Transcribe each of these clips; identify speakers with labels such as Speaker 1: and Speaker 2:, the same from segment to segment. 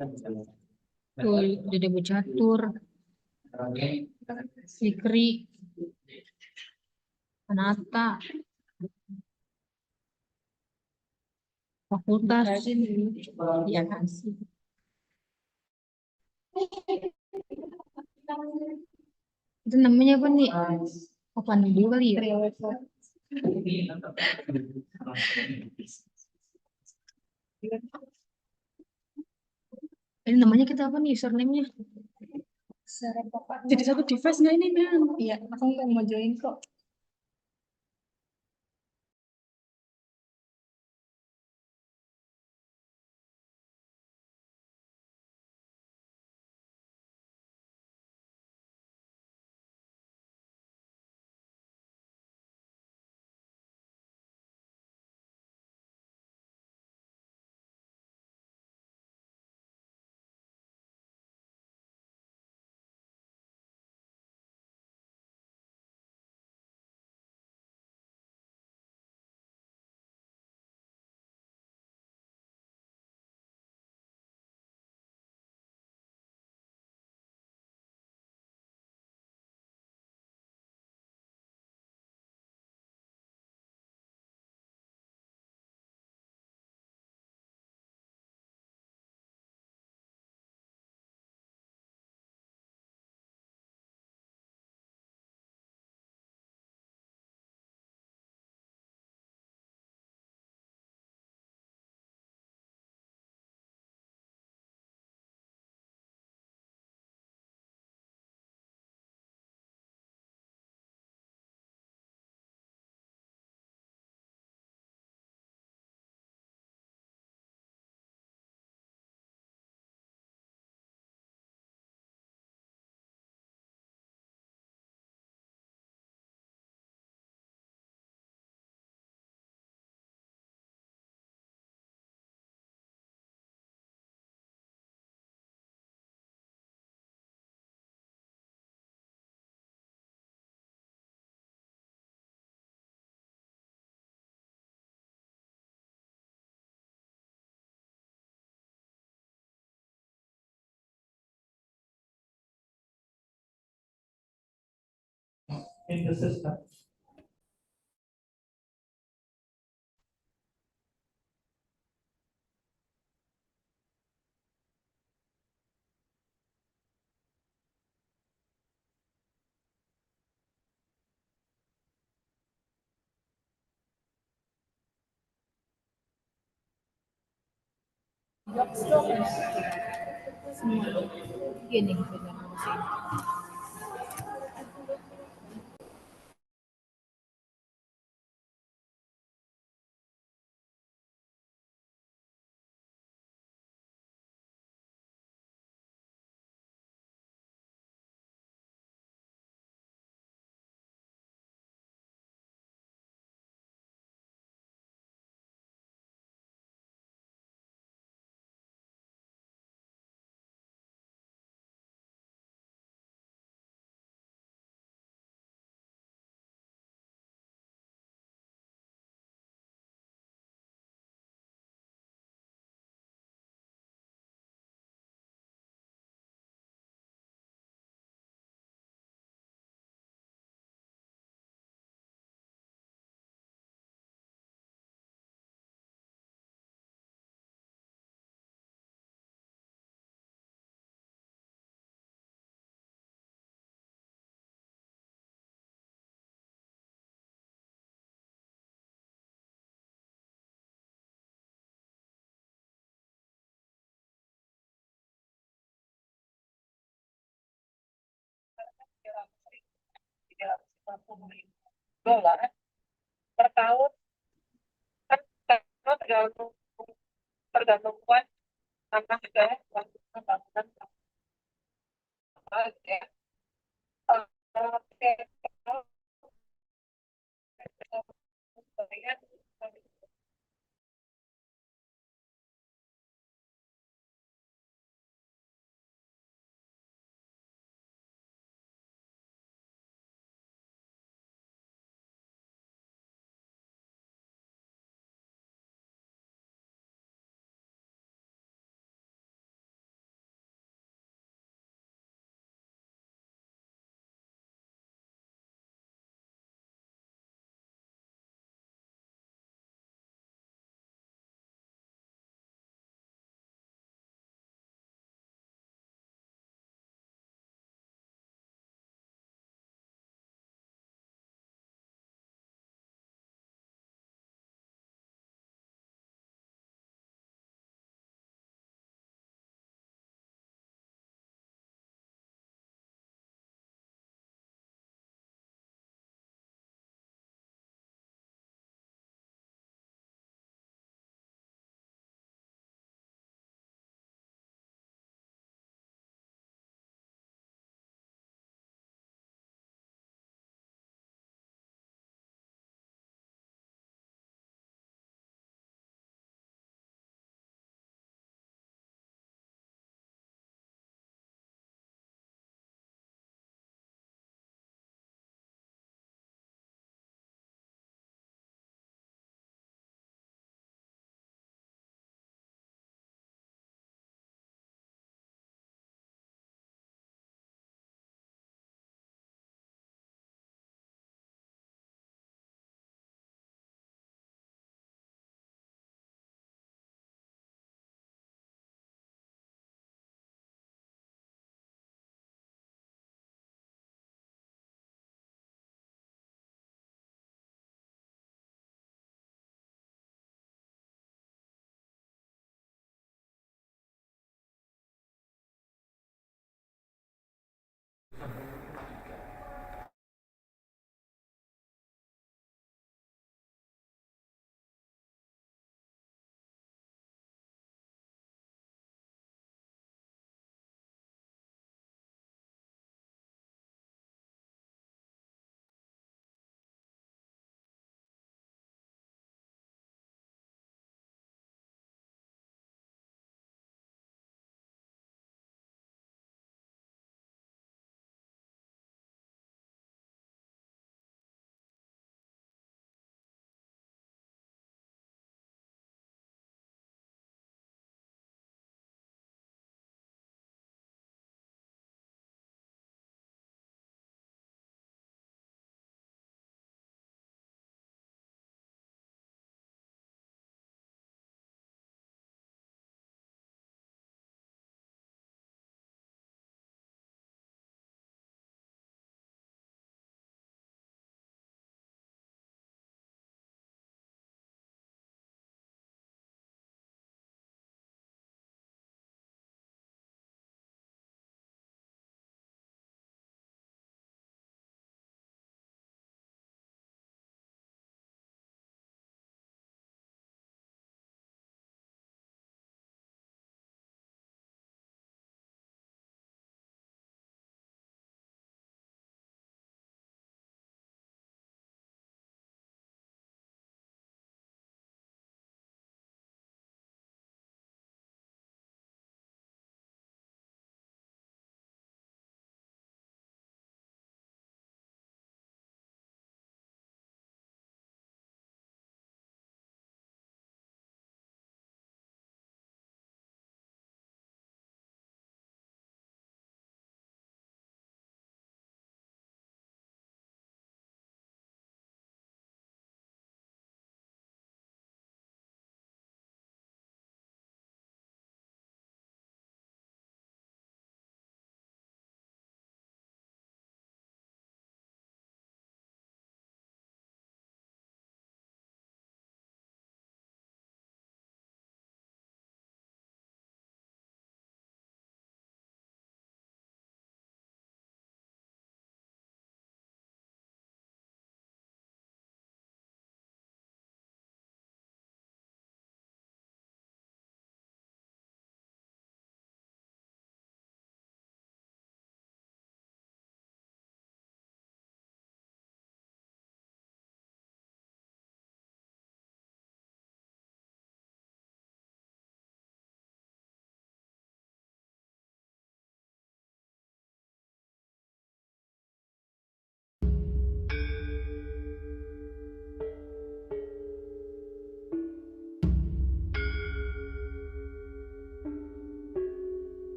Speaker 1: Tuh, Dede Catur, Fikri, Anata, fakultas, ya kan sih. Itu namanya apa nih? Apa dulu kali ya? Ini namanya kita apa nih username-nya?
Speaker 2: Jadi satu device nggak ini, Nan? Iya, aku nggak mau join kok.
Speaker 1: Gini,
Speaker 3: $350 per tahun, kan karena tergantung kuat sama juga untuk pembangunan ya.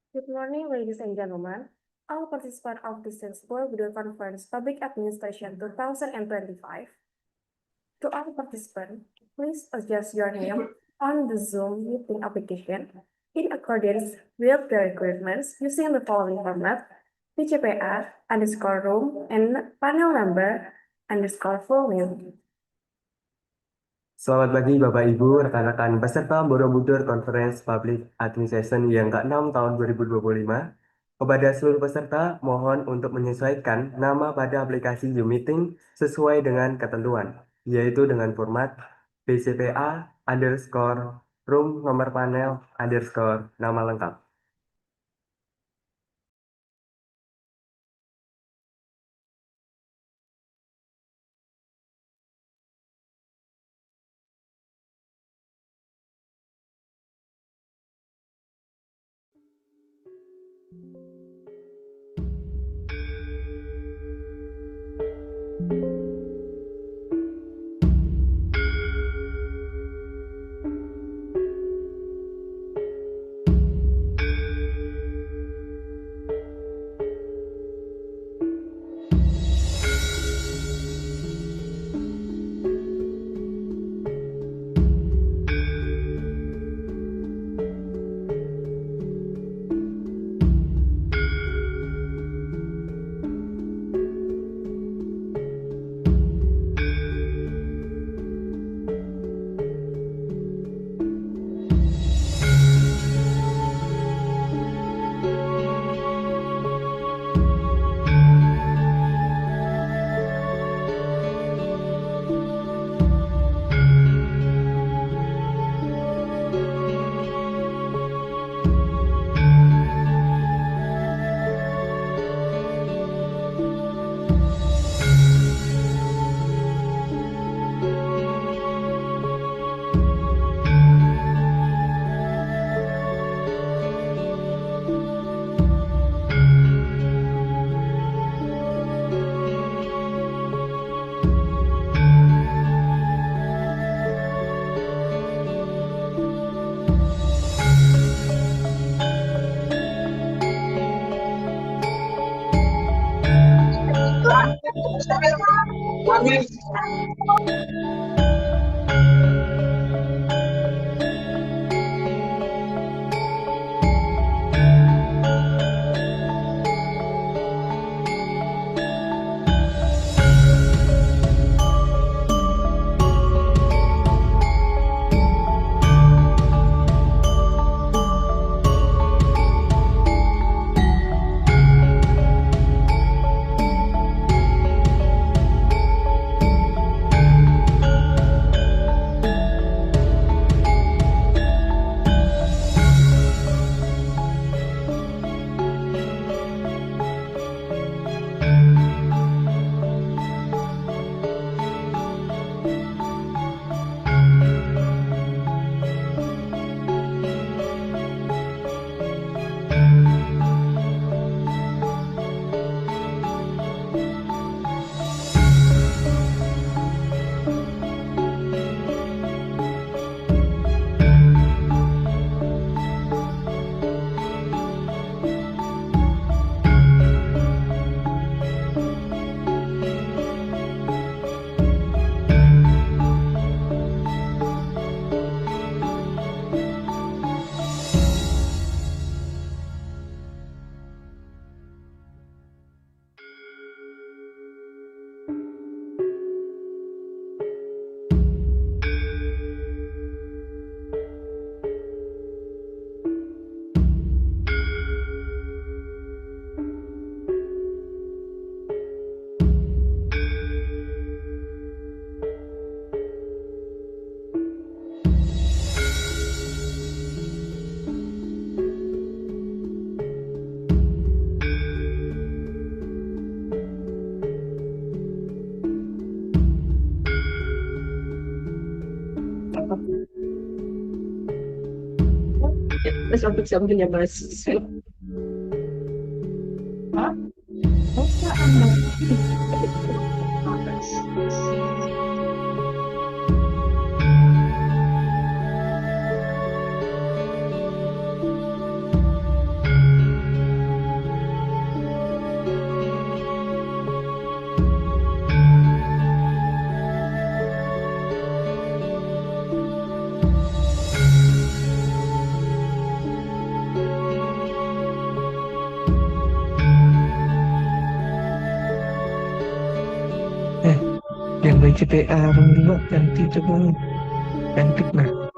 Speaker 4: Good morning, ladies and gentlemen. All participants of this Borobudur Conference Public Administration 2025. To all participants, please adjust your name on the Zoom meeting application in accordance with the requirements using the following format: BCPA underscore room and panel number underscore full name.
Speaker 5: Selamat pagi Bapak Ibu, rekan-rekan peserta Borobudur Conference Public Administration yang ke-6 tahun 2025. Kepada seluruh peserta, mohon untuk menyesuaikan nama pada aplikasi Zoom Meeting sesuai dengan ketentuan, yaitu dengan format BCPA underscore room nomor panel underscore nama lengkap.
Speaker 2: Sampai sambilnya mahasiswa. Hah?
Speaker 6: BCPA membuat ganti coba ganti nah.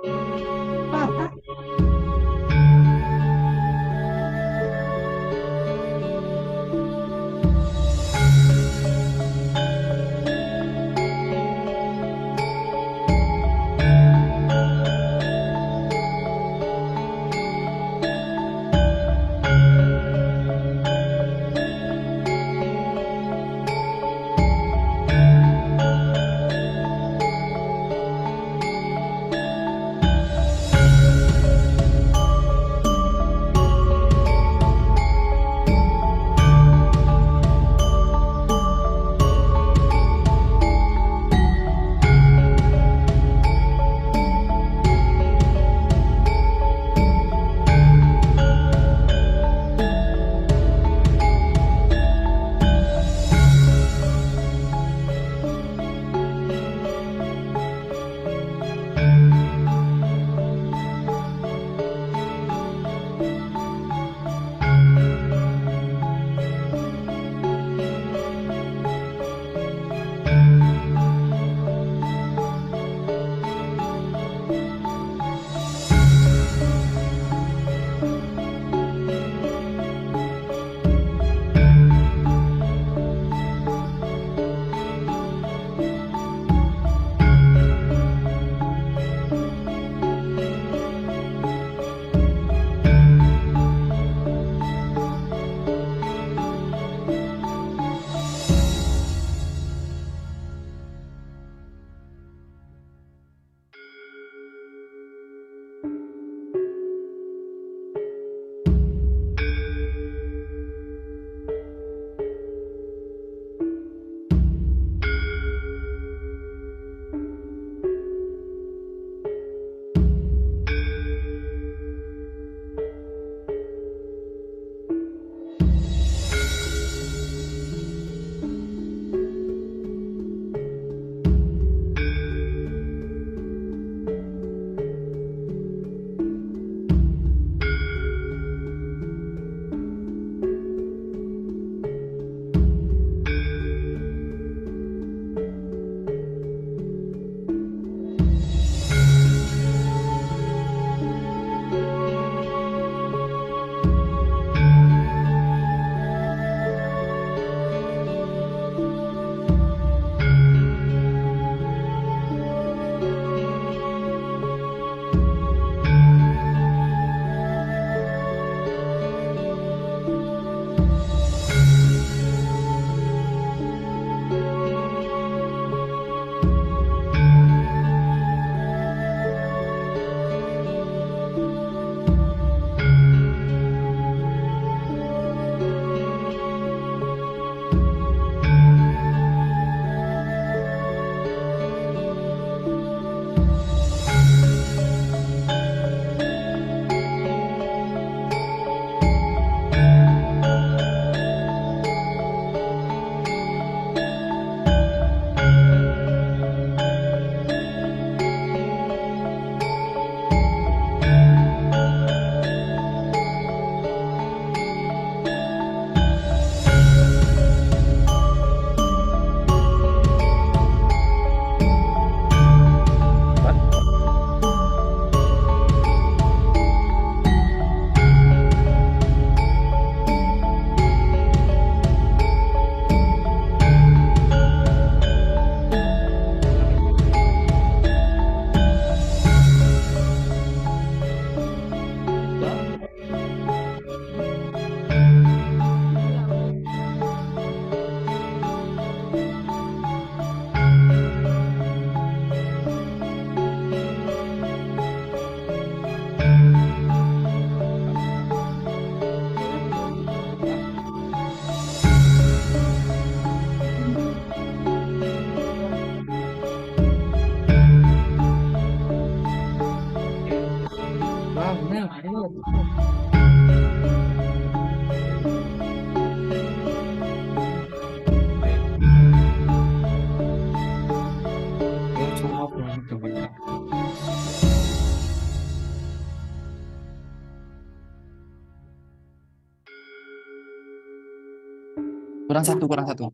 Speaker 7: Kurang satu, kurang satu.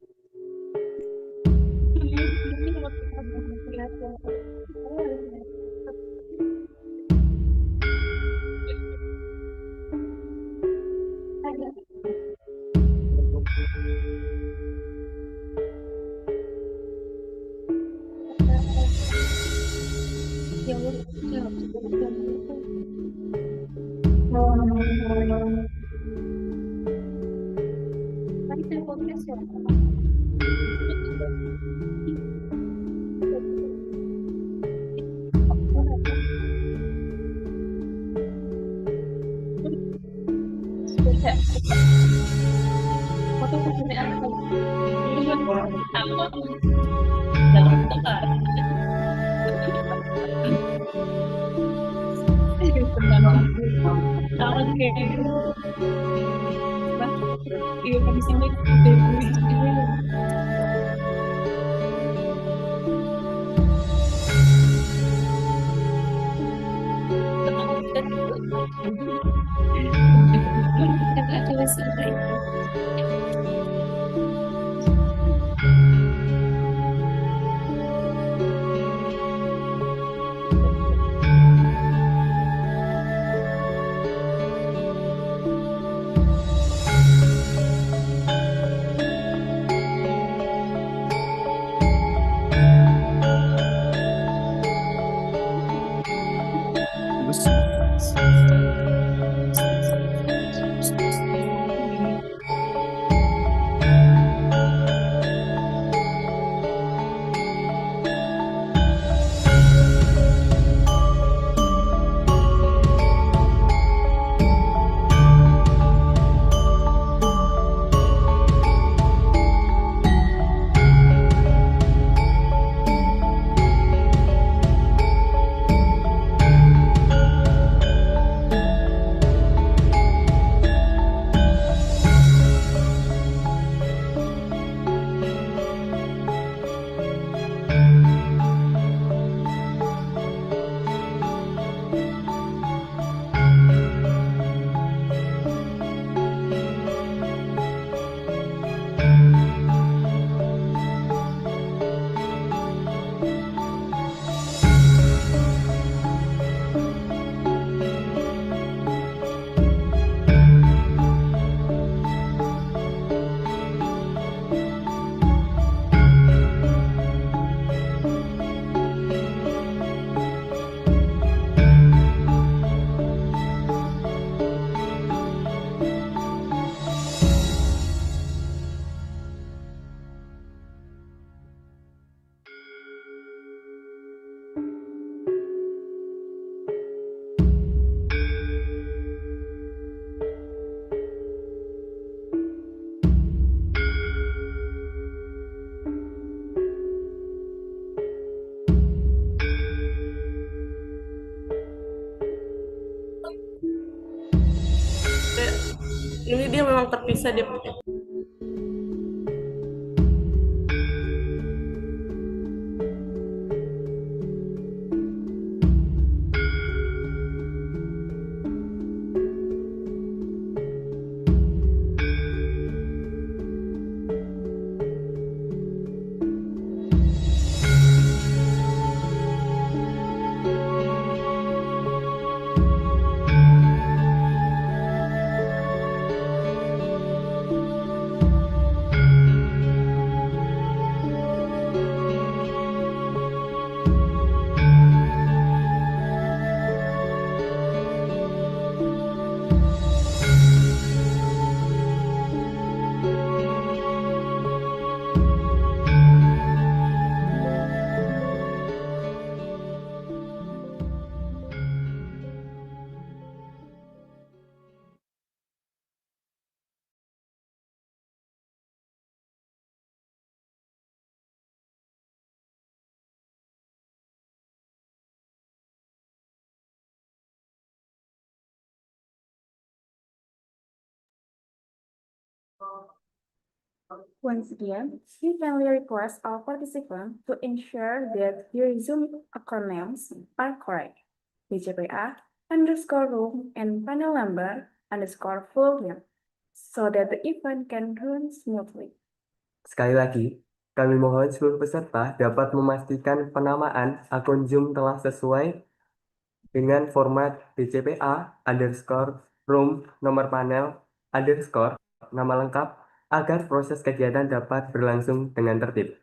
Speaker 2: Ini dia memang terpisah dia.
Speaker 4: Once again, we kindly request our participants to ensure that your Zoom acronyms are correct. BCPA underscore room and panel number underscore full name, so that the event can run smoothly.
Speaker 5: Sekali lagi, kami mohon seluruh peserta dapat memastikan penamaan akun Zoom telah sesuai dengan format BCPA underscore room nomor panel underscore nama lengkap agar proses kegiatan dapat berlangsung dengan tertib.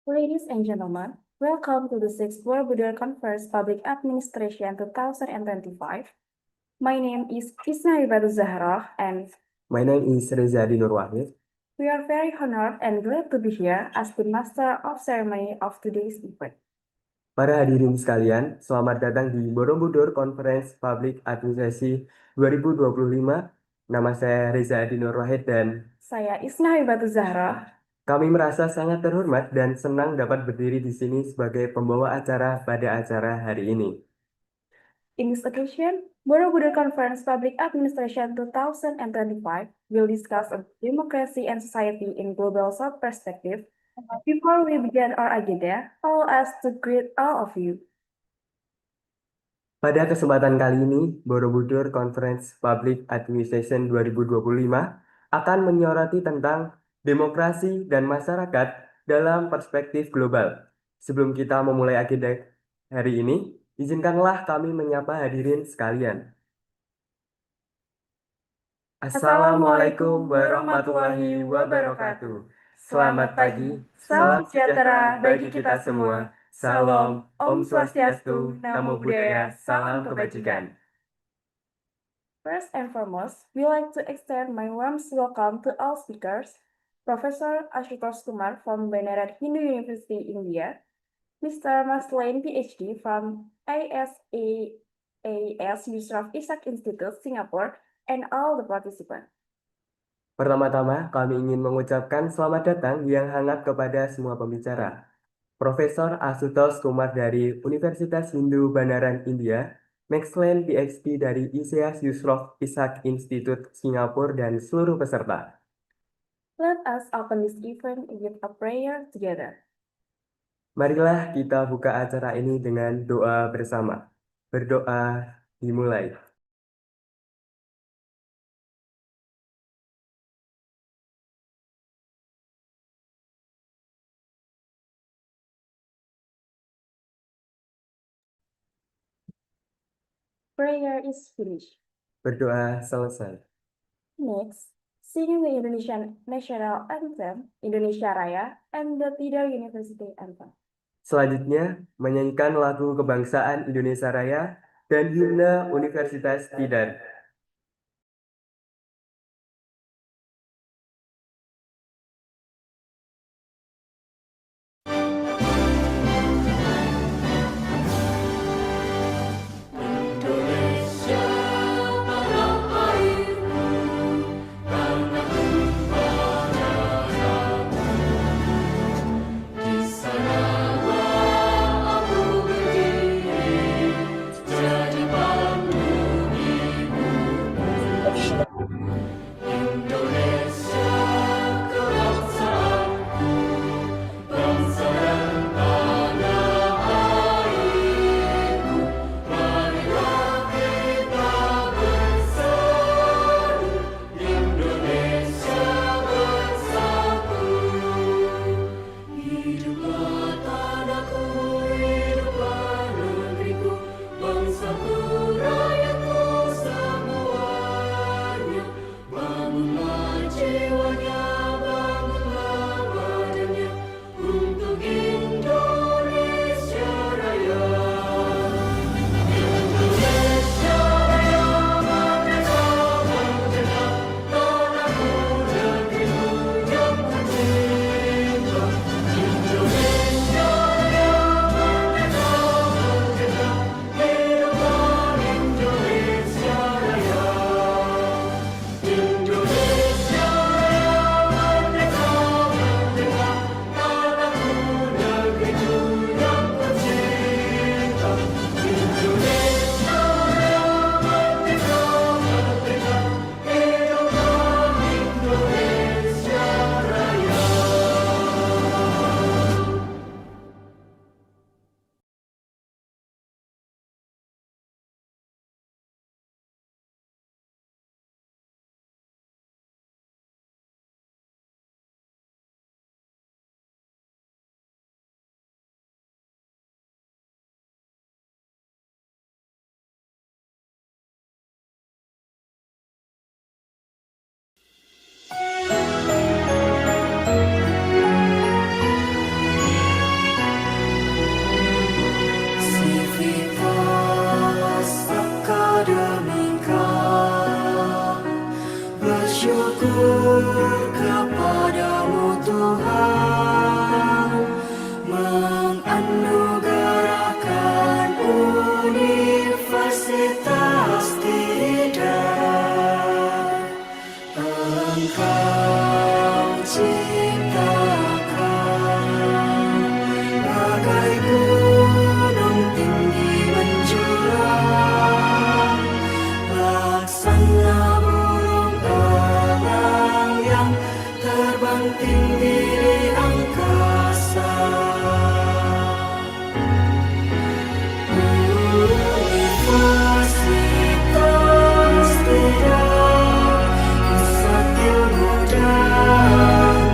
Speaker 4: Ladies and gentlemen, welcome to the 6th Borobudur Conference Public Administration 2025. My name is Isna Zahra and
Speaker 5: My name is Reza Dinur Wahid.
Speaker 4: we are very honored and glad to be here as the master of ceremony of today's event.
Speaker 5: Para hadirin sekalian, selamat datang di Borobudur Conference Public Administrasi 2025. Nama saya Reza Dinur Wahid dan
Speaker 4: Saya Isna Zahra.
Speaker 5: kami merasa sangat terhormat dan senang dapat berdiri di sini sebagai pembawa acara pada acara hari ini.
Speaker 4: In this occasion, Borobudur Conference Public Administration 2025 will discuss about democracy and society in global South perspective. Before we begin our agenda, allow us to greet all of you.
Speaker 5: Pada kesempatan kali ini, Borobudur Conference Public Administration 2025 akan menyoroti tentang demokrasi dan masyarakat dalam perspektif global. Sebelum kita memulai agenda hari ini, izinkanlah kami menyapa hadirin sekalian. Assalamualaikum warahmatullahi wabarakatuh. Selamat pagi, salam sejahtera bagi kita semua. Salam, Om Swastiastu, Namo Buddhaya, salam kebajikan.
Speaker 4: First and foremost, we like to extend my warmest welcome to all speakers, Professor Ashutosh Kumar from Venerat Hindu University, India, Mr. Maslain, PhD from ISAAS Yusuf Ishak Institute, Singapore, and all the participants.
Speaker 5: Pertama-tama, kami ingin mengucapkan selamat datang yang hangat kepada semua pembicara. Profesor Ashutosh Kumar dari Universitas Hindu Banaran, India, Maslain, PhD dari ISAAS Yusuf Ishak Institute, Singapura, dan seluruh peserta.
Speaker 4: Let us open this event with a prayer together.
Speaker 5: Marilah kita buka acara ini dengan doa bersama. Berdoa dimulai.
Speaker 4: Prayer is finished.
Speaker 5: Berdoa selesai.
Speaker 4: Next, singing the Indonesian National Anthem, Indonesia Raya, and the Tidar University Anthem.
Speaker 5: Selanjutnya, menyanyikan lagu kebangsaan Indonesia Raya dan himne Universitas Tidar.
Speaker 7: Jadi pandu ibu Engkau ciptakan bagai gunung tinggi menjulang, laksana burung elang yang terbang tinggi di angkasa. Universitas Tidar, pusat ilmu dan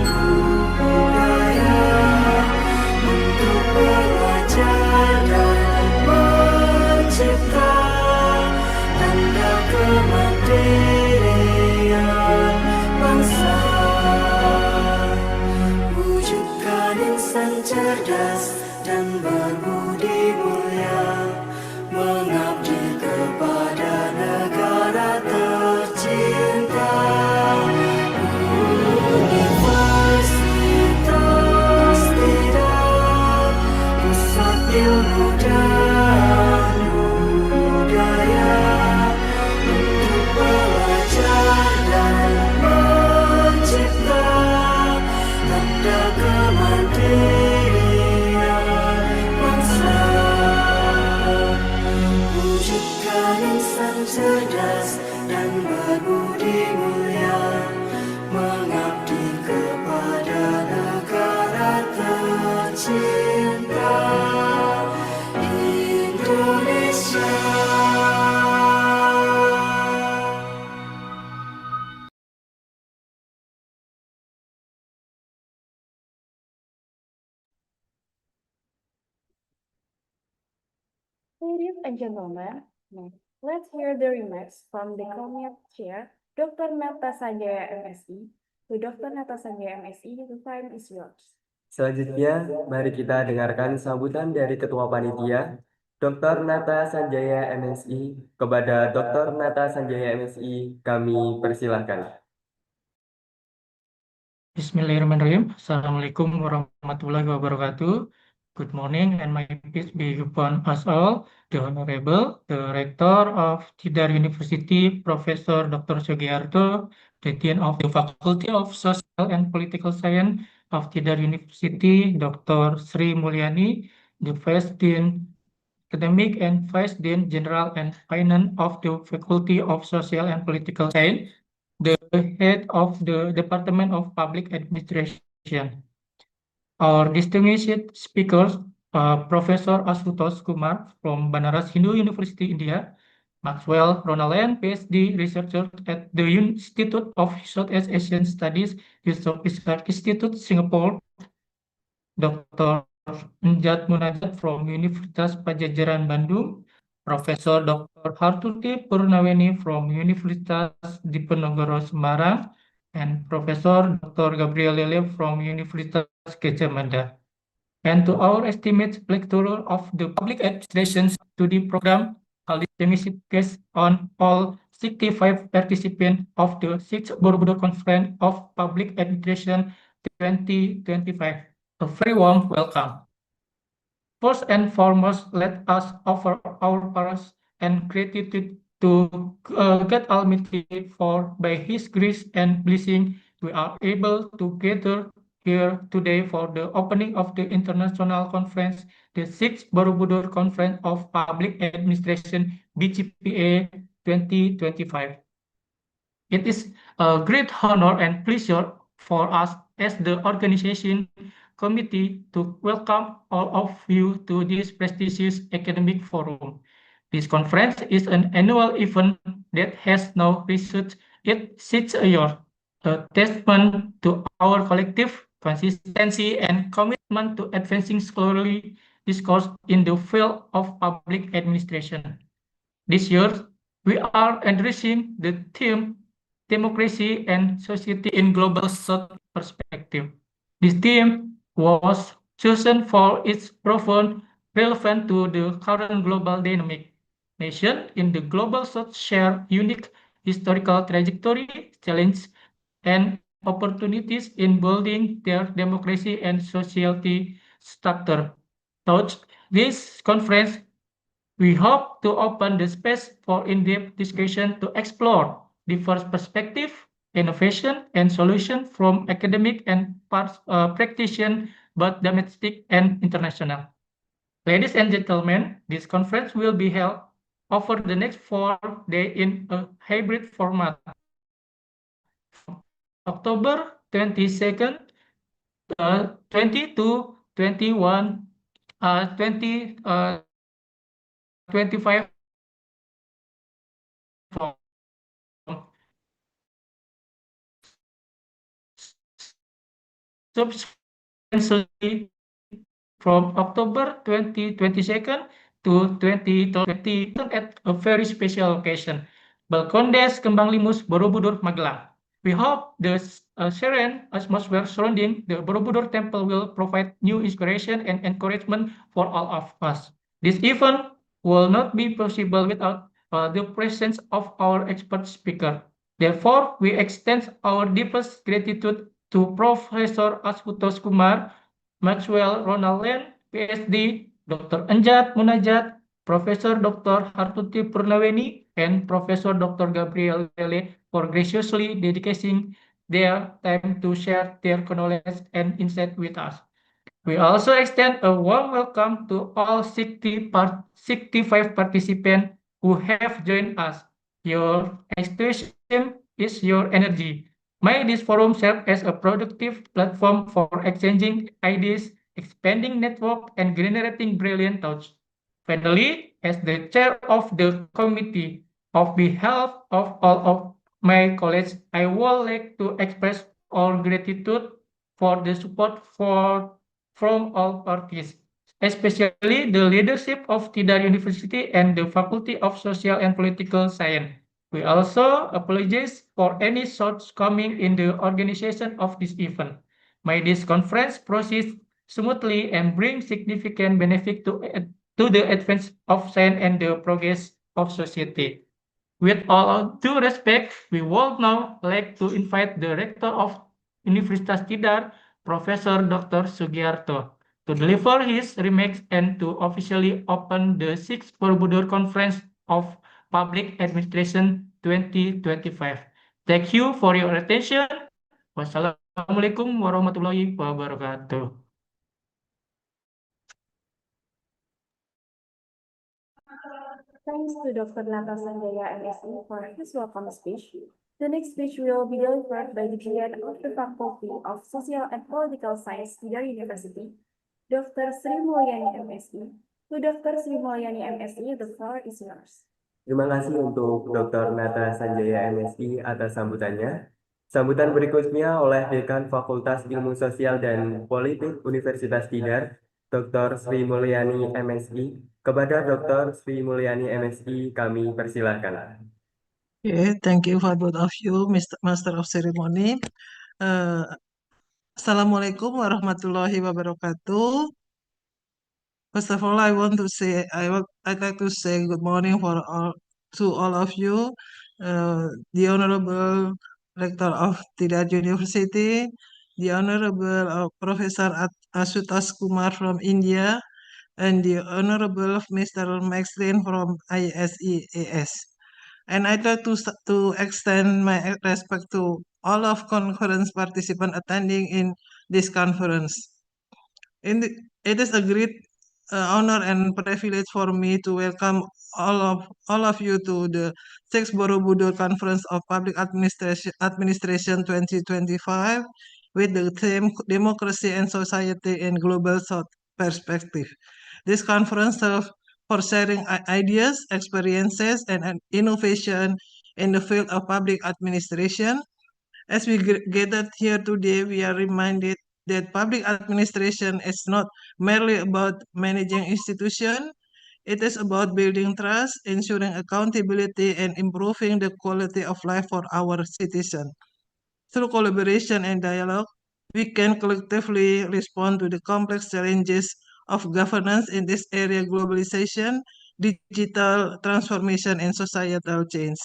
Speaker 7: budaya, untuk belajar dan mencipta tanda kemandirian bangsa. Wujudkan insan cerdas dan berbudi mulia, mengabdi kepada negara tercinta. Universitas Tidar, pusat ilmu dan budaya, untuk belajar dan mencipta tanda kemandirian bangsa. Wujudkan insan cerdas dan berbudi mulia, mengabdi kepada negara tercinta Indonesia.
Speaker 4: Ladies and gentlemen, let's hear the remarks from the Committee Chair, Dr. Nata Sanjaya MSI. To Dr. Nata Sanjaya MSI, the time is yours.
Speaker 5: Selanjutnya, mari kita dengarkan sambutan dari Ketua Panitia, Dr. Nata Sanjaya MSI. Kepada Dr. Nata Sanjaya MSI, kami persilahkan.
Speaker 6: Bismillahirrahmanirrahim. Assalamualaikum warahmatullahi wabarakatuh. Good morning and my peace be upon us all. The Honorable, the Rector of Tidar University, Professor Dr. Sugiharto, the Dean of the Faculty of Social and Political Science of Tidar University, Dr. Sri Mulyani, the Vice Dean Academic and Vice Dean General and Finance of the Faculty of Social and Political Science, the Head of the Department of Public Administration. Our distinguished speakers, Professor Asutosh Kumar from Banaras Hindu University, India, Maxwell Ronalden, PhD researcher at the Institute of Southeast Asian Studies, Yusof Ishak Institute, Singapore, Dr. Njat Munajat from Universitas Pajajaran Bandung, Profesor Dr. Hartuti Purnaweni from Universitas Diponegoro Semarang, and Professor Dr. Gabriel Lele from Universitas Gadjah Mada. And to our esteemed lecturer of the Public Administration Study Program, academics on all 65 participants of the 6th Borobudur Conference of Public Administration 2025. A very warm welcome. First and foremost, let us offer our prayers and gratitude to God Almighty, for by His grace and blessing we are able to gather here today for the opening of the international conference, the 6th Borobudur Conference of Public Administration BCPA 2025. It is a great honor and pleasure for us as the organization committee to welcome all of you to this prestigious academic forum. This conference is an annual event that has now reached its 6th year, a testament to our collective consistency and commitment to advancing scholarly discourse in the field of public administration. This year, we are addressing the theme Democracy and Society in Global South Perspective. This theme was chosen for its profound relevance to the current global dynamic. Nations in the global south share unique historical trajectory, challenges, and opportunities in building their democracy and society structure. Thus, this conference, we hope to open the space for in-depth discussion to explore diverse perspectives, innovation, and solution from academic and practitioner, both domestic and international. Ladies and gentlemen, this conference will be held over the next 4 days in a hybrid format. October 22nd, 20 to 21, 25 from subsequently from October 2022nd to 2020 at a very special occasion, Balkondes Kembang Limus Borobudur Magelang. We hope the serene atmosphere surrounding the Borobudur Temple will provide new inspiration and encouragement for all of us. This event will not be possible without the presence of our expert speaker. Therefore, we extend our deepest gratitude to Professor Ashutosh Kumar, Maxwell Ronald Land, PhD, Dr. Anjat Munajat, Professor Dr. Hartuti Purnaweni, and Professor Dr. Gabriel Lele for graciously dedicating their time to share their knowledge and insight with us. We also extend a warm welcome to all 65 participants who have joined us. Your enthusiasm is your energy. May this forum serve as a productive platform for exchanging ideas, expanding network, and generating brilliant thoughts. Finally, as the chair of the committee, on behalf of all of my colleagues, I would like to express our gratitude for the support from all parties, especially the leadership of Tidar University and the Faculty of Social and Political Science. We also apologize for any shortcoming in the organization of this event. May this conference proceed smoothly and bring significant benefit to the advance of science and the progress of society. With all due respect, we would now like to invite the Rector of Universitas Tidar, Professor Dr. Sugiarto, to deliver his remarks and to officially open the 6th Borobudur Conference of Public Administration 2025. Thank you for your attention. Wassalamualaikum warahmatullahi wabarakatuh.
Speaker 4: Thanks to Dr. Nata Sanjaya, MSc, for his welcome speech. The next speech will be delivered by the Dean of the Faculty of Social and Political Science, Tidar University, Dr. Sri Mulyani, MSc. To Dr. Sri Mulyani, MSc, the floor is yours.
Speaker 5: Terima kasih untuk Dr. Nata Sanjaya MSI atas sambutannya. Sambutan berikutnya oleh Dekan Fakultas Ilmu Sosial dan Politik Universitas Tidar, Dr. Sri Mulyani MSI. Kepada Dr. Sri Mulyani MSI, kami persilakan.
Speaker 8: Okay, thank you for both of you, Mr. Master of Ceremony. Assalamualaikum warahmatullahi wabarakatuh. First of all, I'd like to say good morning to all of you, the Honorable Rector of Tidar University, the Honorable Professor Ashutosh Kumar from India, and the Honorable Mr. Maxwell from ISEAS. And I'd like to extend my respect to all of conference participants attending in this conference. It is a great honor and privilege for me to welcome all of you to the 6th Borobudur Conference of Public Administration 2025 with the theme Democracy and Society in Global South Perspective. This conference serves for sharing ideas, experiences, and innovation in the field of public administration. As we gathered here today, we are reminded that public administration is not merely about managing institutions. It is about building trust, ensuring accountability, and improving the quality of life for our citizens. Through collaboration and dialogue, we can collectively respond to the complex challenges of governance in this area: globalization, digital transformation, and societal change.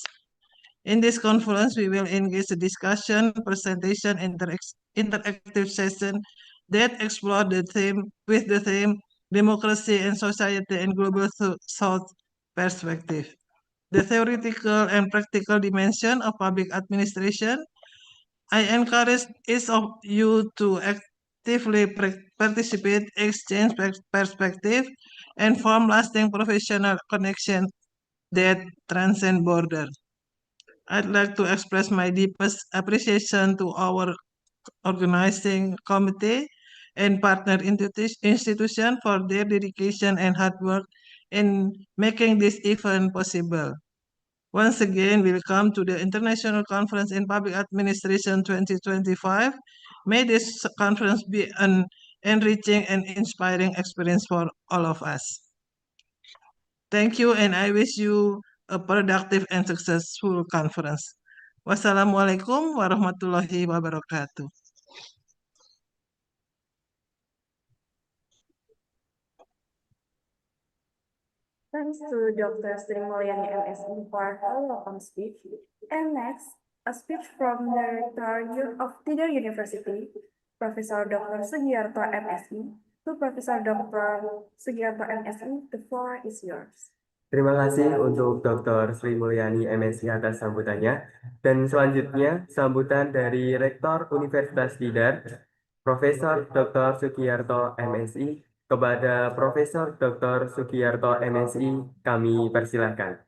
Speaker 8: In this conference, we will engage a discussion, presentation, interactive session that explore the theme democracy and society and global south perspective. The theoretical and practical dimension of public administration, I encourage each of you to actively participate, exchange perspective, and form lasting professional connections that transcend borders. I'd like to express my deepest appreciation to our organizing committee and partner institution for their dedication and hard work in making this event possible. Once again, welcome to the International Conference in Public Administration 2025. May this conference be an enriching and inspiring experience for all of us. Thank you, and I wish you a productive and successful conference. Wassalamualaikum warahmatullahi wabarakatuh.
Speaker 4: Thanks to Dr. Sri Mulyani MSc for her welcome speech. And next, a speech from the Rector of Tidar University, Professor Dr. Sugiyarto MSc. To Professor Dr. Sugiyarto MSc, the floor is yours.
Speaker 5: Terima kasih untuk Dr. Sri Mulyani MSc atas sambutannya. Dan selanjutnya, sambutan dari Rektor Universitas Tidar, Profesor Dr. Sugiyarto MSi. Kepada Profesor Dr. Sugiyarto MSi, kami persilahkan.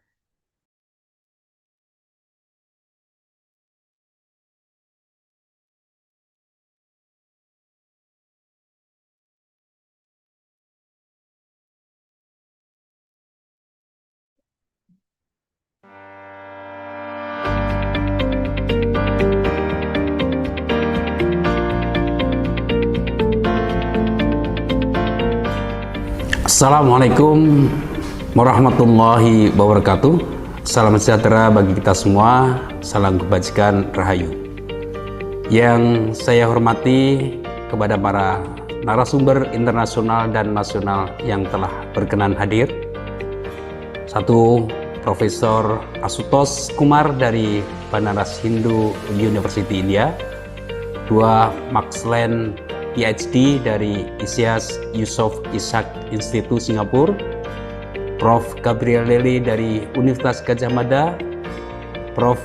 Speaker 9: Assalamualaikum warahmatullahi wabarakatuh. Salam sejahtera bagi kita semua. Salam kebajikan rahayu. Yang saya hormati kepada para narasumber internasional dan nasional yang telah berkenan hadir. Satu, Profesor Asutos Kumar dari Banaras Hindu University India. Dua, Max Len PhD dari Isyas Yusof Ishak Institute Singapura, Prof. Gabriel Lely dari Universitas Gajah Mada, Prof.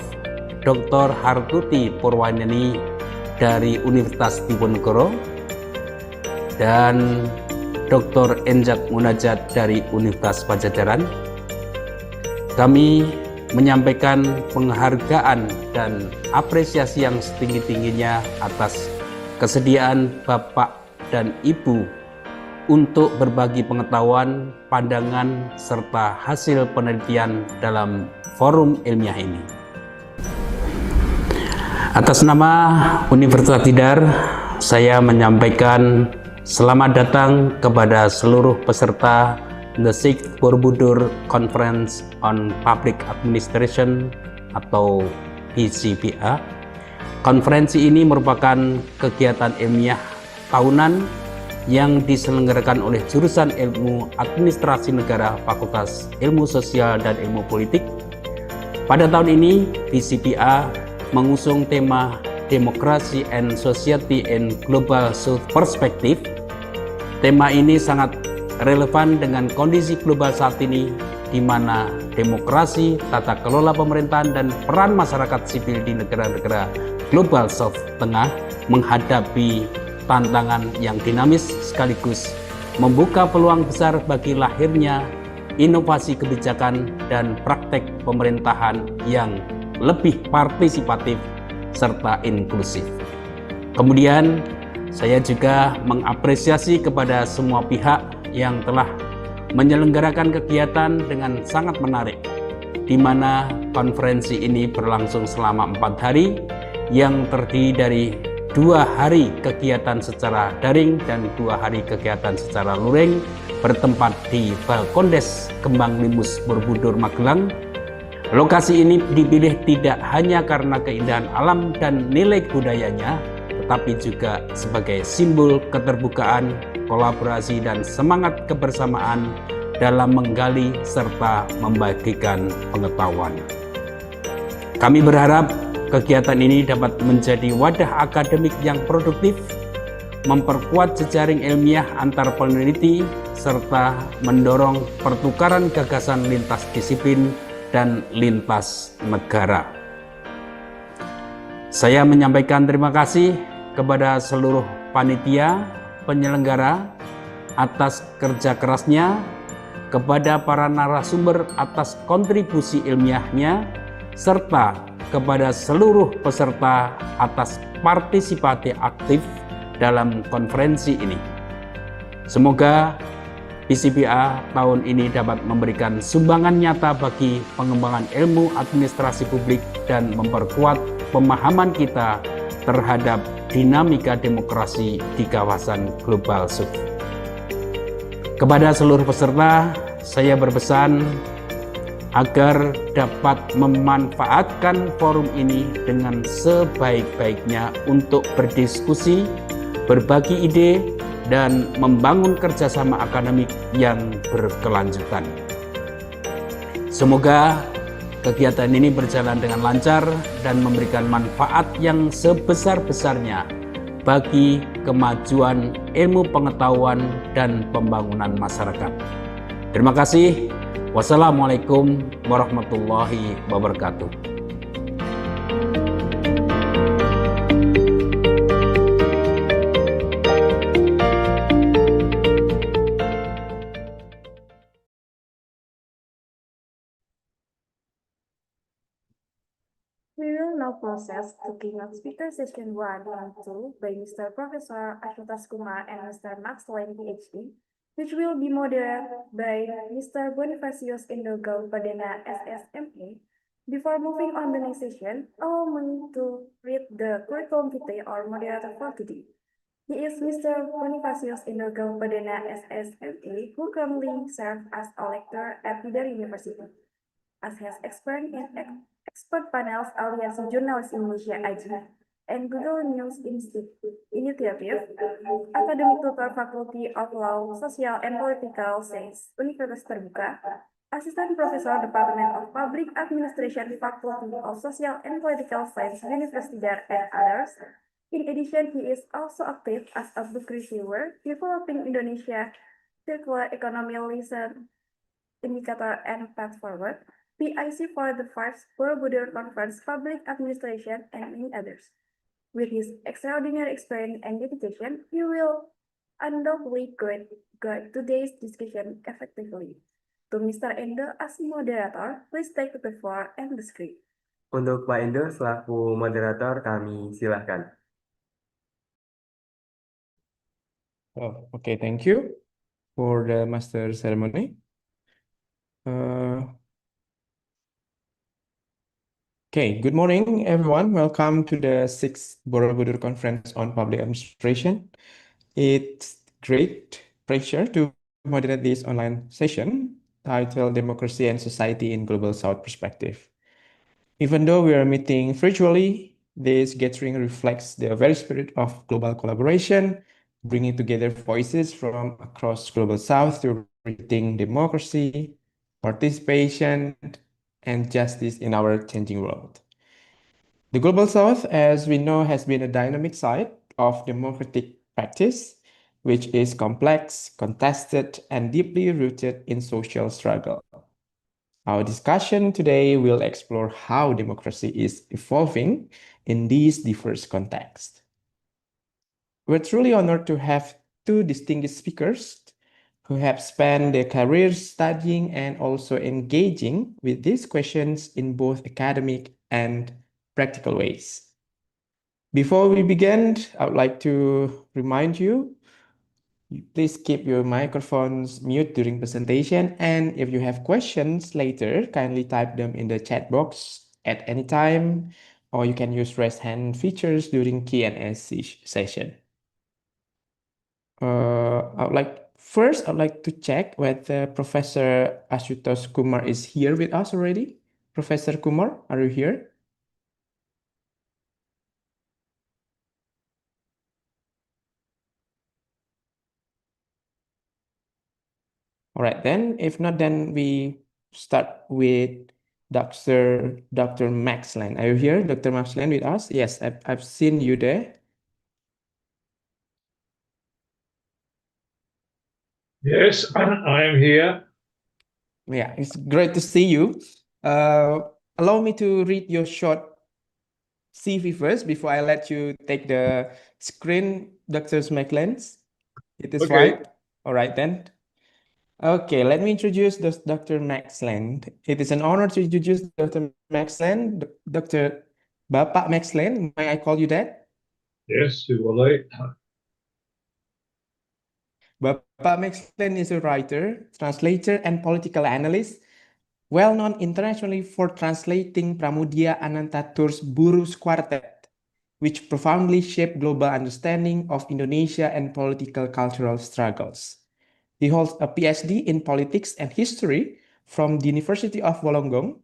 Speaker 9: Dr. Hartuti Purwaneni dari Universitas Diponegoro, dan Dr. Enjat Munajat dari Universitas Pajajaran. Kami menyampaikan penghargaan dan apresiasi yang setinggi-tingginya atas kesediaan Bapak dan Ibu untuk berbagi pengetahuan, pandangan, serta hasil penelitian dalam forum ilmiah ini. Atas nama Universitas Tidar, saya menyampaikan selamat datang kepada seluruh peserta The Sixth Borobudur Conference on Public Administration atau BCPA. Konferensi ini merupakan kegiatan ilmiah tahunan yang diselenggarakan oleh jurusan Ilmu Administrasi Negara Fakultas Ilmu Sosial dan Ilmu Politik. Pada tahun ini, BCPA mengusung tema Democracy and Society in Global South Perspective. Tema ini sangat relevan dengan kondisi global saat ini, di mana demokrasi, tata kelola pemerintahan, dan peran masyarakat sipil di negara-negara Global South Tengah menghadapi tantangan yang dinamis sekaligus membuka peluang besar bagi lahirnya inovasi kebijakan dan praktek pemerintahan yang lebih partisipatif serta inklusif. Kemudian, saya juga mengapresiasi kepada semua pihak yang telah menyelenggarakan kegiatan dengan sangat menarik, di mana konferensi ini berlangsung selama 4 hari, yang terdiri dari 2 hari kegiatan secara daring dan 2 hari kegiatan secara luring, bertempat di Balkondes Kembang Limus Borobudur Magelang. Lokasi ini dipilih tidak hanya karena keindahan alam dan nilai budayanya, tetapi juga sebagai simbol keterbukaan, kolaborasi, dan semangat kebersamaan dalam menggali serta membagikan pengetahuan. Kami berharap kegiatan ini dapat menjadi wadah akademik yang produktif, memperkuat jejaring ilmiah antar peneliti, serta mendorong pertukaran gagasan lintas disiplin dan lintas negara. Saya menyampaikan terima kasih kepada seluruh panitia penyelenggara atas kerja kerasnya, kepada para narasumber atas kontribusi ilmiahnya, serta kepada seluruh peserta atas partisipasi aktif dalam konferensi ini. Semoga BCPA tahun ini dapat memberikan sumbangan nyata bagi pengembangan ilmu administrasi publik dan memperkuat pemahaman kita terhadap dinamika demokrasi di kawasan global South. Kepada seluruh peserta, saya berpesan agar dapat memanfaatkan forum ini dengan sebaik-baiknya untuk berdiskusi, berbagi ide, dan membangun kerjasama akademik yang berkelanjutan. Semoga kegiatan ini berjalan dengan lancar dan memberikan manfaat yang sebesar-besarnya bagi kemajuan ilmu pengetahuan dan pembangunan masyarakat. Terima kasih. Wassalamualaikum warahmatullahi wabarakatuh.
Speaker 4: We will now process to keynote speaker session 1 and 2 by Mr. Professor Ashutosh Kumar and Mr. Max Lane, PhD, which will be moderated by Mr. Bonifacius Indogal Padena, SSMA. Before moving on the next session, allow me to read the curriculum vitae or moderator for today. He is Mr. Bonifacius Indogal Padena, SSMA, who currently serves as a lecturer at Tidar University. As has experience in expert panels Aliansi Jurnalis Indonesia AJI and Google News Initiative, Academic Tutor Faculty of Law, Social and Political Science, Universitas Terbuka, Assistant Professor Department of Public Administration, Faculty of Social and Political Science, Universitas Tidar, and others. In addition, he is also active as a book reviewer, developing Indonesia circular economy lesson indicator and path forward, PIC for the first Borobudur Conference, Public Administration, and many others. With his extraordinary experience and dedication, he will undoubtedly guide today's discussion effectively. To Mr. Endo as moderator, please take the floor and the screen.
Speaker 5: Untuk Pak Endo selaku moderator, kami silahkan.
Speaker 10: Oh, okay, thank you for the master ceremony. Okay, good morning, everyone. Welcome to the 6th Borobudur Conference on Public Administration. It's great pleasure to moderate this online session titled Democracy and Society in Global South Perspective. Even though we are meeting virtually, this gathering reflects the very spirit of global collaboration, bringing together voices from across Global South to rethink democracy, participation, and justice in our changing world. The Global South, as we know, has been a dynamic side of democratic practice, which is complex, contested, and deeply rooted in social struggle. Our discussion today will explore how democracy is evolving in these diverse contexts. We're truly honored to have two distinguished speakers who have spent their careers studying and also engaging with these questions in both academic and practical ways. Before we begin, I would like to remind you, please keep your microphones mute during presentation, and if you have questions later, kindly type them in the chat box at any time, or you can use raise hand features during Q&A session. I'd like to check whether Professor Ashutosh Kumar is here with us already. Professor Kumar, are you here? All right, then, if not, then we start with Dr. Max Lane. Are you here, Dr. Max Lane, with us? Yes, I've seen you there.
Speaker 11: Yes, I am here.
Speaker 10: Yeah, it's great to see you. Allow me to read your short CV first before I let you take the screen, Dr. Smecklands. It is
Speaker 11: Okay.
Speaker 10: fine. All right then. Okay, let me introduce Dr. Maxland. It is an honor to introduce Dr. Maxland. Dr. Bapak Maxland, may I call you that?
Speaker 11: Yes, boleh.
Speaker 10: Bapak Maxland is a writer, translator, and political analyst, well known internationally for translating Pramudia Anantatur's Buru's Quartet, which profoundly shaped global understanding of Indonesia and political cultural struggles. He holds a PhD in politics and history from the University of Wollongong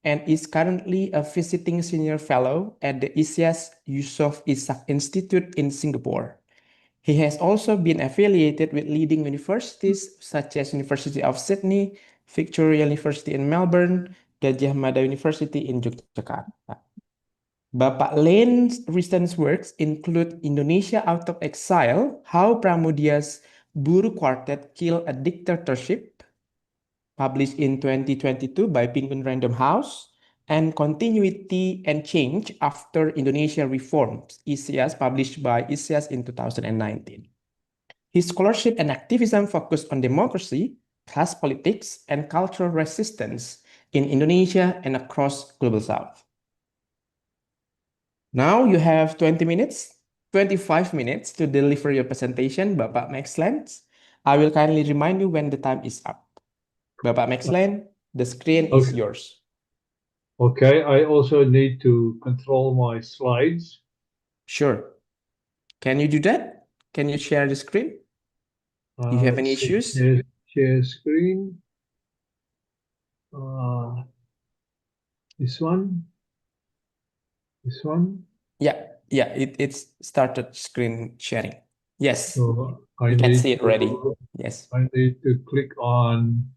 Speaker 10: and is currently a visiting senior fellow at the Isyas Yusof Ishak Institute in Singapore. He has also been affiliated with leading universities such as University of Sydney, Victoria University in Melbourne, Gajah Mada University in Yogyakarta. Bapak Lane's recent works include Indonesia Out of Exile, How Pramudia's Buru Quartet Killed a Dictatorship, published in 2022 by Penguin Random House, and Continuity and Change After Indonesia Reforms, ISIAS, published by ISIAS in 2019. His scholarship and activism focused on democracy, class politics, and cultural resistance in Indonesia and across Global South. Now you have 25 minutes to deliver your presentation, Bapak Maxland. I will kindly remind you when the time is up. Bapak Maxland, the screen is yours.
Speaker 11: Okay, I also need to control my slides.
Speaker 10: Sure. Can you do that? Can you share the screen? Do you have any
Speaker 11: Let's see.
Speaker 10: issues?
Speaker 11: Share screen. This one. This one.
Speaker 10: Yeah, it's started screen sharing. Yes,
Speaker 11: So
Speaker 10: you can see it already. Yes.
Speaker 11: I need to click on.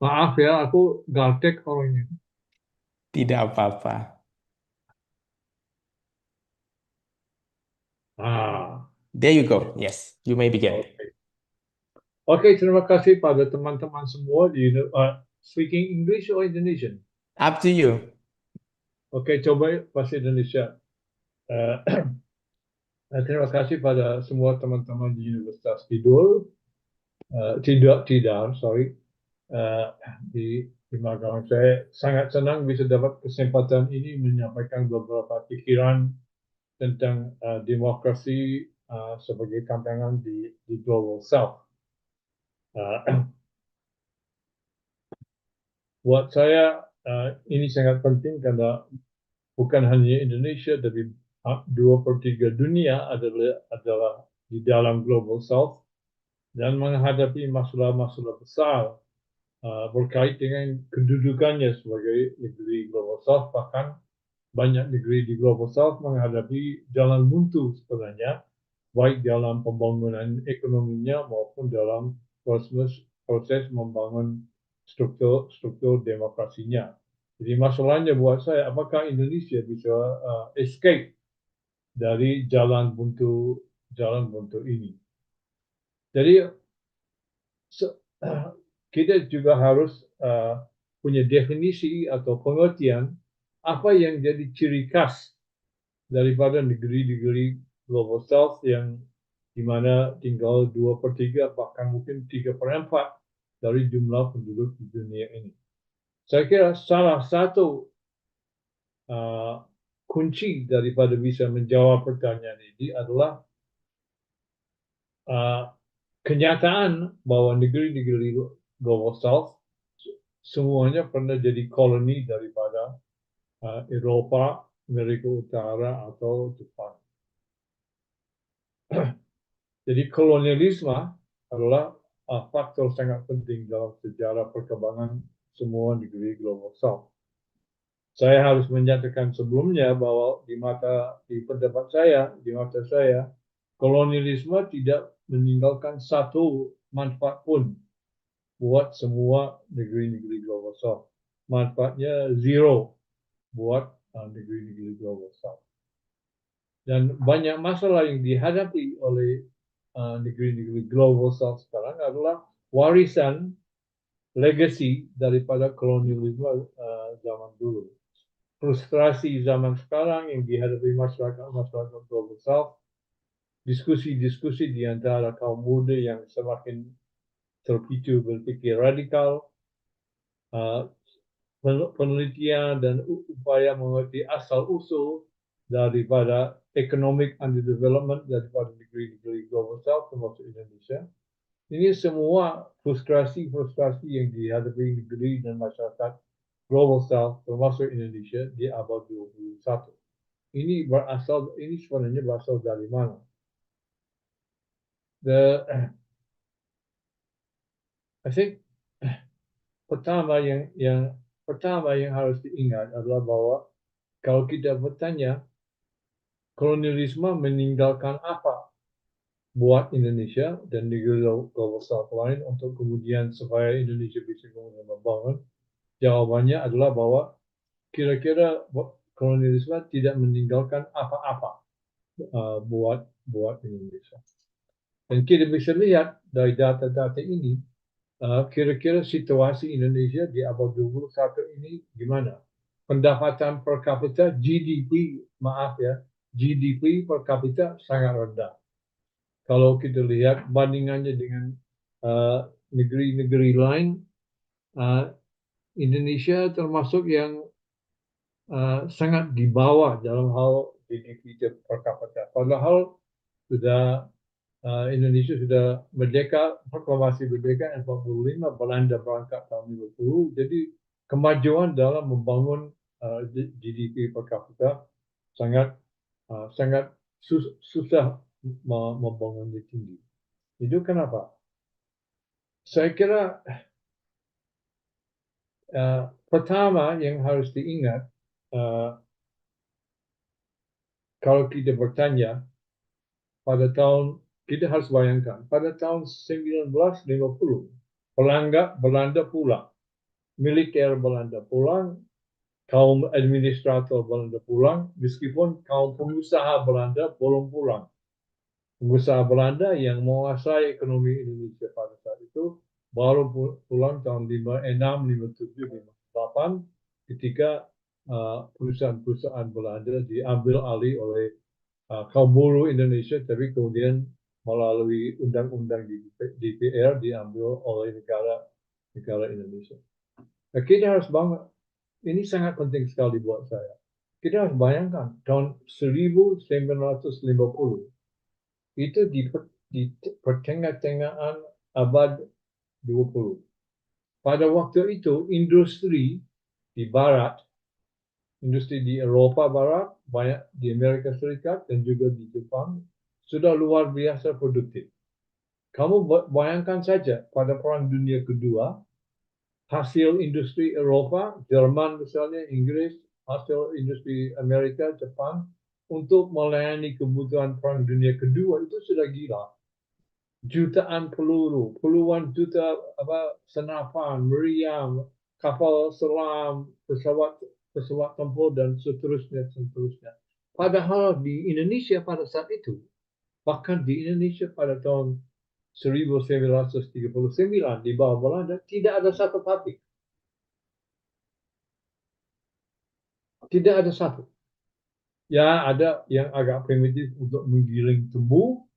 Speaker 11: Maaf ya, aku gaptek orangnya.
Speaker 10: Tidak apa-apa. There you go. Yes, you may begin.
Speaker 11: Oke, terima kasih pada teman-teman semua di speaking English or Indonesian.
Speaker 10: Up to you.
Speaker 11: Oke, coba bahasa Indonesia. Terima kasih pada semua teman-teman di Universitas Tidar, di magang saya. Sangat senang bisa dapat kesempatan ini menyampaikan beberapa pikiran tentang demokrasi sebagai tantangan di Global South. Buat saya ini sangat penting karena bukan hanya Indonesia, tapi 2/3 dunia adalah di dalam Global South dan menghadapi masalah-masalah besar berkait dengan kedudukannya sebagai negeri Global South. Bahkan banyak negeri di Global South menghadapi jalan buntu sebenarnya, baik dalam pembangunan ekonominya maupun dalam proses membangun struktur demokrasinya. Jadi masalahnya buat saya, apakah Indonesia bisa escape dari jalan buntu ini? Jadi kita juga harus punya definisi atau pengertian apa yang jadi ciri khas daripada negeri-negeri Global South yang di mana tinggal 2/3 bahkan mungkin 3/4 dari jumlah penduduk di dunia ini. Saya kira salah satu kunci daripada bisa menjawab pertanyaan ini adalah kenyataan bahwa negeri-negeri Global South semuanya pernah jadi koloni daripada Eropa, Amerika Utara, atau Jepang. Jadi kolonialisme adalah faktor sangat penting dalam sejarah perkembangan semua negeri Global South. Saya harus menyatakan sebelumnya bahwa di mata saya, kolonialisme tidak meninggalkan satu manfaat pun buat semua negeri-negeri Global South. Manfaatnya zero buat negeri-negeri Global South. Dan banyak masalah yang dihadapi oleh negeri-negeri Global South sekarang adalah warisan legacy daripada kolonialisme zaman dulu. frustrasi zaman sekarang yang dihadapi masyarakat global South, diskusi-diskusi di antara kaum muda yang semakin terpicu berpikir radikal, penelitian dan upaya mengerti asal-usul daripada economic underdevelopment daripada negeri-negeri global South termasuk Indonesia. Ini semua frustrasi-frustrasi yang dihadapi negeri dan masyarakat global South termasuk Indonesia di abad 21. Ini sebenarnya berasal dari mana? I think pertama yang harus diingat adalah bahwa kalau kita bertanya kolonialisme meninggalkan apa buat Indonesia dan negara global South lain untuk kemudian supaya Indonesia bisa kemudian membangun, jawabannya adalah bahwa kira-kira kolonialisme tidak meninggalkan apa-apa buat Indonesia. Dan kita bisa lihat dari data-data ini, kira-kira situasi Indonesia di abad 21 ini gimana? Pendapatan per kapita, GDP per kapita sangat rendah. Kalau kita lihat bandingannya dengan negeri-negeri lain, Indonesia termasuk yang sangat di bawah dalam hal GDP per kapita. Padahal Indonesia sudah merdeka, proklamasi merdeka 45, Belanda berangkat tahun 50. Jadi kemajuan dalam membangun GDP per kapita sangat susah membangunnya tinggi. Itu kenapa? Saya kira pertama yang harus diingat, kalau kita bertanya kita harus bayangkan pada tahun 1950 Belanda pulang, militer Belanda pulang, kaum administrator Belanda pulang, meskipun kaum pengusaha Belanda belum pulang. Pengusaha Belanda yang menguasai ekonomi Indonesia pada saat itu baru pulang tahun 56, 57, 58 ketika perusahaan-perusahaan Belanda diambil alih oleh kaum buruh Indonesia, tapi kemudian melalui undang-undang di DPR diambil oleh negara Indonesia. Nah, kita harus bangun, ini sangat penting sekali buat saya. Kita harus bayangkan tahun 1950 itu di pertengah-tengahan abad 20. Pada waktu itu industri di barat, industri di Eropa Barat, banyak di Amerika Serikat dan juga di Jepang sudah luar biasa produktif. Kamu bayangkan saja pada Perang Dunia Kedua, hasil industri Eropa, Jerman misalnya, Inggris, hasil industri Amerika, Jepang, untuk melayani kebutuhan Perang Dunia Kedua itu sudah gila. Jutaan peluru, puluhan juta senapan, meriam, kapal selam, pesawat tempur dan seterusnya. Padahal di Indonesia pada saat itu, bahkan di Indonesia pada tahun 1939 di bawah Belanda tidak ada satu pabrik. Tidak ada satu. Ya, ada yang agak primitif untuk menggiling tebu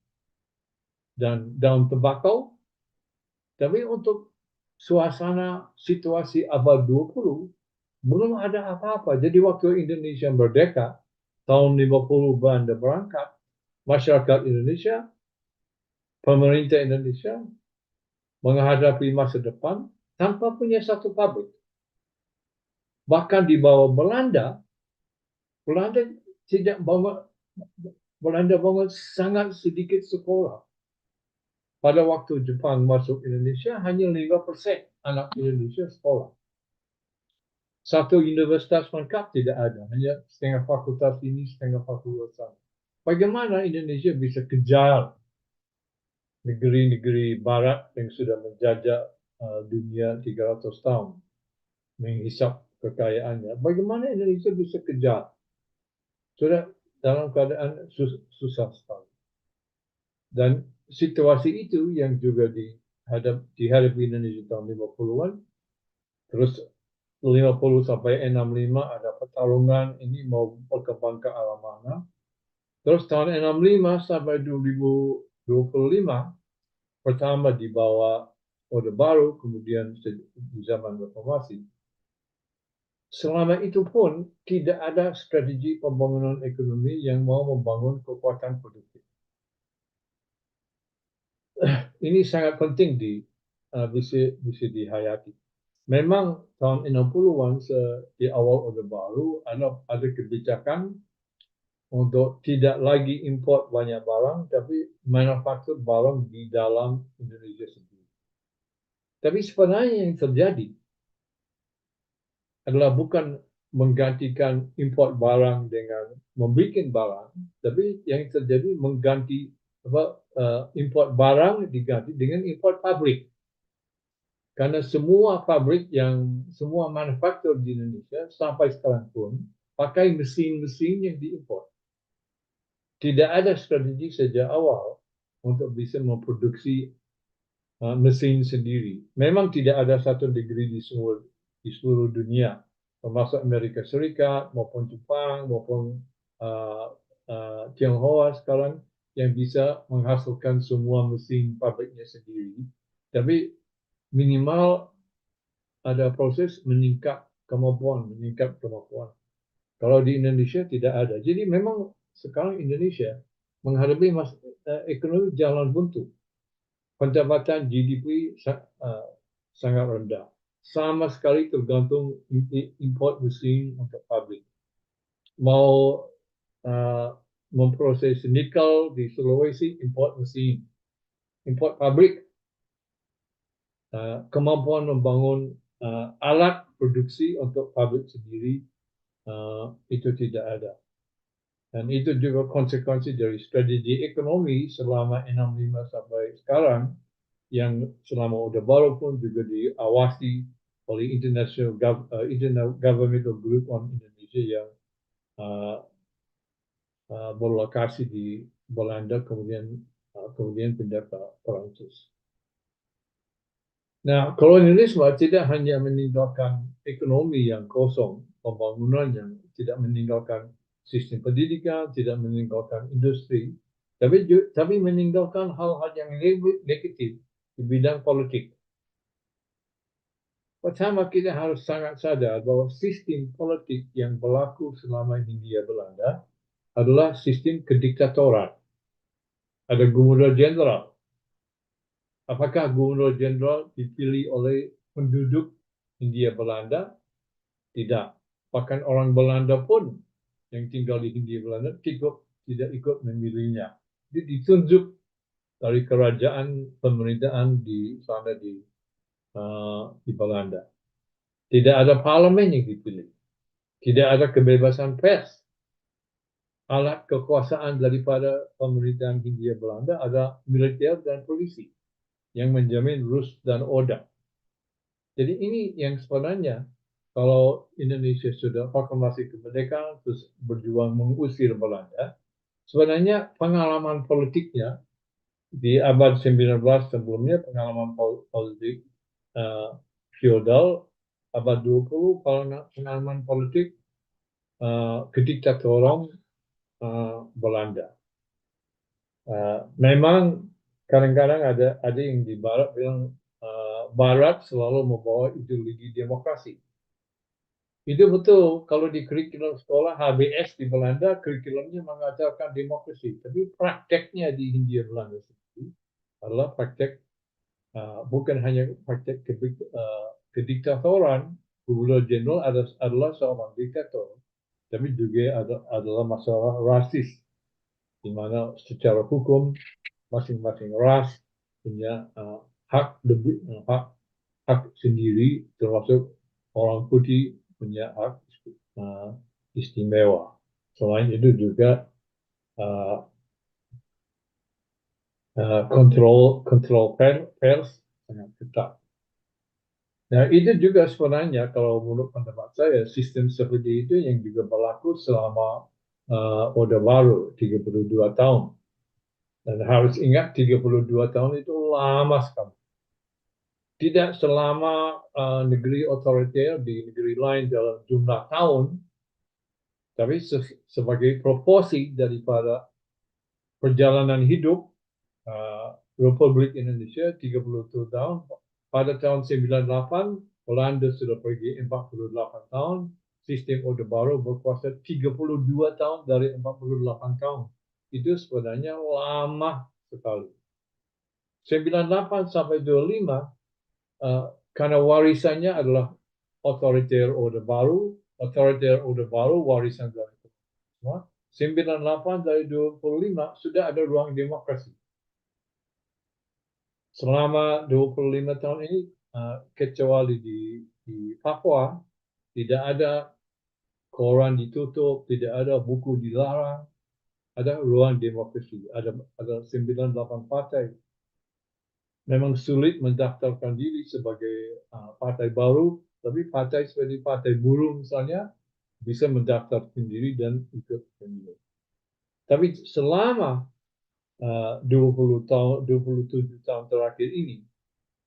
Speaker 11: dan daun tembakau. Tapi untuk suasana situasi abad 20 belum ada apa-apa. Jadi waktu Indonesia merdeka, tahun 50 Belanda berangkat, masyarakat Indonesia, pemerintah Indonesia menghadapi masa depan tanpa punya satu pabrik. Bahkan di bawah Belanda tidak bangun, Belanda bangun sangat sedikit sekolah. Pada waktu Jepang masuk Indonesia, hanya 5% anak Indonesia sekolah. Satu universitas lengkap tidak ada, hanya setengah fakultas ini, setengah fakultas sana. Bagaimana Indonesia bisa kejar negeri-negeri barat yang sudah menjajah dunia 300 tahun, menghisap kekayaannya? Bagaimana Indonesia bisa kejar? Sudah dalam keadaan susah sekali. Dan situasi itu yang juga dihadapi Indonesia tahun 50-an, terus 50 sampai 65 ada pertarungan ini mau berkembang ke arah mana. Terus tahun 65 sampai 2025 pertama di bawah Orde Baru, kemudian di zaman reformasi. Selama itu pun tidak ada strategi pembangunan ekonomi yang mau membangun kekuatan produktif. Ini sangat penting bisa dihayati. Memang tahun 60-an di awal Orde Baru ada kebijakan untuk tidak lagi import banyak barang, tapi manufaktur barang di dalam Indonesia sendiri. Tapi sebenarnya yang terjadi adalah bukan menggantikan import barang dengan membuat barang, tapi yang terjadi mengganti import barang diganti dengan import pabrik. Karena semua manufaktur di Indonesia sampai sekarang pun pakai mesin-mesin yang diimpor. Tidak ada strategi sejak awal untuk bisa memproduksi mesin sendiri. Memang tidak ada satu negeri di seluruh dunia, termasuk Amerika Serikat maupun Jepang maupun Tionghoa sekarang yang bisa menghasilkan semua mesin pabriknya sendiri. Tapi minimal ada proses meningkat kemampuan. Kalau di Indonesia tidak ada. Jadi memang sekarang Indonesia menghadapi ekonomi jalan buntu. Pendapatan GDP sangat rendah. Sama sekali tergantung import mesin untuk pabrik. Mau memproses nikel di Sulawesi, import mesin. Import pabrik. Kemampuan membangun alat produksi untuk pabrik sendiri itu tidak ada. Dan itu juga konsekuensi dari strategi ekonomi selama 65 sampai sekarang yang selama Orde Baru pun juga diawasi oleh International Governmental Group on Indonesia yang berlokasi di Belanda kemudian pindah ke Perancis. Nah, kolonialisme tidak hanya meninggalkan ekonomi yang kosong, pembangunan yang tidak meninggalkan sistem pendidikan, tidak meninggalkan industri, tapi meninggalkan hal-hal yang negatif di bidang politik. Pertama, kita harus sangat sadar bahwa sistem politik yang berlaku selama Hindia Belanda adalah sistem kediktatoran. Ada gubernur jenderal. Apakah gubernur jenderal dipilih oleh penduduk Hindia Belanda? Tidak. Bahkan orang Belanda pun yang tinggal di Hindia Belanda tidak ikut memilihnya. Dia ditunjuk dari kerajaan pemerintahan di sana di Belanda. Tidak ada parlemen yang dipilih. Tidak ada kebebasan pers. Alat kekuasaan daripada pemerintahan Hindia Belanda ada militer dan polisi yang menjamin rus dan order. Jadi ini yang sebenarnya kalau Indonesia sudah proklamasi kemerdekaan terus berjuang mengusir Belanda, sebenarnya pengalaman politiknya di abad 19 sebelumnya pengalaman politik feodal, abad 20 pengalaman politik kediktatoran Belanda. Memang kadang-kadang ada yang di Barat bilang Barat selalu membawa ideologi demokrasi. Itu betul. Kalau di kurikulum sekolah HBS di Belanda, kurikulumnya mengajarkan demokrasi. Tapi prakteknya di Hindia Belanda sendiri adalah praktek bukan hanya praktek kediktatoran. Gubernur jenderal adalah seorang diktator, tapi juga adalah masalah rasis, di mana secara hukum masing-masing ras punya hak sendiri, termasuk orang putih punya hak istimewa. Selain itu juga kontrol pers sangat ketat. Nah, itu juga sebenarnya kalau menurut pendapat saya sistem seperti itu yang juga berlaku selama Orde Baru 32 tahun. Dan harus ingat 32 tahun itu lama sekali. tidak selama negeri otoriter di negeri lain dalam jumlah tahun, tapi sebagai proporsi daripada perjalanan hidup Republik Indonesia 37 tahun. Pada tahun 98, Belanda sudah pergi 48 tahun, sistem Orde Baru berkuasa 32 tahun dari 48 tahun. Itu sebenarnya lama sekali. 98 sampai 25, karena warisannya adalah otoriter Orde Baru, warisan dari semua. 98 dari 25 sudah ada ruang demokrasi. Selama 25 tahun ini, kecuali di Papua, tidak ada koran ditutup, tidak ada buku dilarang, ada ruang demokrasi, ada 98 partai. Memang sulit mendaftarkan diri sebagai partai baru, tapi partai seperti partai buruh misalnya, bisa mendaftarkan diri dan ikut pemilu. Tapi selama 27 tahun terakhir ini,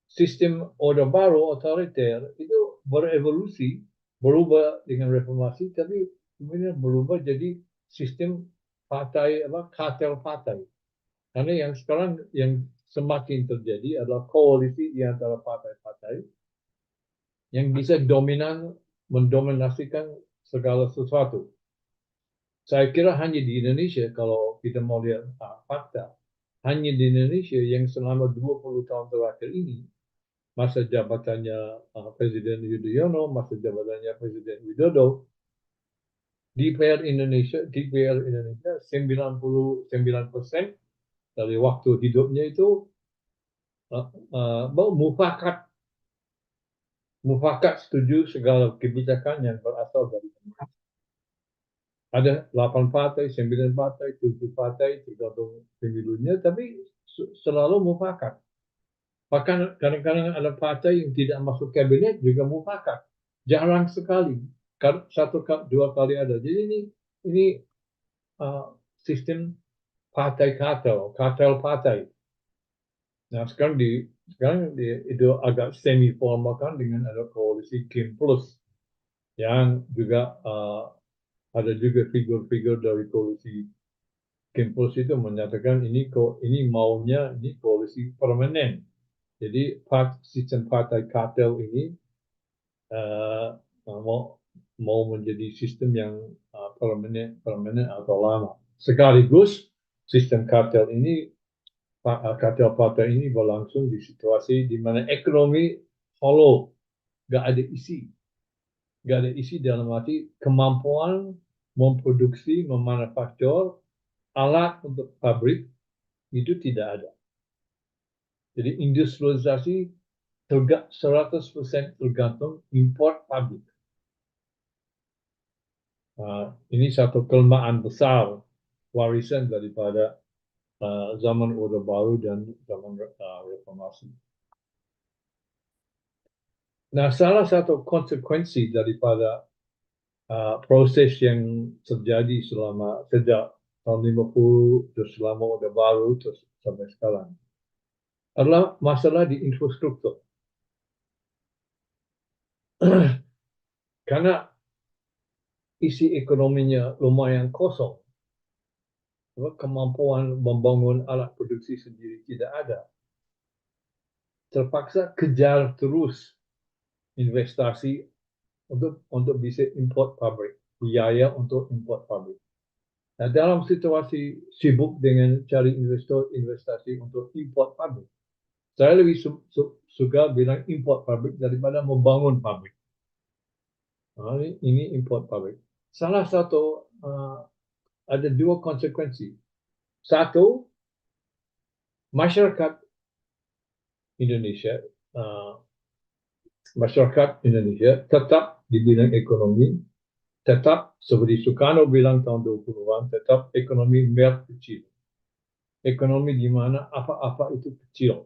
Speaker 11: sistem Orde Baru otoriter itu berevolusi, berubah dengan reformasi, tapi kemudian berubah jadi sistem partai, kartel partai. Karena yang sekarang yang semakin terjadi adalah koalisi di antara partai-partai yang bisa mendominasikan segala sesuatu. Saya kira hanya di Indonesia, kalau kita mau lihat fakta, hanya di Indonesia yang selama 20 tahun terakhir ini, masa jabatannya Presiden Yudhoyono, masa jabatannya Presiden Widodo, DPR Indonesia 99% dari waktu hidupnya itu mufakat setuju segala kebijakan yang berasal dari pemerintah. Ada 8 partai, 9 partai, 7 partai, tergantung pemilunya, tapi selalu mufakat. Bahkan kadang-kadang ada partai yang tidak masuk kabinet juga mufakat. Jarang sekali. 1-2 kali ada. Jadi ini sistem partai kartel partai. Nah sekarang itu agak semi formal kan dengan ada koalisi Kim Plus yang juga ada juga figur-figur dari koalisi Kim Plus itu menyatakan ini maunya ini koalisi permanen. Jadi sistem partai kartel ini mau menjadi sistem yang permanen atau lama. Sekaligus sistem kartel partai ini berlangsung di situasi di mana ekonomi hollow, nggak ada isi dalam arti kemampuan memproduksi, memanufaktur alat untuk pabrik itu tidak ada. Jadi industrialisasi 100% tergantung import pabrik. Ini satu kelemahan besar warisan daripada zaman Orde Baru dan zaman reformasi. Nah, salah satu konsekuensi daripada proses yang terjadi sejak tahun 50 terus selama Orde Baru terus sampai sekarang adalah masalah di infrastruktur. Karena isi ekonominya lumayan kosong, kemampuan membangun alat produksi sendiri tidak ada. Terpaksa kejar terus investasi untuk bisa import pabrik, biaya untuk import pabrik. Nah, dalam situasi sibuk dengan cari investor investasi untuk import pabrik, saya lebih suka bilang import pabrik daripada membangun pabrik. Ini import pabrik. Salah satu ada 2 konsekuensi. Satu, masyarakat Indonesia tetap di bidang ekonomi, tetap seperti Soekarno bilang tahun 20-an, tetap ekonomi kecil. Ekonomi di mana apa-apa itu kecil.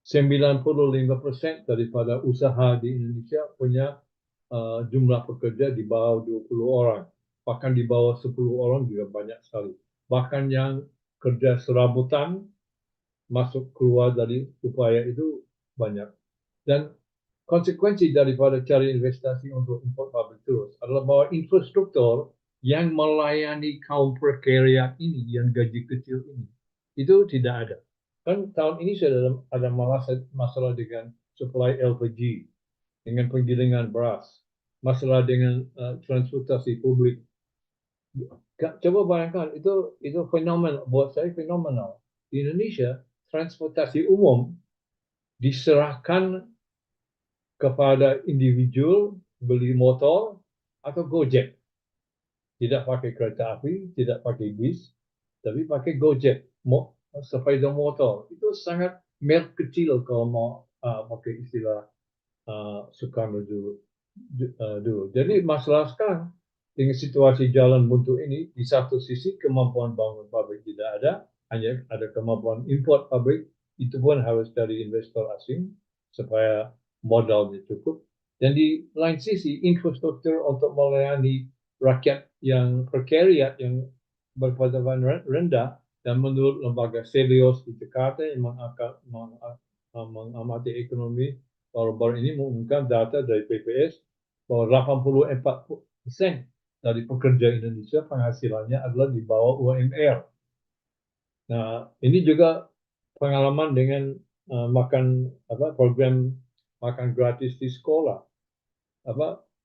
Speaker 11: 95% daripada usaha di Indonesia punya jumlah pekerja di bawah 20 orang. Bahkan di bawah 10 orang juga banyak sekali. Bahkan yang kerja serabutan masuk keluar dari upaya itu banyak. Dan konsekuensi daripada cari investasi untuk import publik terus adalah bahwa infrastruktur yang melayani kaum prekariat ini, yang gaji kecil ini, itu tidak ada. Kan tahun ini sudah ada masalah dengan supply LPG, dengan penggilingan beras, masalah dengan transportasi publik. Coba bayangkan, itu fenomenal, buat saya fenomenal. Di Indonesia, transportasi umum diserahkan kepada individu beli motor atau Gojek. Tidak pakai kereta api, tidak pakai bis, tapi pakai Gojek, sepeda motor. Itu sangat merek kecil kalau mau pakai istilah Soekarno dulu. Jadi masalah sekarang dengan situasi jalan buntu ini, di satu sisi kemampuan bangun pabrik tidak ada, hanya ada kemampuan import pabrik, itu pun harus dari investor asing supaya modalnya cukup. Dan di lain sisi infrastruktur untuk melayani rakyat yang prekariat, yang berpendapatan rendah, dan menurut lembaga Selios di Jakarta yang mengamati ekonomi baru-baru ini mengumumkan data dari PPS bahwa 84% dari pekerja Indonesia penghasilannya adalah di bawah UMR. Nah, ini juga pengalaman dengan program makan gratis di sekolah.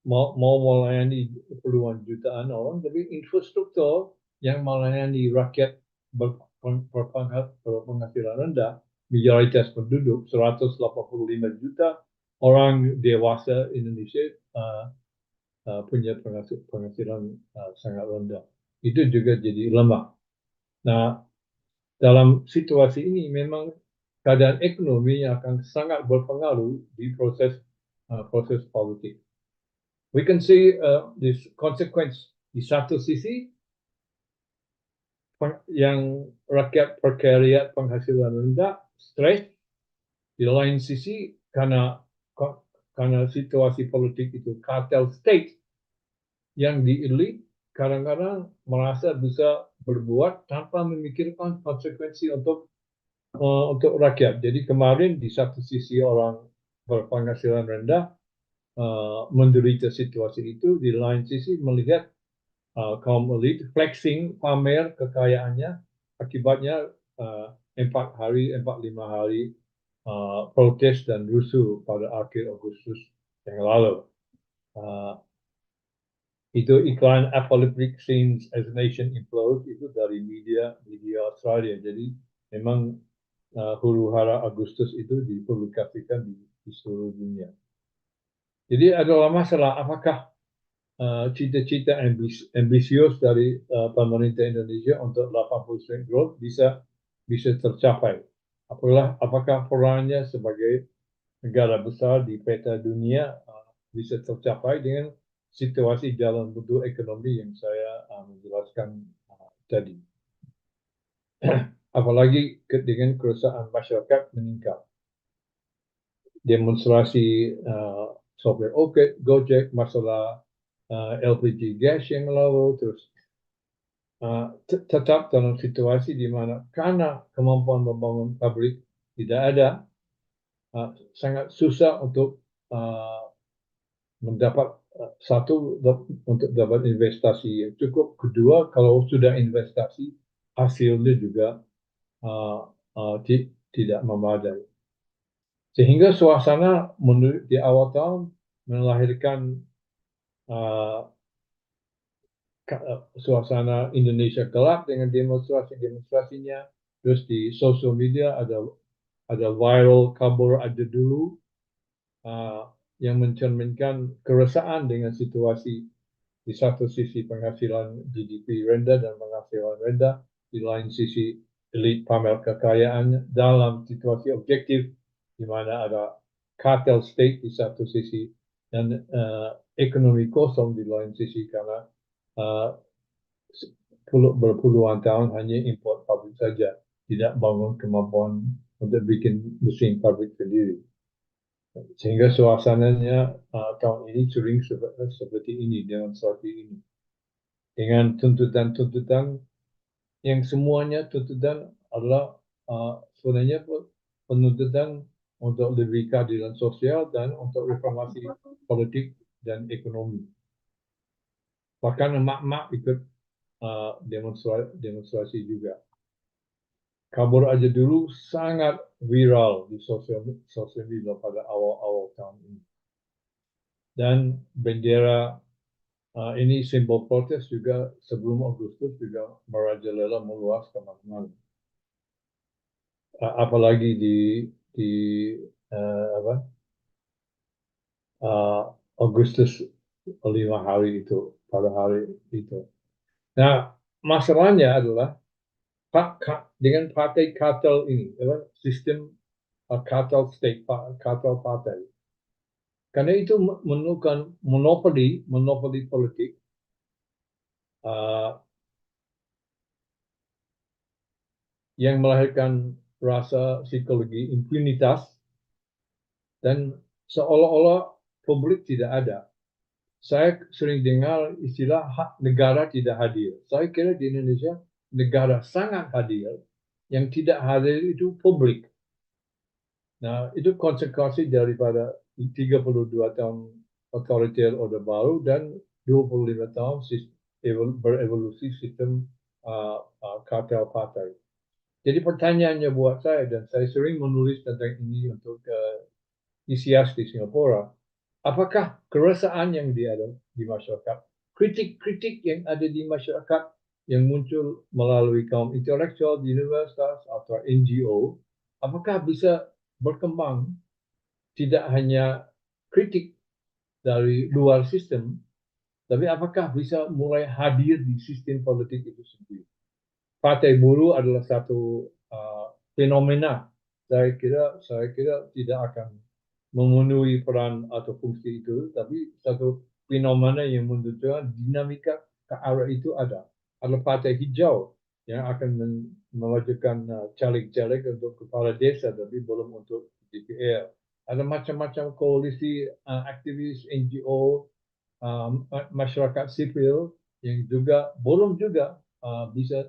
Speaker 11: Mau melayani puluhan jutaan orang, tapi infrastruktur yang melayani rakyat berpenghasilan rendah, mayoritas penduduk 185 juta orang dewasa Indonesia punya penghasilan sangat rendah. Itu juga jadi lemah. Nah, dalam situasi ini memang keadaan ekonomi akan sangat berpengaruh di proses politik. We can see this consequence di satu sisi yang rakyat prekariat penghasilan rendah, stres. Di lain sisi karena situasi politik itu kartel state yang di elit kadang-kadang merasa bisa berbuat tanpa memikirkan konsekuensi untuk rakyat. Jadi kemarin di satu sisi orang berpenghasilan rendah menderita situasi itu, di lain sisi melihat kaum elit flexing, pamer kekayaannya, akibatnya 4-5 hari protes dan rusuh pada akhir Agustus yang lalu. Itu iklan Apocalyptic Scenes as a Nation Implodes itu dari media Australia. Jadi memang huru hara Agustus itu dipublikasikan di seluruh dunia. Jadi adalah masalah apakah cita-cita ambisius dari pemerintah Indonesia untuk 80% growth bisa tercapai. Apakah perannya sebagai negara besar di peta dunia bisa tercapai dengan situasi jalan buntu ekonomi yang saya menjelaskan tadi. Apalagi dengan keresahan masyarakat meningkat. Demonstrasi sopir Gojek, masalah LPG gas yang lalu, terus tetap dalam situasi di mana karena kemampuan membangun pabrik tidak ada, sangat susah untuk mendapat satu untuk dapat investasi yang cukup. Kedua, kalau sudah investasi hasilnya juga tidak memadai. Sehingga suasana di awal tahun melahirkan suasana Indonesia gelap dengan demonstrasinya. Terus di sosial media ada viral kabar ada dulu yang mencerminkan keresahan dengan situasi di satu sisi penghasilan GDP rendah dan penghasilan rendah, di lain sisi elit pamer kekayaan dalam situasi objektif di mana ada kartel state di satu sisi dan ekonomi kosong di lain sisi karena berpuluhan tahun hanya import pabrik saja, tidak bangun kemampuan untuk bikin mesin pabrik sendiri. Sehingga suasananya tahun ini sering seperti ini, demonstrasi ini. Dengan tuntutan-tuntutan yang semuanya tuntutan adalah sebenarnya penuntutan untuk lebih keadilan sosial, dan untuk reformasi politik dan ekonomi. Bahkan emak-emak ikut demonstrasi juga. Kabur aja dulu sangat viral di sosial media pada awal-awal tahun ini. Dan bendera ini simbol protes juga sebelum Agustus juga merajalela meluas kemana-mana. Apalagi di Agustus 5 hari itu, pada hari itu. Nah, masalahnya adalah dengan partai kartel ini, sistem kartel state, kartel partai. Karena itu menunjukkan monopoli politik yang melahirkan rasa psikologi impunitas, dan seolah-olah publik tidak ada. Saya sering dengar istilah negara tidak hadir. Saya kira di Indonesia negara sangat hadir, yang tidak hadir itu publik. Nah, itu konsekuensi daripada 32 tahun otoriter Orde Baru dan 25 tahun berevolusi sistem kartel partai. Jadi pertanyaannya buat saya, dan saya sering menulis tentang ini untuk ISIAS di Singapura, apakah keresahan yang ada di masyarakat, kritik-kritik yang ada di masyarakat yang muncul melalui kaum intelektual di universitas atau NGO, apakah bisa berkembang tidak hanya kritik dari luar sistem, tapi apakah bisa mulai hadir di sistem politik itu sendiri? Partai buruh adalah satu fenomena. Saya kira tidak akan memenuhi peran atau fungsi itu, tapi satu fenomena yang menunjukkan dinamika ke arah itu ada. Ada partai hijau yang akan memajukan caleg-caleg untuk kepala desa, tapi belum untuk DPR. Ada macam-macam koalisi aktivis NGO, masyarakat sipil yang juga belum bisa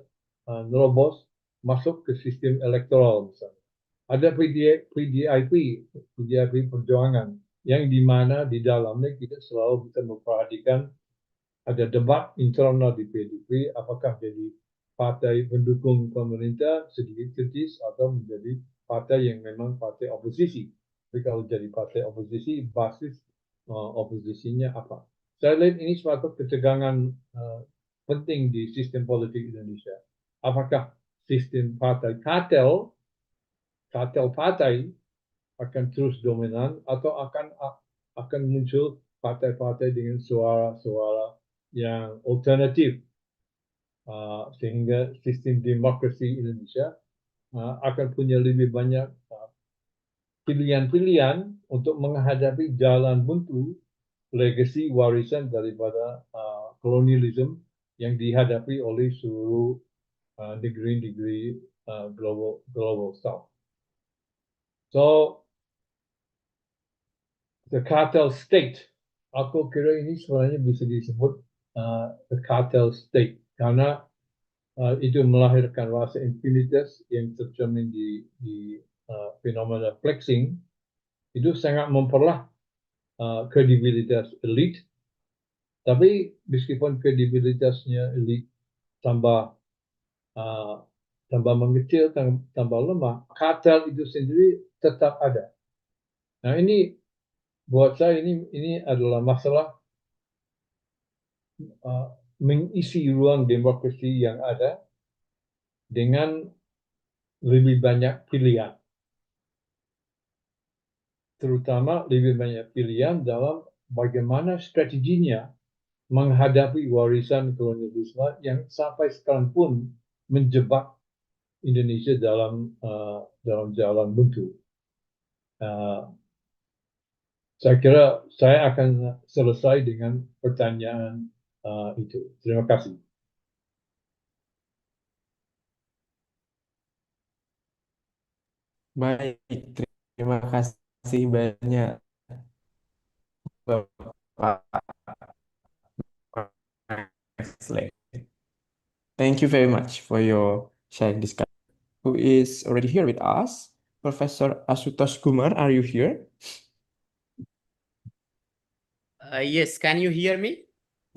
Speaker 11: nerobos masuk ke sistem elektoral misalnya. Ada PDIP perjuangan, yang dimana di dalamnya kita selalu bisa memperhatikan ada debat internal di PDIP, apakah jadi partai pendukung pemerintah sedikit kritis atau menjadi partai yang memang partai oposisi. Tapi kalau jadi partai oposisi, basis oposisinya apa? Saya lihat ini suatu ketegangan penting di sistem politik Indonesia. Apakah sistem partai kartel partai akan terus dominan, atau akan muncul partai-partai dengan suara-suara yang alternatif, sehingga sistem demokrasi Indonesia akan punya lebih banyak pilihan-pilihan untuk menghadapi jalan buntu legasi warisan daripada kolonialisme yang dihadapi oleh seluruh negeri-negeri global South. So, the cartel state, aku kira ini sebenarnya bisa disebut the cartel state, karena itu melahirkan rasa impunitas yang tercermin di fenomena flexing. Itu sangat memperlah kredibilitas elit, tapi meskipun kredibilitasnya elit tambah mengecil, tambah lemah, kartel itu sendiri tetap ada. Nah, ini buat saya ini adalah masalah mengisi ruang demokrasi yang ada dengan lebih banyak pilihan, terutama lebih banyak pilihan dalam bagaimana strateginya menghadapi warisan kolonialisme yang sampai sekarang pun menjebak Indonesia dalam jalan buntu. Saya kira saya akan selesai dengan pertanyaan itu. Terima kasih.
Speaker 10: Baik, terima kasih banyak Bapak Slay. Thank you very much for your sharing discussion. Who is already here with us? Professor Asutosh Kumar, are you here?
Speaker 9: Yes, can you hear me?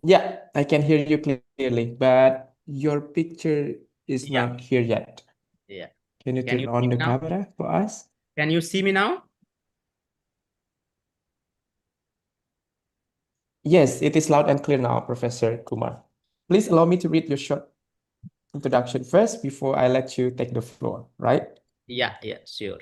Speaker 10: Yeah, I can hear you clearly, but your picture is
Speaker 9: Yeah.
Speaker 10: not here yet.
Speaker 9: Yeah.
Speaker 10: Can you
Speaker 9: Can
Speaker 10: turn
Speaker 9: you
Speaker 10: on
Speaker 9: see
Speaker 10: the
Speaker 9: me now?
Speaker 10: camera for us?
Speaker 9: Can you see me now?
Speaker 10: Yes, it is loud and clear now, Professor Kumar. Please allow me to read your short introduction first before I let you take the floor, right?
Speaker 9: Yeah, sure.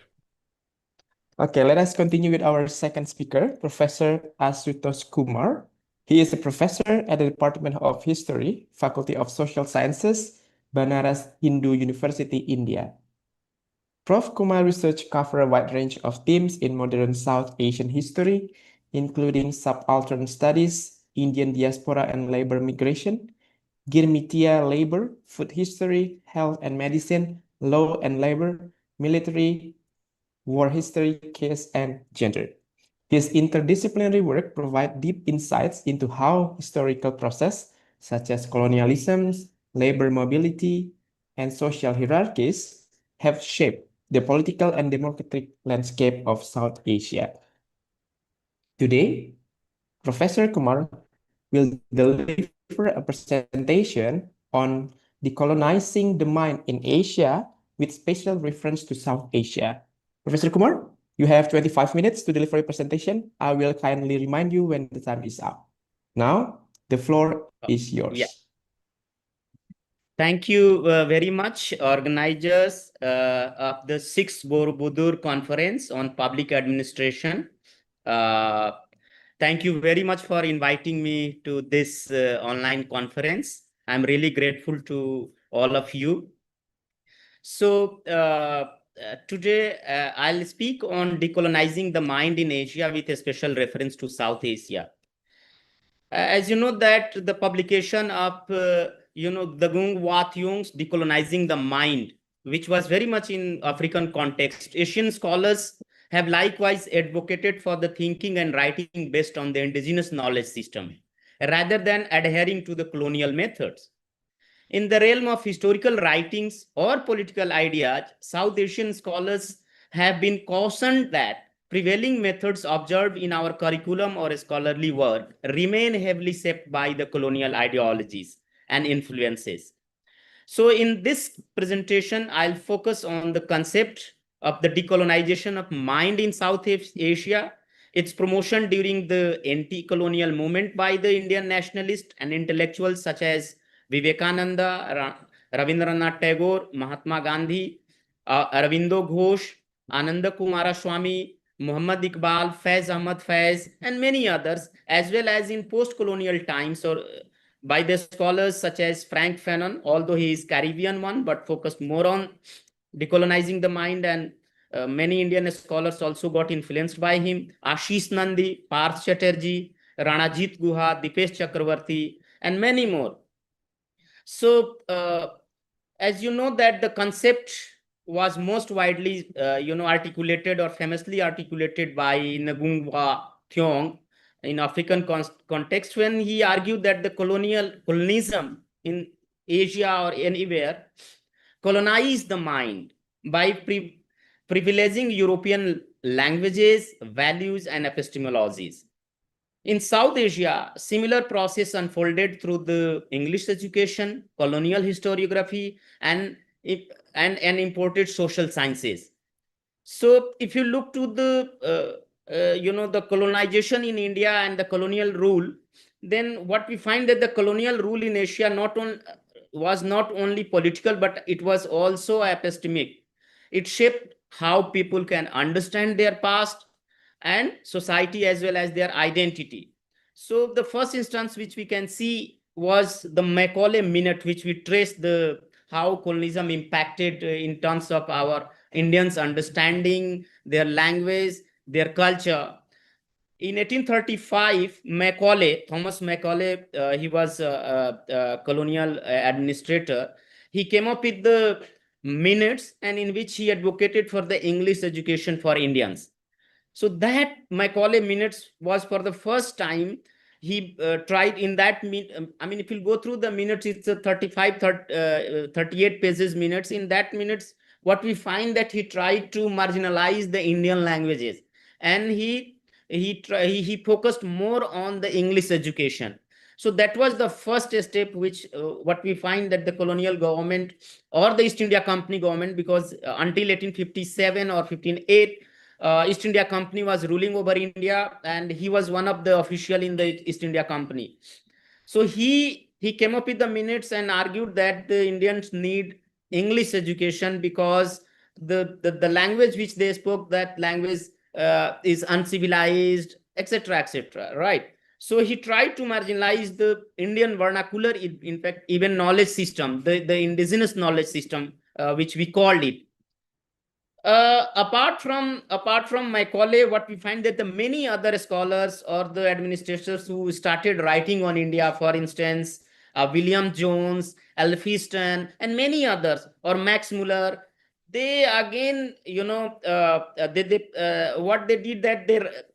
Speaker 10: Okay, let us continue with our second speaker, Professor Asutosh Kumar. He is a professor at the Department of History, Faculty of Social Sciences, Banaras Hindu University, India. Prof. Kumar research covers a wide range of themes in modern South Asian history, including subaltern studies, Indian diaspora and labor migration, Girmitia labor, food history, health and medicine, law and labor, military, war history, caste, and gender. His interdisciplinary work provides deep insights into how historical processes such as colonialism, labor mobility, and social hierarchies have shaped the political and democratic landscape of South Asia. Today, Professor Kumar will deliver a presentation on decolonizing the mind in Asia with special reference to South Asia. Professor Kumar, you have 25 minutes to deliver a presentation. I will kindly remind you when the time is up. Now, the floor is yours.
Speaker 9: Yeah. Thank you very much, organizers of the 6th Borobudur Conference on Public Administration. Thank you very much for inviting me to this online conference. I'm really grateful to all of you. So today I'll speak on decolonizing the mind in Asia with a special reference to South Asia. As you know that the publication of the Gung Wat Yung's Decolonizing the Mind, which was very much in African context, Asian scholars have likewise advocated for the thinking and writing based on the indigenous knowledge system, rather than adhering to the colonial methods. In the realm of historical writings or political ideas, South Asian scholars have been cautioned that prevailing methods observed in our curriculum or scholarly work remain heavily shaped by the colonial ideologies and influences. So in this presentation, I'll focus on the concept of the decolonization of mind in South Asia, its promotion during the anti-colonial movement by the Indian nationalists and intellectuals such as Vivekananda, Ravindranath Tagore, Mahatma Gandhi, Aravindo Ghosh, Ananda Kumaraswamy, Muhammad Iqbal, Faiz Ahmad Faiz, and many others, as well as in post-colonial times or by the scholars such as Frank Fanon, although he is Caribbean one, but focused more on decolonizing the mind, and many Indian scholars also got influenced by him. Ashish Nandi, Parth Chatterjee, Ranajit Guha, Dipesh Chakravarti, and many more. So, as you know that the concept was most widely, articulated or famously articulated by Ngung Wa Thiong in African context, when he argued that the colonialism in Asia or anywhere colonized the mind by privileging European languages, values, and epistemologies. In South Asia, similar process unfolded through the English education, colonial historiography, and imported social sciences. So, if you look to the the colonization in India and the colonial rule, then what we find that the colonial rule in Asia was not only political, but it was also epistemic. It shaped how people can understand their past and society as well as their identity. So the first instance which we can see was the Macaulay Minute, which we trace the how colonialism impacted in terms of our Indians understanding their language, their culture. In 1835, Thomas Macaulay, he was a colonial administrator. He came up with the minutes, and in which he advocated for the English education for Indians. So that Macaulay minutes was for the first time he tried in that. I mean, if you go through the minutes, it's a 38 pages minutes. In that minutes,
Speaker 12: what we find that he tried to marginalize the Indian languages, and he focused more on the English education. So that was the first step, which what we find that the colonial government or the East India Company government, because until 1857 or 1508, East India Company was ruling over India, and he was one of the official in the East India Company. So he came up with the minutes and argued that the Indians need English education because the language which they spoke, that language is uncivilized, etc., etc. Right. So he tried to marginalize the Indian vernacular, in fact, even knowledge system, the indigenous knowledge system, which we called it. Apart from Macaulay, what we find that the many other scholars or the administrators who started writing on India, for instance, William Jones, Elphinstone, and many others, or Max Muller, they again, what they did, that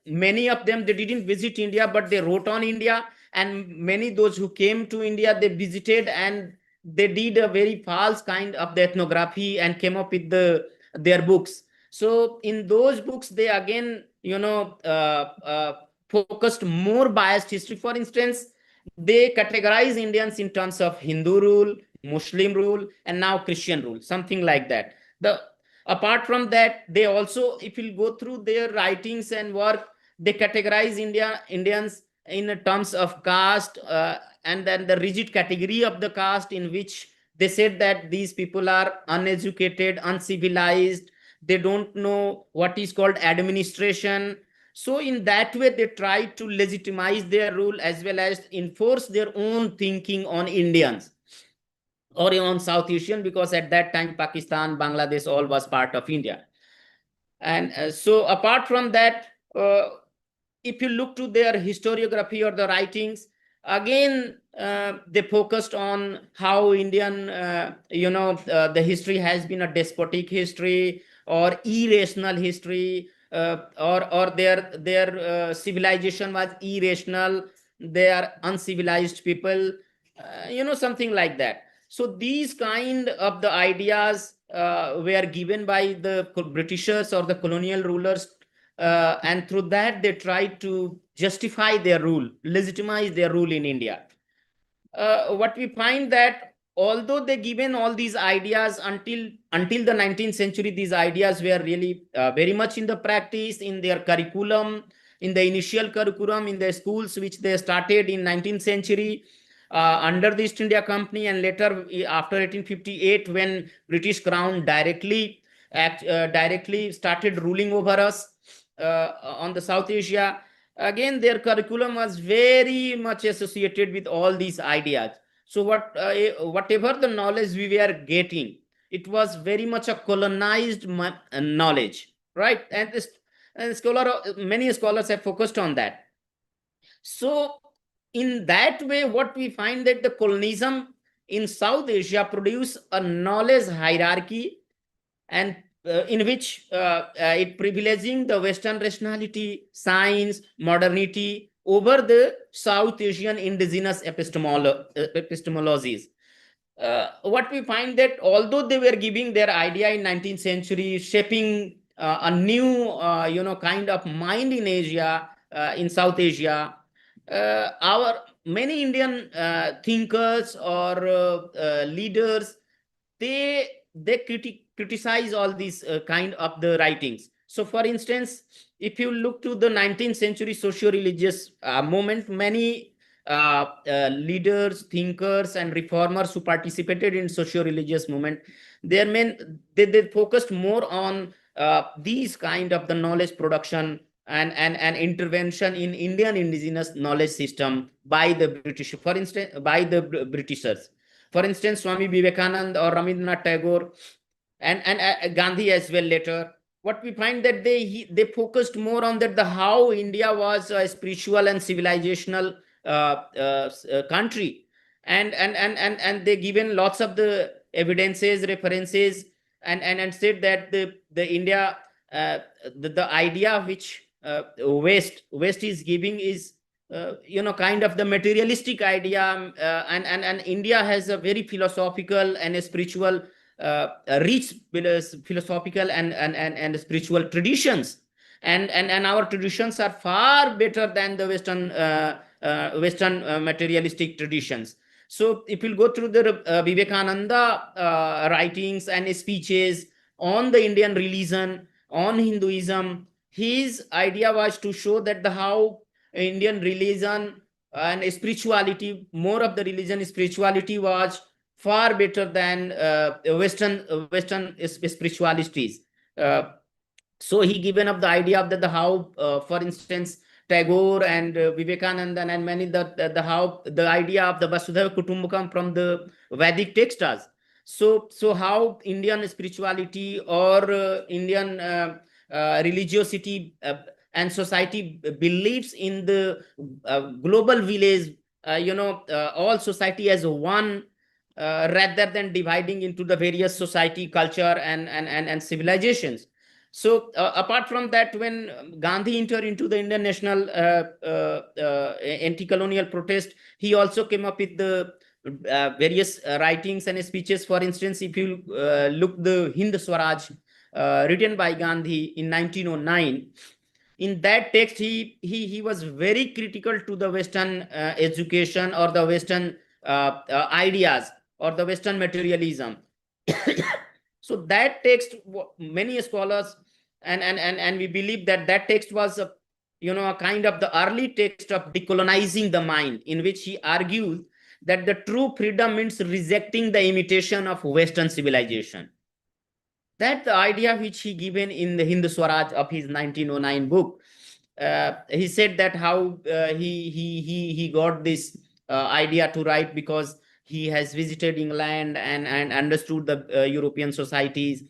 Speaker 12: many of them, they didn't visit India, but they wrote on India, and many those who came to India, they visited, and they did a very false kind of the ethnography and came up with their books. So in those books, they again, focused more biased history. For instance, they categorize Indians in terms of Hindu rule, Muslim rule, and now Christian rule, something like that. Apart from that, they also, if you go through their writings and work, they categorize Indians in terms of caste, and then the rigid category of the caste, in which they said that these people are uneducated, uncivilized, they don't know what is called administration. So in that way, they try to legitimize their rule as well as enforce their own thinking on Indians or on South Asian, because at that time, Pakistan, Bangladesh, all was part of India. And so apart from that, if you look to their historiography or the writings, again, they focused on how Indian, the history has been a despotic history or irrational history, or their civilization was irrational, they are uncivilized people, something like that. So these kind of the ideas were given by the Britishers or the colonial rulers, and through that they tried to justify their rule, legitimize their rule in India. What we find that although they given all these ideas until the 19th century, these ideas were really very much in the practice, in their curriculum, in the initial curriculum, in the schools which they started in 19th century. Under the East India Company, and later after 1858, when British Crown directly started ruling over us on the South Asia, again their curriculum was very much associated with all these ideas. So whatever the knowledge we were getting, it was very much a colonized knowledge, right? And many scholars have focused on that. So in that way, what we find that the colonism in South Asia produced a knowledge hierarchy, and in which it privileging the Western rationality, science, modernity over the South Asian indigenous epistemologies. What we find that although they were giving their idea in 19th century, shaping a new kind of mind in Asia, in South Asia, our many Indian thinkers or leaders, they criticize all these kind of the writings. So for instance, if you look to the 19th century socio-religious movement, many leaders, thinkers, and reformers who participated in socio-religious movement, they focused more on these kind of the knowledge production and intervention in Indian indigenous knowledge system by the British, for instance, by the Britishers. For instance, Swami Vivekananda or Rabindranath Tagore and Gandhi as well later. What we find that they focused more on that how India was a spiritual and civilizational country, and they given lots of the evidences, references, and said that the India, the idea which West is giving is kind of the materialistic idea, and India has a very philosophical and a spiritual rich philosophical and spiritual traditions, and our traditions are far better than the Western materialistic traditions. So if you go through the Vivekananda writings and speeches on the Indian religion, on Hinduism, his idea was to show that how Indian religion and spirituality, more of the religion spirituality, was far better than Western spiritualities. So he given up the idea of the how, for instance, Tagore and Vivekananda and many how the idea of the Vasudhaiva Kutumbakam from the Vedic texts. So how Indian spirituality or Indian religiosity and society believes in the global village, all society as one, rather than dividing into the various society, culture, and civilizations. So apart from that, when Gandhi entered into the Indian national anti-colonial protest, he also came up with the various writings and speeches. For instance, if you look the Hind Swaraj written by Gandhi in 1909, in that text he was very critical to the Western education or the Western ideas or the Western materialism. So that text, many scholars and we believe that text was a kind of the early text of decolonizing the mind, in which he argues that the true freedom means rejecting the imitation of Western civilization. That the idea which he given in the Hind Swaraj of his 1909 book. He said that how he got this idea to write because he has visited England and understood the European societies.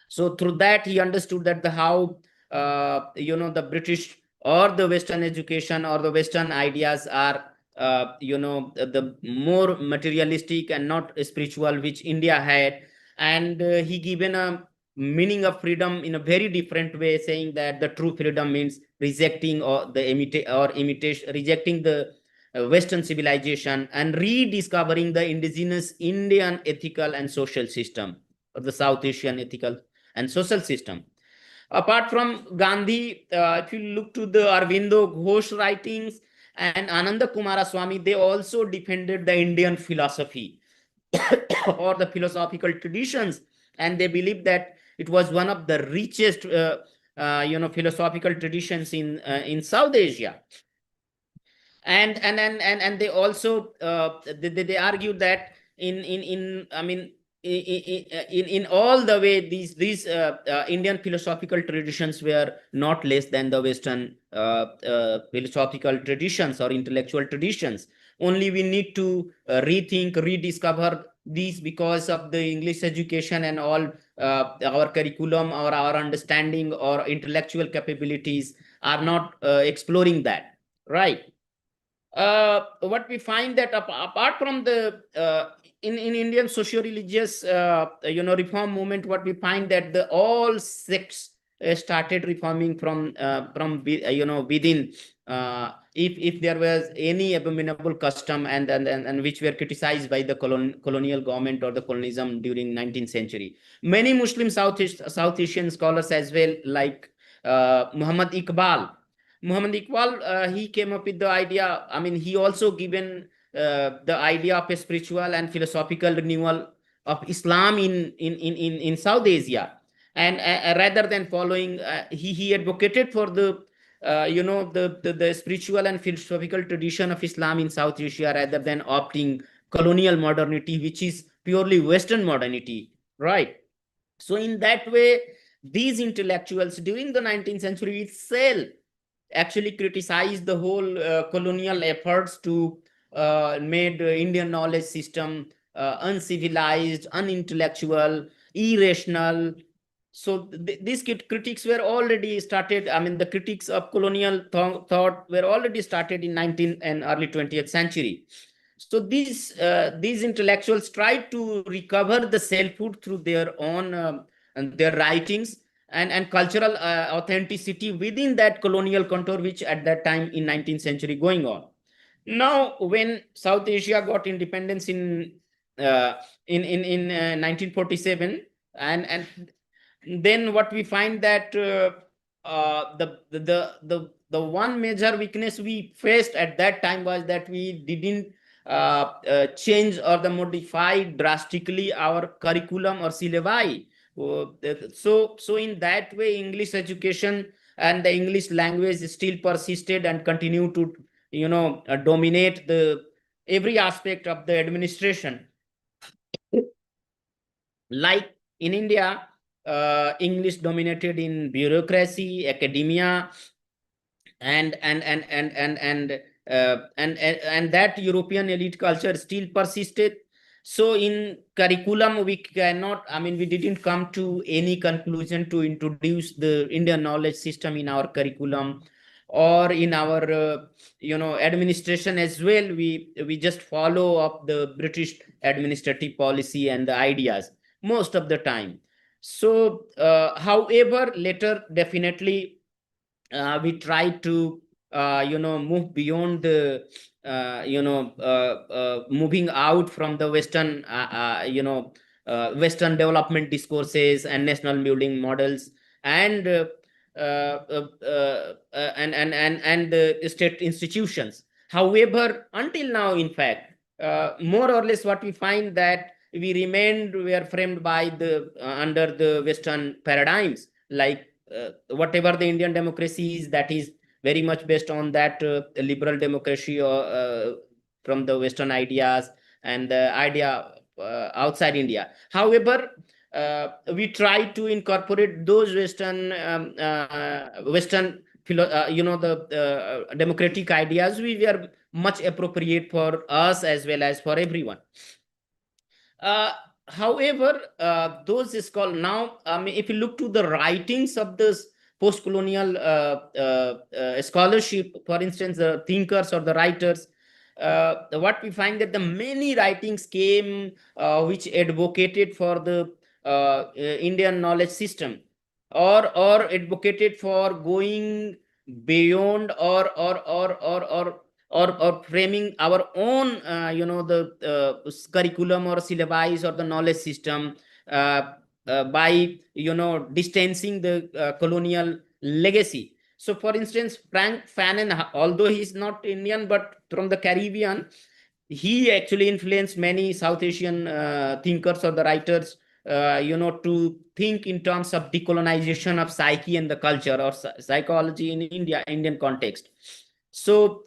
Speaker 12: So through that he understood that how the British or the Western education or the Western ideas are the more materialistic and not spiritual, which India had. And he given a meaning of freedom in a very different way, saying that the true freedom means rejecting or imitation, rejecting the Western civilization and rediscovering the indigenous Indian ethical and social system, or the South Asian ethical and social system. Apart from Gandhi, if you look to the Aurobindo Ghosh writings and Ananda Kumaraswamy, they also defended the Indian philosophy or the philosophical traditions, and they believe that it was one of the richest philosophical traditions in South Asia. And they also they argue that in all the way these Indian philosophical traditions were not less than the Western philosophical traditions or intellectual traditions. Only we need to rethink, rediscover these, because of the English education and all our curriculum or our understanding or intellectual capabilities are not exploring that, right? What we find that apart from the in Indian socio-religious reform movement, what we find that all sects started reforming from within. If there was any abominable custom and which were criticized by the colonial government or the colonialism during 19th century, many Muslim South Asian scholars as well, like Muhammad Iqbal, he came up with the idea. I mean, he also given the idea of a spiritual and philosophical renewal of Islam in South Asia, and rather than following, he advocated for the the spiritual and philosophical tradition of Islam in South Asia rather than opting colonial modernity, which is purely Western modernity, right? So in that way, these intellectuals during the 19th century itself actually criticized the whole colonial efforts to made Indian knowledge system uncivilized, unintellectual, irrational. So these critics were already started. I mean, the critics of colonial thought were already started in 19th and early 20th century. So these intellectuals tried to recover the selfhood through their own their writings and cultural authenticity within that colonial contour, which at that time in 19th century going on. Now, when South Asia got independence in in 1947, and then what we find that the one major weakness we faced at that time was that we didn't change or modify drastically our curriculum or syllabi. So in that way, English education and the English language still persisted and continue to dominate the every aspect of the administration. Like in India, English dominated in bureaucracy, academia, and that European elite culture still persisted. So in curriculum, we cannot, we didn't come to any conclusion to introduce the Indian knowledge system in our curriculum or in our administration as well. We just follow up the British administrative policy and the ideas most of the time. So however, later definitely we try to move beyond the moving out from the Western Western development discourses and national building models and the state institutions. However, until now, in fact, more or less what we find that we were framed by the under the Western paradigms, like whatever the Indian democracy is, that is very much based on that liberal democracy or from the Western ideas and the idea outside India. However, we try to incorporate those Western the democratic ideas. We were much appropriate for us as well as for everyone. However, those scholars now, if you look to the writings of this post-colonial scholarship, for instance, the thinkers or the writers, what we find that the many writings came which advocated for the Indian knowledge system or advocated for going beyond or framing our own the curriculum or syllabi or the knowledge system by distancing the colonial legacy. So for instance, Frank Fanon, although he's not Indian but from the Caribbean, he actually influenced many South Asian thinkers or the writers to think in terms of decolonization of psyche and the culture or psychology in Indian context. So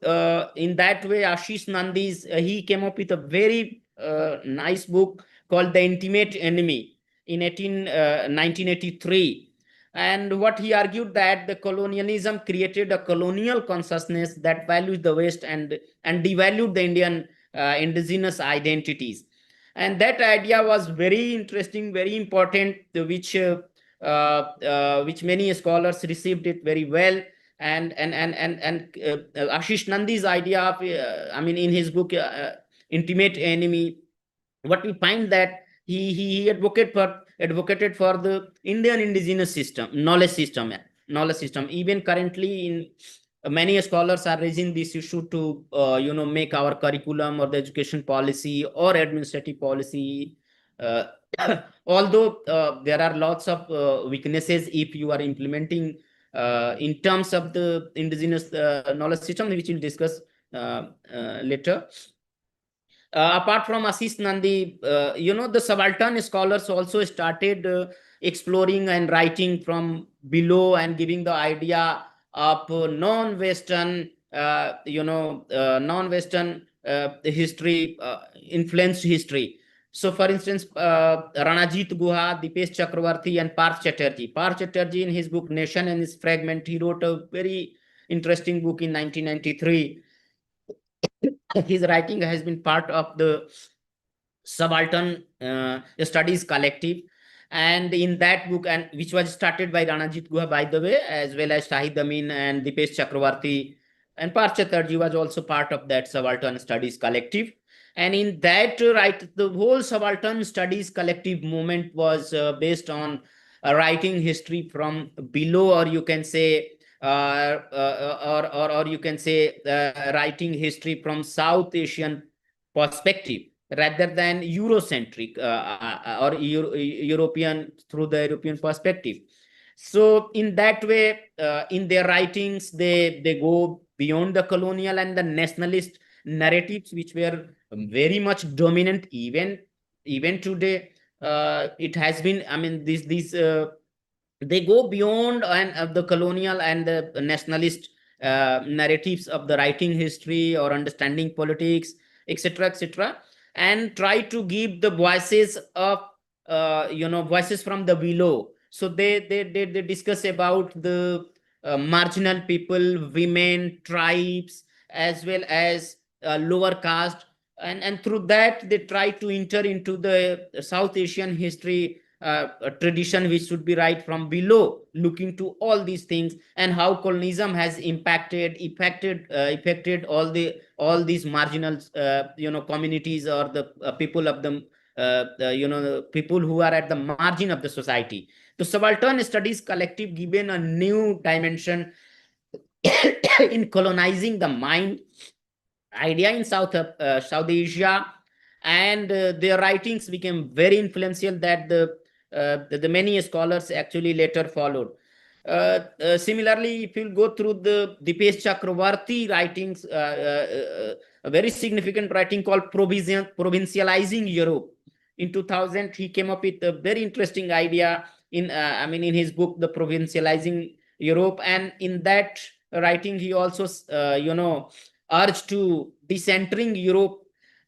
Speaker 12: in that way, Ashish Nandi's he came up with a very nice book called The Intimate Enemy in 1983. And what he argued that the colonialism created a colonial consciousness that values the West and devalued the Indian indigenous identities. And that idea was very interesting, very important, which many scholars received it very well. And Ashish Nandi's idea of, in his book Intimate Enemy, what we find that he advocated for the Indian indigenous system, knowledge system. Even currently, in many scholars are raising this issue to make our curriculum or the education policy or administrative policy. Although there are lots of weaknesses if you are implementing in terms of the indigenous knowledge system, which we'll discuss later. Apart from Ashish Nandi, the subaltern scholars also started exploring and writing from below and giving the idea of non-Western, history, influenced history. So, for instance, Ranajit Guha, Dipesh Chakravarti, and Parth Chatterjee. Parth Chatterjee, in his book Nation and its Fragment, he wrote a very interesting book in 1993. His writing has been part of the subaltern studies collective, and in that book, and which was started by Ranajit Guha, by the way, as well as Shahid Amin and Dipesh Chakravarti, and Parth Chatterjee was also part of that subaltern studies collective. And in that, the whole subaltern studies collective movement was based on writing history from below, or you can say writing history from South Asian perspective. rather than Eurocentric or European, through the European perspective. So in that way, in their writings, they go beyond the colonial and the nationalist narratives, which were very much dominant even today. It has been, I mean, these they go beyond and the colonial and the nationalist narratives of the writing history or understanding politics, etc., and try to give the voices of voices from the below. So they discuss about the marginal people, women, tribes, as well as lower caste, and through that they try to enter into the South Asian history tradition, which should be right from below, looking to all these things and how colonialism has affected all these marginal communities, or the people of the the people who are at the margin of the society. The subaltern studies collective given a new dimension in colonizing the mind idea in South Asia, and their writings became very influential that the many scholars actually later followed. Similarly, if you go through the Dipesh Chakravarti writings, a very significant writing called Provincializing Europe. In 2000, he came up with a very interesting idea in in his book, The Provincializing Europe, and in that writing he also urged to decentering Europe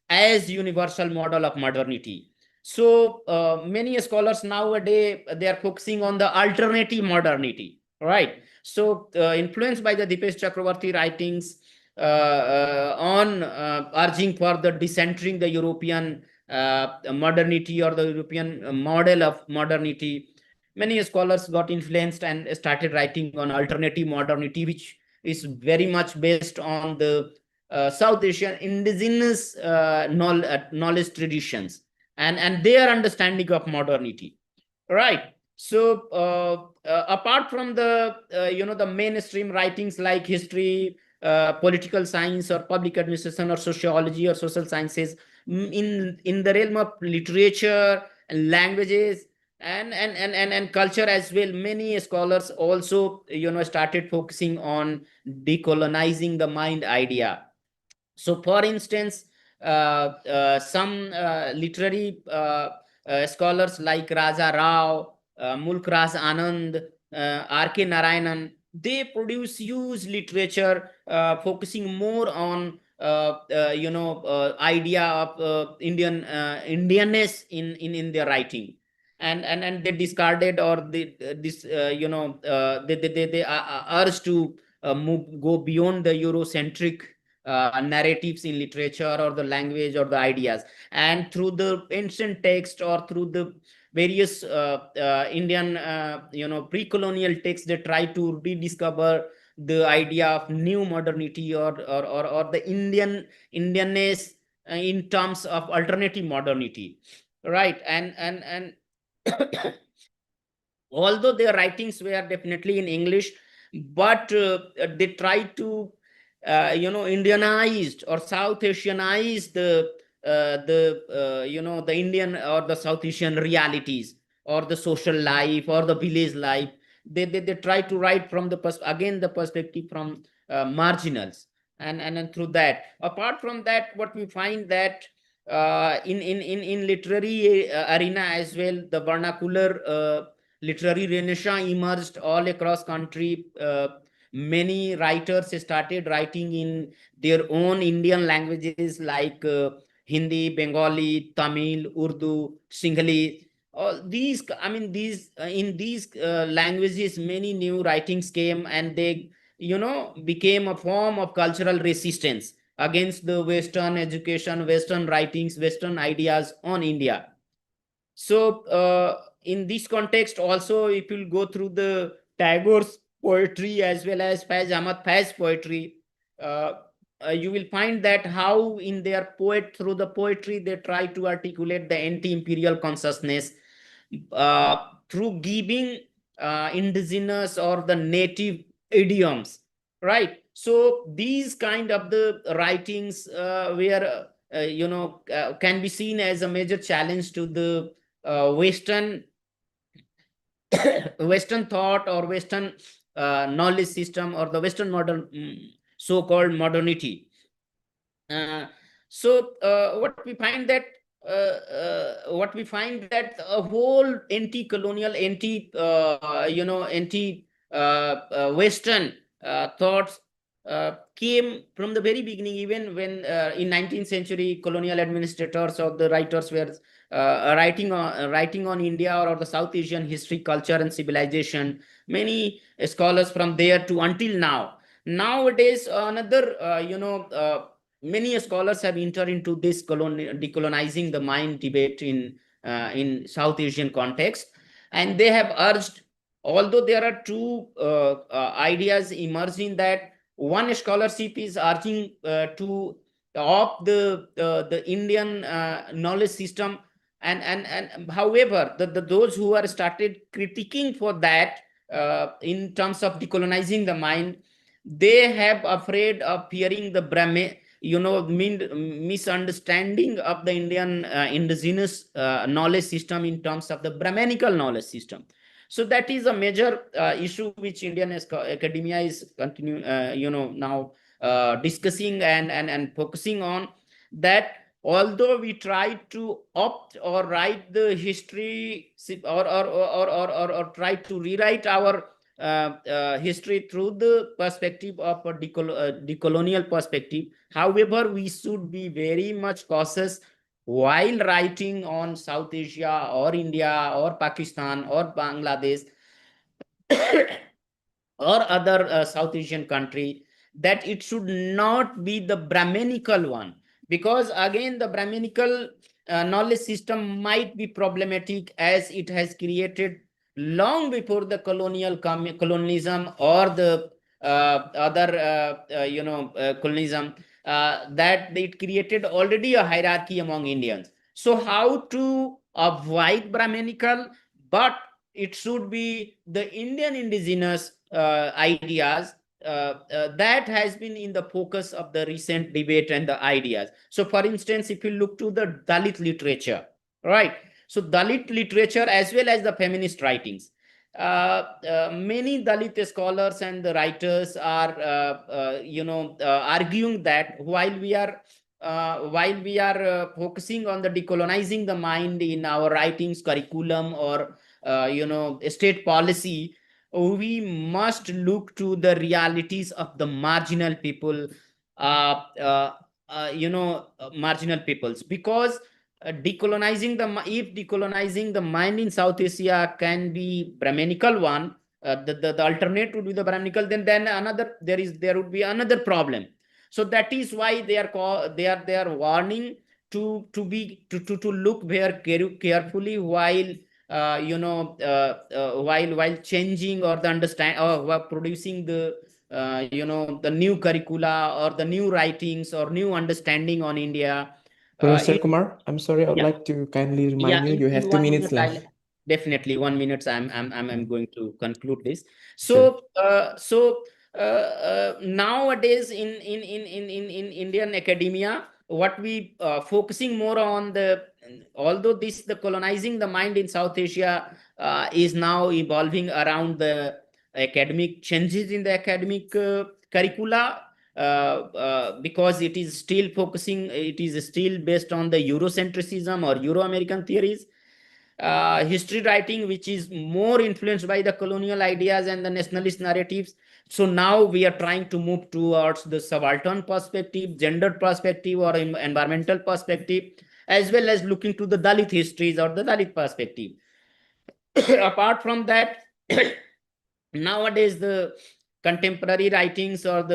Speaker 12: as universal model of modernity. So many scholars nowadays, they are focusing on the alternative modernity, right? So influenced by the Dipesh Chakravarti writings on urging for the decentering the European modernity, or the European model of modernity, many scholars got influenced and started writing on alternative modernity, which is very much based on the South Asian indigenous knowledge traditions and their understanding of modernity, right? So apart from the the mainstream writings like history, political science, or public administration, or sociology, or social sciences, in the realm of literature and languages and culture as well, many scholars also started focusing on decolonizing the mind idea. So for instance, some literary scholars like Raja Rao, Mulk Raj Anand, R.K. Narayanan, they produce huge literature focusing more on idea of Indianness in their writing, and they discarded, or they urged to go beyond the Eurocentric narratives in literature, or the language, or the ideas, and through the ancient text, or through the various Indian pre-colonial texts, they try to rediscover the idea of new modernity, or the Indianness in terms of alternative modernity, right? And although their writings were definitely in English, but they tried to Indianized or South Asianized the Indian or the South Asian realities, or the social life, or the village life. They try to write from the perspective from marginals, and through that. Apart from that, what we find that in literary arena as well, the vernacular literary renaissance emerged all across country. Many writers started writing in their own Indian languages like Hindi, Bengali, Tamil, Urdu, Singhali. All these, in these languages, many new writings came, and they, became a form of cultural resistance against the Western education, Western writings, Western ideas on India. So in this context, also, if you'll go through the Tagore's poetry as well as Faiz Ahmad Faiz poetry, you will find that how in their through the poetry, they try to articulate the anti-imperial consciousness through giving indigenous or the native idioms, right? So these kind of the writings were can be seen as a major challenge to the Western Western thought or Western knowledge system or the Western modern so-called modernity. What we find that a whole anti-colonial, anti-Western thoughts came from the very beginning, even when in 19th century colonial administrators or the writers were writing on India or the South Asian history, culture, and civilization. Many scholars from there to until now. Nowadays, many scholars have entered into this decolonizing the mind debate in South Asian context, and they have urged, although there are two ideas emerging, that one scholarship is urging to opt the Indian knowledge system, and however those who are started critiquing for that in terms of decolonizing the mind, they have afraid of hearing the misunderstanding of the Indian indigenous knowledge system in terms of the Brahmanical knowledge system. So that is a major issue which Indian academia is now discussing and focusing on, that although we try to opt or write the history or try to rewrite our history through the perspective of a decolonial perspective, however, we should be very much cautious while writing on South Asia or India or Pakistan or Bangladesh or other South Asian country, that it should not be the Brahmanical one, because again the Brahmanical knowledge system might be problematic, as it has created long before the colonialism or the other colonialism, that it created already a hierarchy among Indians. So how to avoid Brahmanical, but it should be the Indian indigenous ideas that has been in the focus of the recent debate and the ideas. So for instance, if you look to the Dalit literature, right? So Dalit literature as well as the feminist writings, many Dalit scholars and the writers are arguing that while we are focusing on the decolonizing the mind in our writings, curriculum, or state policy, we must look to the realities of the marginal people, marginal peoples, because decolonizing the mind in South Asia can be Brahmanical one, the alternate would be the Brahmanical, then there would be another problem. So that is why they are warning to look very carefully while while changing or the understand or producing the the new curricula or the new writings or new understanding on India.
Speaker 10: Professor Kumar, I'm sorry, I would like to kindly remind you, you have 2 minutes left.
Speaker 12: Definitely 1 minute. I'm going to conclude this.
Speaker 10: Sure.
Speaker 12: Nowadays in Indian academia, what we focusing more on although the colonizing the mind in South Asia is now evolving around the academic changes in the academic curricula, because it is still based on the Eurocentrism or Euro-American theories. History writing, which is more influenced by the colonial ideas and the nationalist narratives. So now we are trying to move towards the subaltern perspective, gendered perspective, or environmental perspective, as well as looking to the Dalit histories or the Dalit perspective. Apart from that, nowadays the contemporary writings or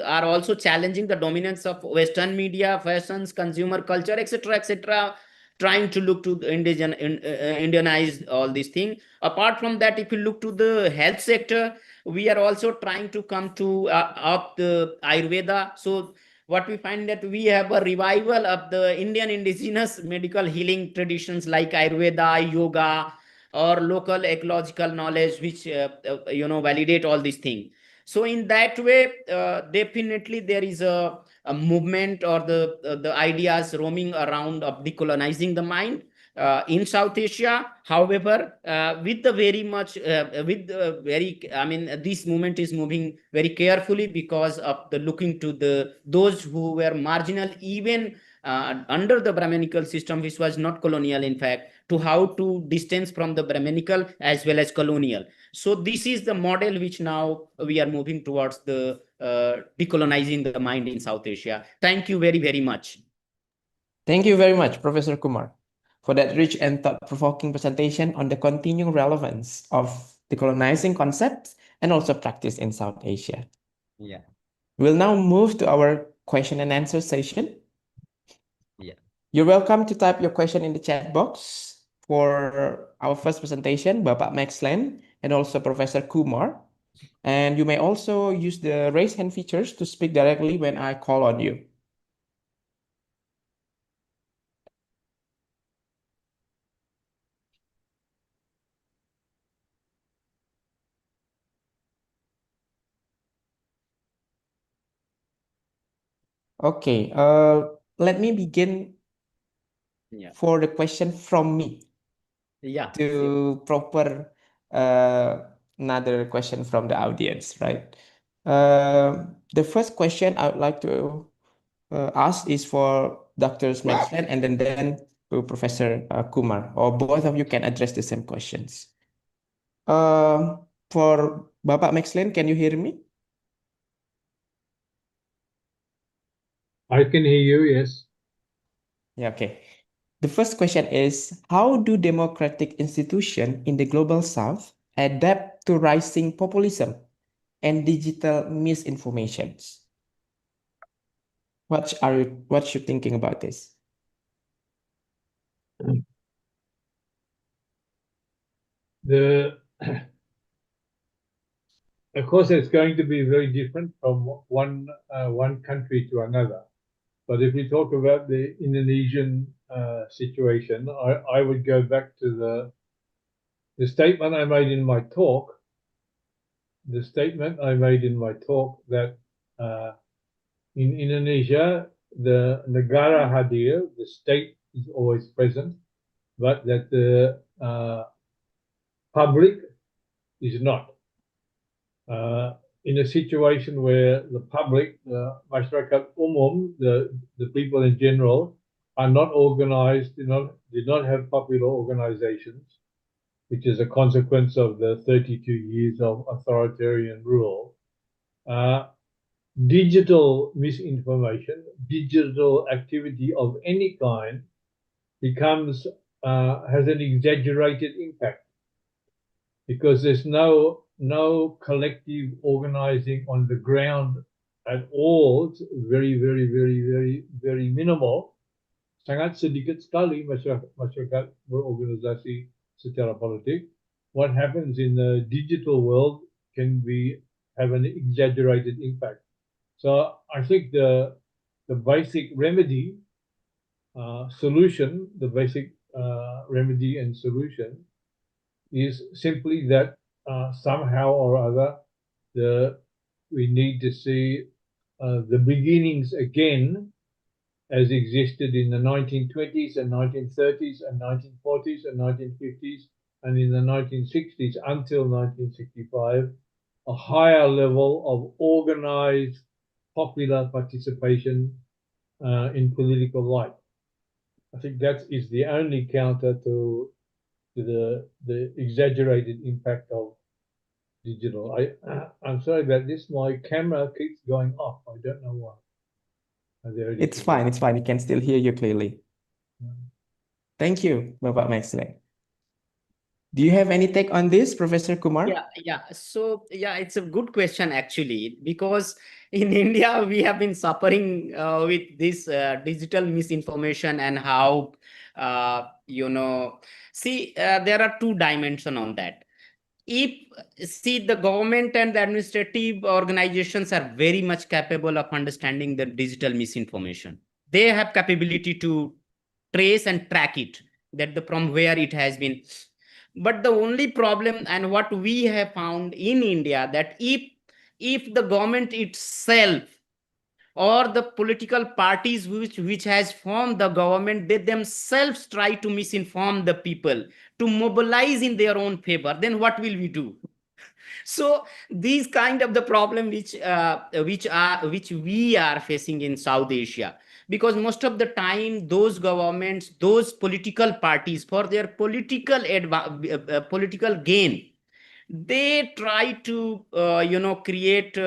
Speaker 12: are also challenging the dominance of Western media, fashions, consumer culture, etc., trying to look to Indianize all these things. Apart from that, if you look to the health sector, we are also trying to come to up the Ayurveda. So what we find that we have a revival of the Indian indigenous medical healing traditions like Ayurveda, yoga, or local ecological knowledge, which validate all these things. So in that way, definitely there is a movement or the ideas roaming around of decolonizing the mind in South Asia. However, with the very much, I mean, this movement is moving very carefully because of the looking to those who were marginal even under the Brahminical system, which was not colonial, in fact, to how to distance from the Brahminical as well as colonial. So this is the model which now we are moving towards the decolonizing the mind in South Asia. Thank you very, very much.
Speaker 10: Thank you very much, Professor Kumar, for that rich and thought-provoking presentation on the continuing relevance of decolonizing concepts and also practice in South Asia.
Speaker 12: Yeah.
Speaker 10: We'll now move to our question and answer session.
Speaker 12: Yeah.
Speaker 10: You're welcome to type your question in the chat box for our first presentation, Bapak Max Len, and also Professor Kumar. And you may also use the raise hand features to speak directly when I call on you. Okay, let me begin for the question from me.
Speaker 12: Yeah.
Speaker 10: To proper another question from the audience, right? The first question I would like to ask is for Dr. Maxland and then to Professor Kumar, or both of you can address the same questions. For Bapak Maxland, can you hear me?
Speaker 11: I can hear you, yes.
Speaker 10: Yeah, okay. The first question is, how do democratic institutions in the Global South adapt to rising populism and digital misinformations? What you thinking about this?
Speaker 11: Of course, it's going to be very different from one country to another. But if we talk about the Indonesian situation, I would go back to the statement I made in my talk. The statement I made in my talk that in Indonesia, the negara hadir, the state is always present, but that the public is not. In a situation where the public, the masyarakat umum, the people in general, are not organized, did not have popular organizations, which is a consequence of the 32 years of authoritarian rule. Digital misinformation, digital activity of any kind becomes, has an exaggerated impact because there's no collective organizing on the ground at all. It's very, very, very, very, very minimal. Sangat sedikit sekali masyarakat berorganisasi secara politik. What happens in the digital world can have an exaggerated impact. So I think the basic remedy, solution, the basic remedy and solution is simply that somehow or other we need to see the beginnings again as existed in the 1920s and 1930s and 1940s and 1950s and in the 1960s until 1965, a higher level of organized popular participation in political life. I think that is the only counter to the exaggerated impact of digital. I'm sorry about this. My camera keeps going off. I don't know why.
Speaker 10: It's fine. It's fine. We can still hear you clearly. Thank you, Bapak Maxland. Do you have any take on this, Professor Kumar?
Speaker 12: Yeah. So yeah, it's a good question actually, because in India we have been suffering with this digital misinformation and how there are two dimensions on that. The government and the administrative organizations are very much capable of understanding the digital misinformation. They have capability to trace and track it, from where it has been. But the only problem and what we have found in India, that if if the government itself or the political parties which has formed the government, they themselves try to misinform the people, to mobilize in their own favor, then what will we do? So these kind of the problem which we are facing in South Asia, because most of the time those governments, those political parties, for their political political gain, they try to create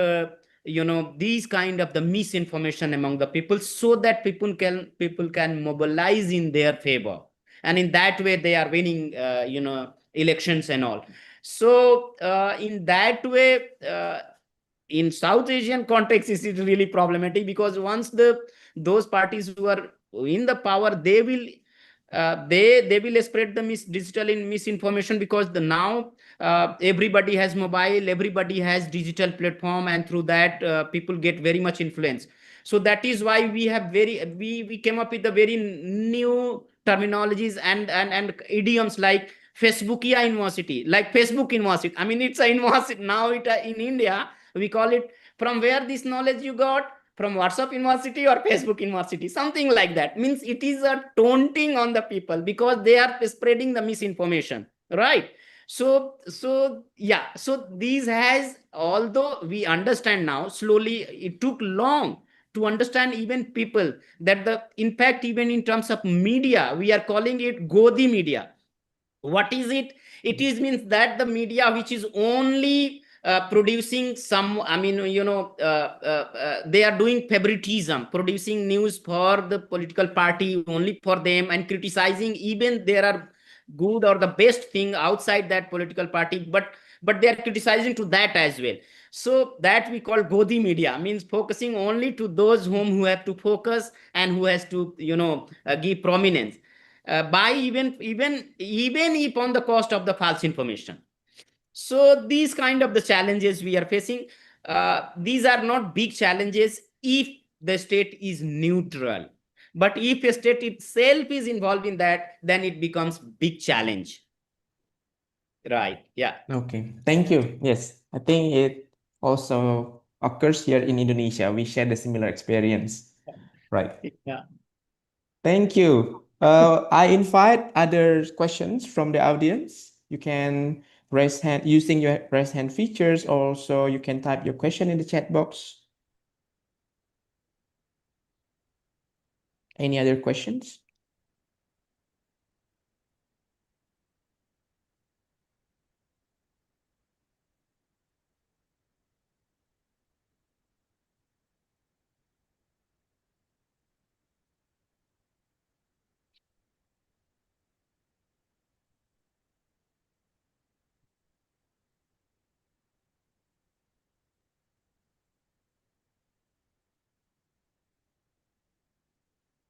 Speaker 12: these kind of the misinformation among the people, so that people can mobilize in their favor, and in that way they are winning elections and all. So in that way, in South Asian context, is it really problematic, because once those parties who are in the power, they will spread the digital misinformation, because now everybody has mobile, everybody has digital platform, and through that people get very much influence. So that is why we have we came up with the very new terminologies and idioms like Facebookia University, like Facebook University. I mean, it's a university now. In India we call it, from where this knowledge you got, from WhatsApp University or Facebook University, something like that. Means it is a taunting on the people, because they are spreading the misinformation, right? So yeah, so these has, although we understand now, slowly it took long to understand even people, that the in fact, even in terms of media, we are calling it Godi media. What is it? It is means that the media which is only producing some, I mean, they are doing favoritism, producing news for the political party, only for them, and criticizing even there are good or the best thing outside that political party, but they are criticizing to that as well. So that we call Godi media, means focusing only to those who have to focus and who has to give prominence, by even if on the cost of the false information. So these kind of the challenges we are facing, these are not big challenges if the state is neutral, but if a state itself is involved in that, then it becomes big challenge, right? Yeah.
Speaker 10: Okay, thank you. Yes, I think it also occurs here in Indonesia. We share the similar experience, right?
Speaker 12: Yeah.
Speaker 10: Thank you. I invite other questions from the audience. You can raise hand using your raise hand features. Also, you can type your question in the chat box. Any other questions?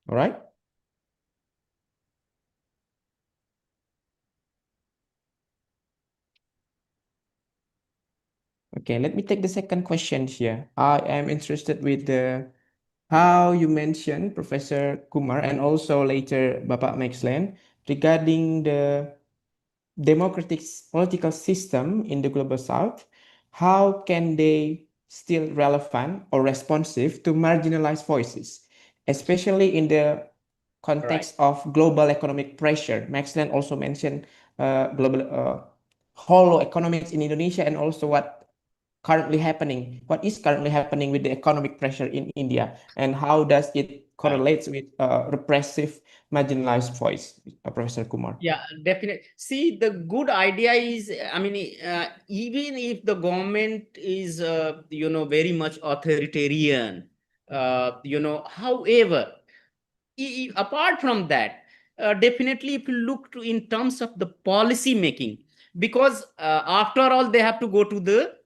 Speaker 10: All right. Okay, let me take the second question here. I am interested with the how you mentioned Professor Kumar and also later Bapak Maxland regarding the democratic political system in the global south. How can they still relevant or responsive to marginalized voices, especially in the context of global economic pressure? Maxland also mentioned global hollow economics in Indonesia, and also what is currently happening with the economic pressure in India, and how does it correlates with repressive marginalized voice, Professor Kumar?
Speaker 12: Yeah, definitely. See, the good idea is, I mean, even if the government is, very much authoritarian, however, apart from that, definitely if you look to in terms of the policy making, because after all, they have to go to the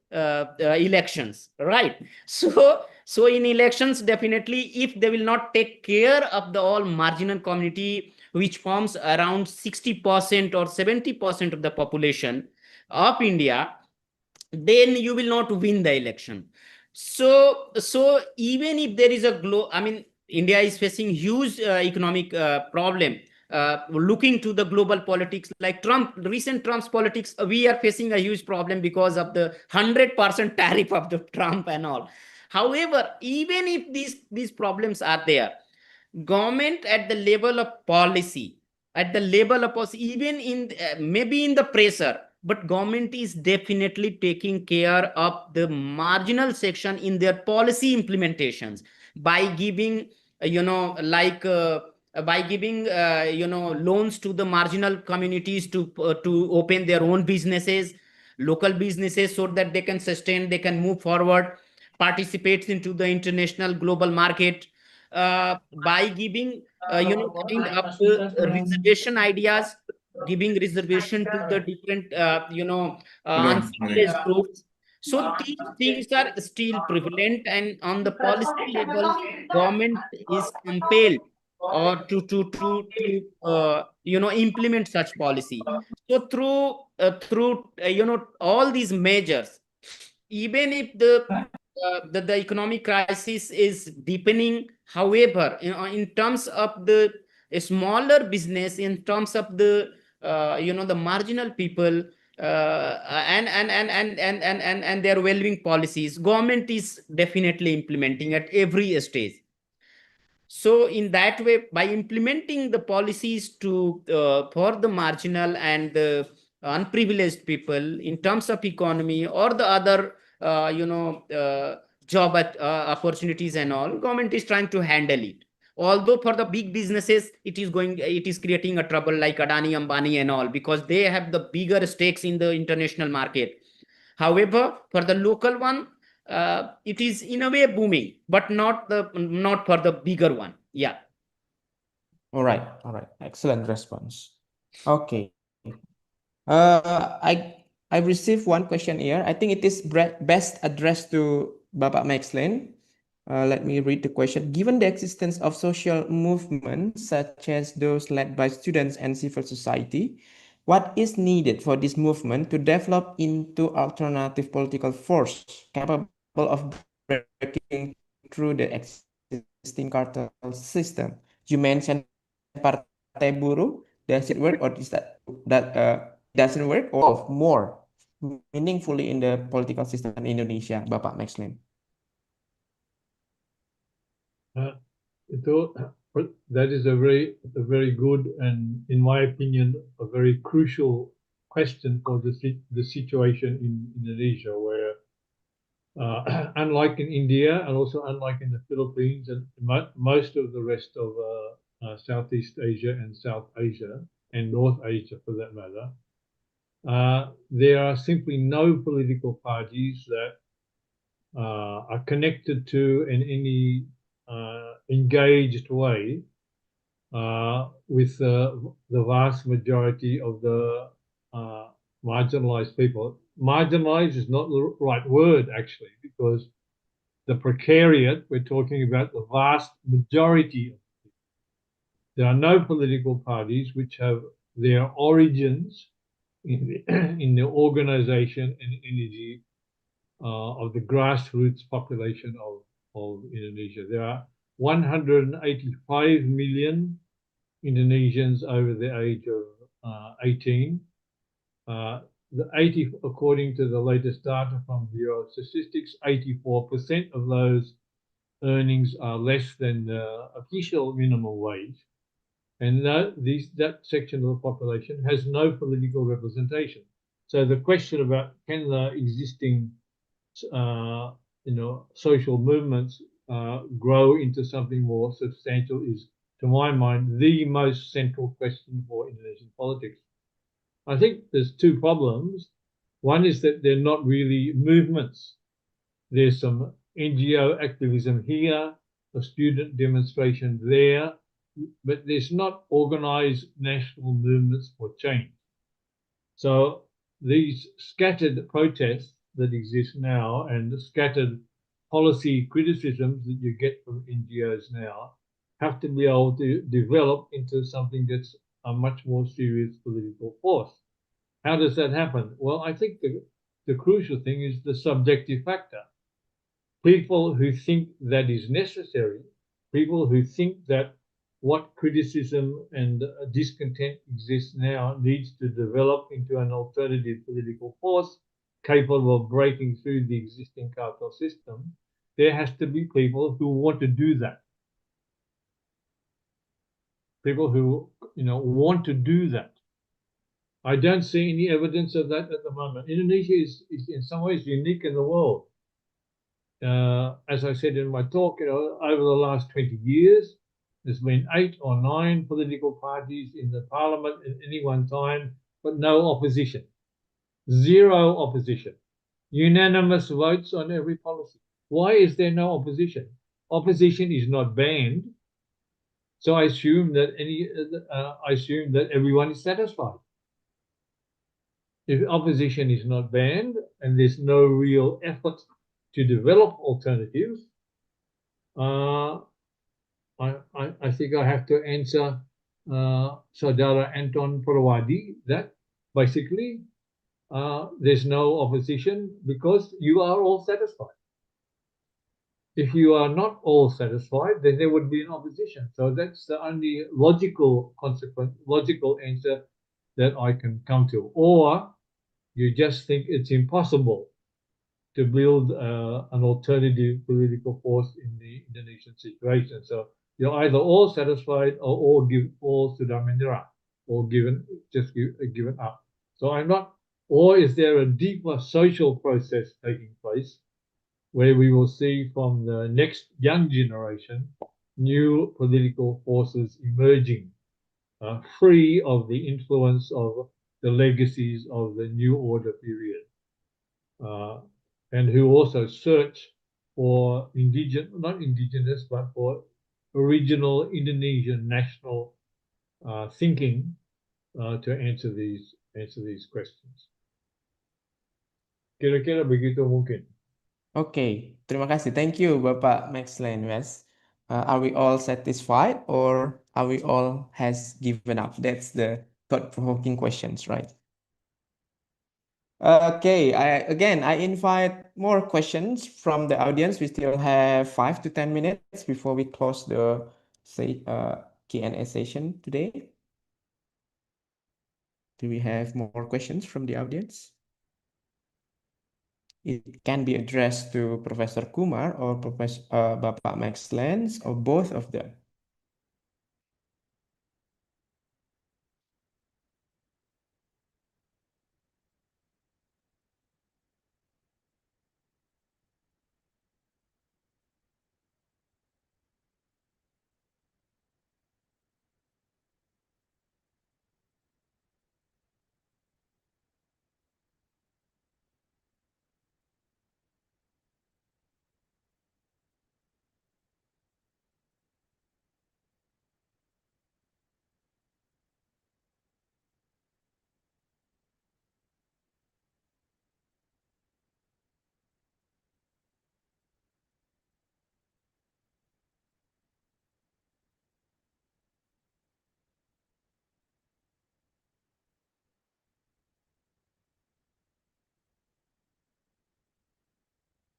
Speaker 12: elections, right? So in elections, definitely, if they will not take care of the all marginal community, which forms around 60% or 70% of the population of India, then you will not win the election. So even if there is I mean, India is facing huge economic problem, looking to the global politics, like recent Trump's politics, we are facing a huge problem because of the 100% tariff of the Trump and all. However, even if these problems are there, government at the level of policy, even in maybe in the pressure, but government is definitely taking care of the marginal section in their policy implementations by giving loans to the marginal communities to open their own businesses, local businesses, so that they can sustain, they can move forward, participate into the international global market, by giving kind of reservation ideas, giving reservation to the different unprivileged groups. So these things are still prevalent, and on the policy level, government is compelled or to implement such policy. So through all these measures, even if the economic crisis is deepening, however, in terms of the smaller business, in terms of the the marginal people, and their well-being policies, government is definitely implementing at every stage. So in that way, by implementing the policies to for the marginal and the unprivileged people in terms of economy or the other job opportunities and all, government is trying to handle it. Although for the big businesses, it is creating a trouble, like Adani, Ambani and all, because they have the bigger stakes in the international market. However, for the local one, it is in a way booming, but not for the bigger one. Yeah.
Speaker 10: All right. Excellent response. Okay. I received one question here. I think it is best addressed to Bapak Maxlin. Let me read the question. Given the existence of social movements such as those led by students and civil society, what is needed for this movement to develop into alternative political force capable of breaking through the existing cartel system? You mentioned Partai Buruh. Does it work, or is that doesn't work, or more meaningfully in the political system in Indonesia, Bapak Maxlin?
Speaker 11: That is a very good, and in my opinion, a very crucial question for the situation in Indonesia, where unlike in India and also unlike in the Philippines and most of the rest of Southeast Asia and South Asia and North Asia for that matter, there are simply no political parties that are connected to in any engaged way with the vast majority of the marginalized people. Marginalized is not the right word, actually, because the precariat, we're talking about the vast majority of people. There are no political parties which have their origins in the organization and energy of the grassroots population of Indonesia. There are 185 million Indonesians over the age of 18. According to the latest data from Bureau of Statistics, 84% of those earnings are less than the official minimum wage. And that section of the population has no political representation. So the question about can the existing social movements grow into something more substantial is, to my mind, the most central question for Indonesian politics. I think there's two problems. One is that they're not really movements. There's some NGO activism here, a student demonstration there, but there's not organized national movements for change. So these scattered protests that exist now and the scattered policy criticisms that you get from NGOs now have to be able to develop into something that's a much more serious political force. How does that happen? Well, I think the crucial thing is the subjective factor. People who think that is necessary, people who think that what criticism and discontent exists now needs to develop into an alternative political force capable of breaking through the existing cartel system, there has to be people who want to do that. People who, want to do that. I don't see any evidence of that at the moment. Indonesia is in some ways unique in the world. As I said in my talk, over the last 20 years, there's been 8 or 9 political parties in the parliament at any one time, but no opposition. 0 opposition. Unanimous votes on every policy. Why is there no opposition? Opposition is not banned, so I assume that everyone is satisfied. If opposition is not banned and there's no real effort to develop alternatives, I think I have to answer Saudara Anton Purwadi that basically there's no opposition because you are all satisfied. If you are not all satisfied, then there would be an opposition. So that's the only logical answer that I can come to. Or you just think it's impossible to build an alternative political force in the Indonesian situation. So you're either all satisfied or all sudah menyerah, or given up. So I'm not, or is there a deeper social process taking place where we will see from the next young generation new political forces emerging, free of the influence of the legacies of the New Order period, and who also search for not indigenous, but for original Indonesian national thinking to answer these questions. Kira-kira begitu mungkin.
Speaker 10: Okay, terima kasih. Thank you, Bapak Max West. Are we all satisfied or are we all has given up? That's the thought-provoking questions, right? Okay, I invite more questions from the audience. We still have 5 to 10 minutes before we close the Q&A session today. Do we have more questions from the audience? It can be addressed to Professor Kumar or Professor Bapak Max Lenz or both of them.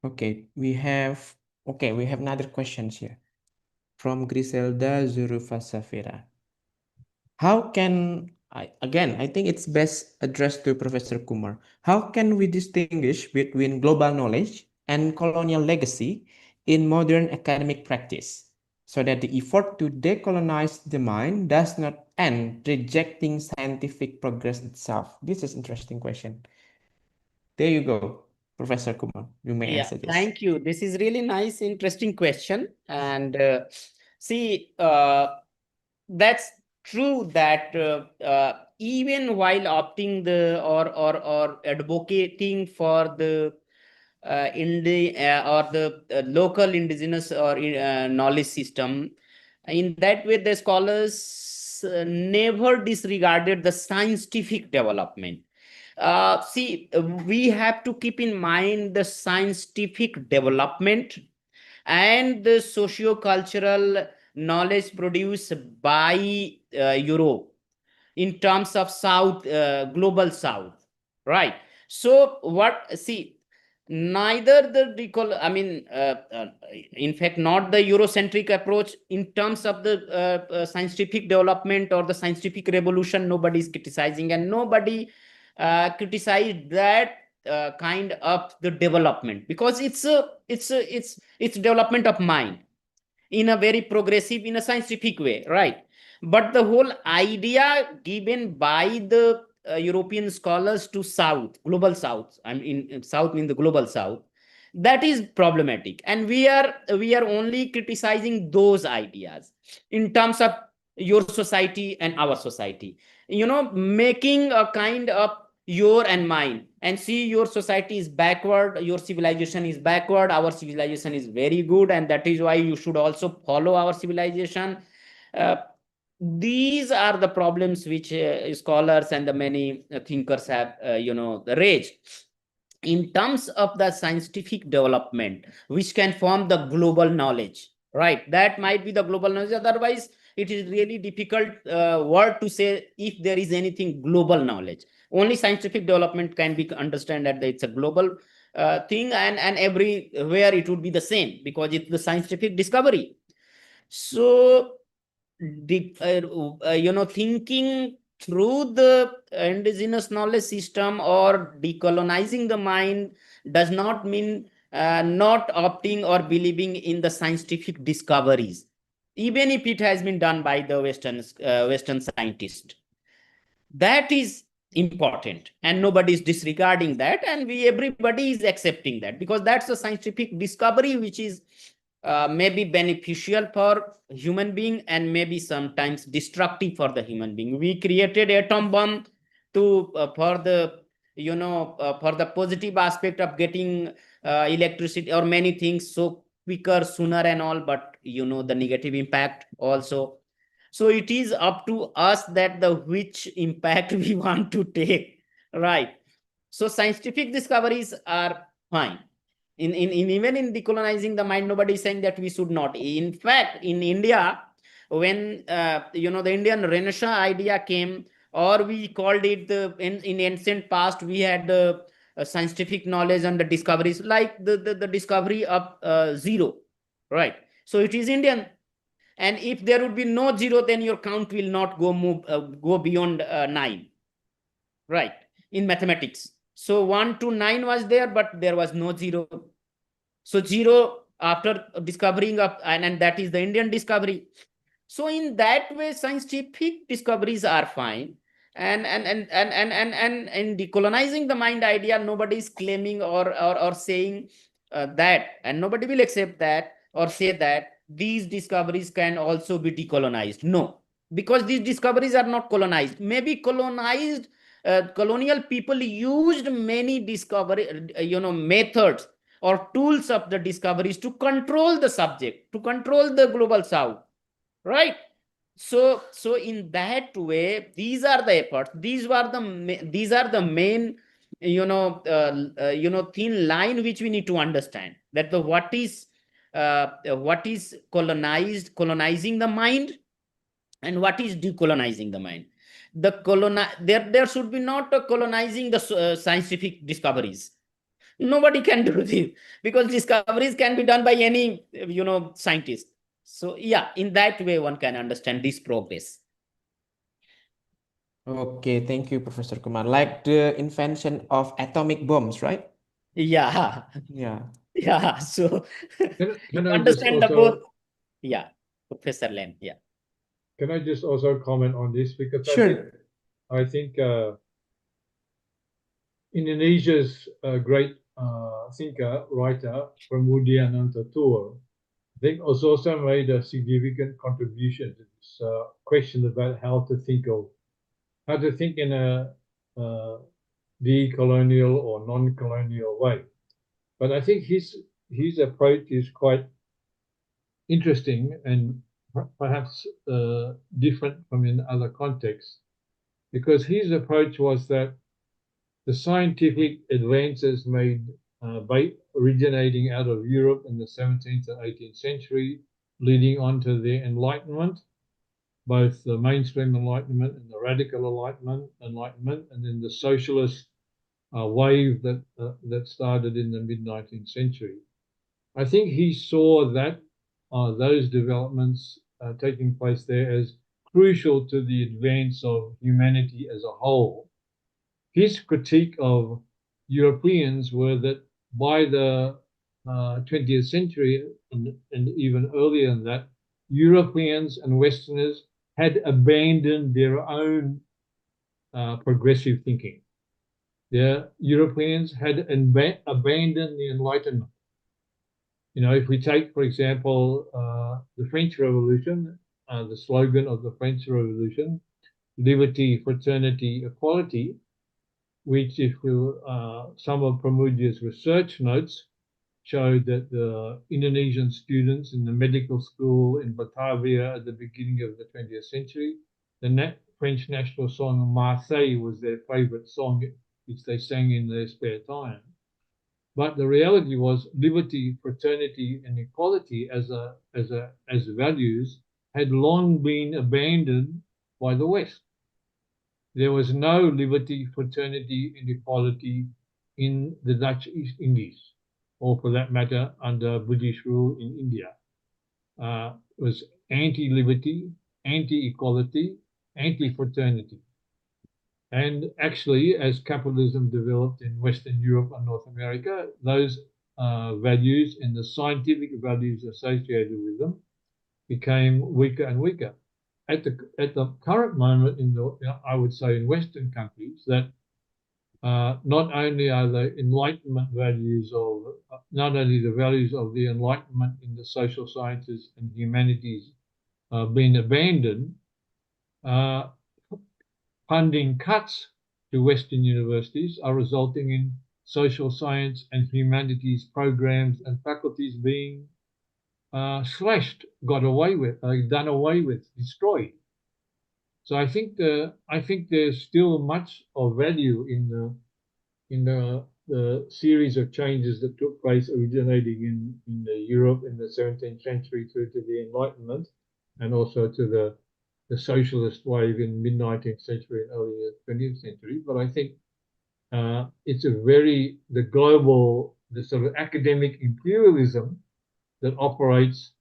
Speaker 10: Okay, we have another questions here from Griselda Zurufasafira. How can I think it's best addressed to Professor Kumar. How can we distinguish between global knowledge and colonial legacy in modern academic practice so that the effort to decolonize the mind does not end rejecting scientific progress itself? This is an interesting question. There you go, Professor Kumar. You may answer this.
Speaker 12: Thank you. This is really nice, interesting question. And that's true that even while opting or advocating for the local indigenous or knowledge system, in that way the scholars never disregarded the scientific development. We have to keep in mind the scientific development and the socio-cultural knowledge produced by Europe in terms of global South, right? So neither in fact, not the Eurocentric approach in terms of the scientific development or the scientific revolution. Nobody is criticizing, and nobody criticized that kind of the development, because it's development of mind in a very progressive, in a scientific way, right? But the whole idea given by the European scholars to South, global South, in South means the global South, that is problematic, and we are only criticizing those ideas in terms of your society and our society, making a kind of your and mine, and see your society is backward, your civilization is backward, our civilization is very good, and that is why you should also follow our civilization. These are the problems which scholars and the many thinkers have raised in terms of the scientific development, which can form the global knowledge, right? That might be the global knowledge. Otherwise, it is really difficult word to say if there is anything global knowledge. Only scientific development can be understand that it's a global thing, and everywhere it would be the same, because it's the scientific discovery. So thinking through the indigenous knowledge system or decolonizing the mind does not mean not opting or believing in the scientific discoveries, even if it has been done by the Western scientists. That is important, and nobody is disregarding that, and everybody is accepting that, because that's a scientific discovery which is maybe beneficial for human being and maybe sometimes destructive for the human being. We created atom bomb to for the for the positive aspect of getting electricity or many things so quicker, sooner and all, but the negative impact also. So it is up to us that the which impact we want to take, right? So scientific discoveries are fine. Even in decolonizing the mind, nobody is saying that we should not. In fact, in India, when the Indian Renaissance idea came, or we called it in ancient past, we had the scientific knowledge and the discoveries, like the discovery of zero, right? So it is Indian, and if there would be no zero, then your count will not go beyond 9, right? In mathematics, so 1 to 9 was there, but there was no zero. So zero after discovering of, and that is the Indian discovery. So in that way, scientific discoveries are fine. And in decolonizing the mind idea, nobody is claiming or saying that, and nobody will accept that or say that these discoveries can also be decolonized. No, because these discoveries are not colonized. Maybe colonized colonial people used many discovery methods or tools of the discoveries to control the subject, to control the global South, right? So in that way, these are the efforts. These are the main thin line which we need to understand, that what is colonizing the mind, and what is decolonizing the mind. There should be not colonizing the scientific discoveries. Nobody can do this, because discoveries can be done by any scientist. So yeah, in that way one can understand this progress.
Speaker 10: Okay, thank you, Professor Kumar. Like the invention of atomic bombs, right?
Speaker 12: Yeah.
Speaker 10: Yeah.
Speaker 12: Yeah, so
Speaker 11: Can I just
Speaker 12: understand the
Speaker 11: also
Speaker 12: both. Yeah, Professor Len. Yeah.
Speaker 11: can I just also comment on this, because
Speaker 10: Sure.
Speaker 11: I think Indonesia's great thinker, writer, Pramudia Nantatur, I think also made a significant contribution to this question about how to think in a decolonial or non-colonial way. But I think his approach is quite interesting and perhaps different from in other contexts, because his approach was that the scientific advances made originating out of Europe in the 17th and 18th century, leading on to the Enlightenment, both the mainstream Enlightenment and the radical Enlightenment, and then the socialist wave that started in the mid-19th century. I think he saw that those developments taking place there as crucial to the advance of humanity as a whole. His critique of Europeans were that by the 20th century and even earlier than that, Europeans and Westerners had abandoned their own progressive thinking. The Europeans had abandoned the Enlightenment. You know, if we take, for example, the French Revolution, the slogan of the French Revolution, liberty, fraternity, equality, which if some of Pramudia's research notes showed that the Indonesian students in the medical school in Batavia at the beginning of the 20th century, the French national song Marseille was their favorite song, which they sang in their spare time. But the reality was liberty, fraternity, and equality as values had long been abandoned by the West. There was no liberty, fraternity, and equality in the Dutch East Indies, or for that matter, under British rule in India. It was anti-liberty, anti-equality, anti-fraternity. And actually, as capitalism developed in Western Europe and North America, those values and the scientific values associated with them became weaker and weaker. At the current moment, I would say in Western countries, that not only are the Enlightenment values not only the values of the Enlightenment in the social sciences and humanities been abandoned, funding cuts to Western universities are resulting in social science and humanities programs and faculties being slashed, done away with, destroyed. So I think there's still much of value in the series of changes that took place originating in Europe in the 17th century through to the Enlightenment, and also to the socialist wave in mid-19th century and early 20th century. But I think it's the sort of academic imperialism that operates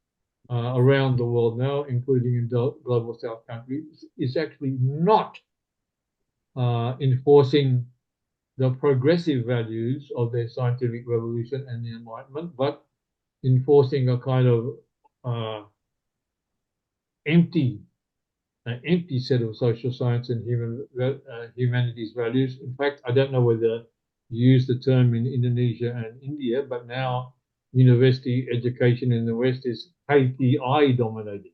Speaker 11: around the world now, including in global South countries, is actually not enforcing the progressive values of their scientific revolution and the Enlightenment, but enforcing a kind of empty set of social science and humanities values. In fact, I don't know whether you use the term in Indonesia and India, but now university education in the West is KPI dominated,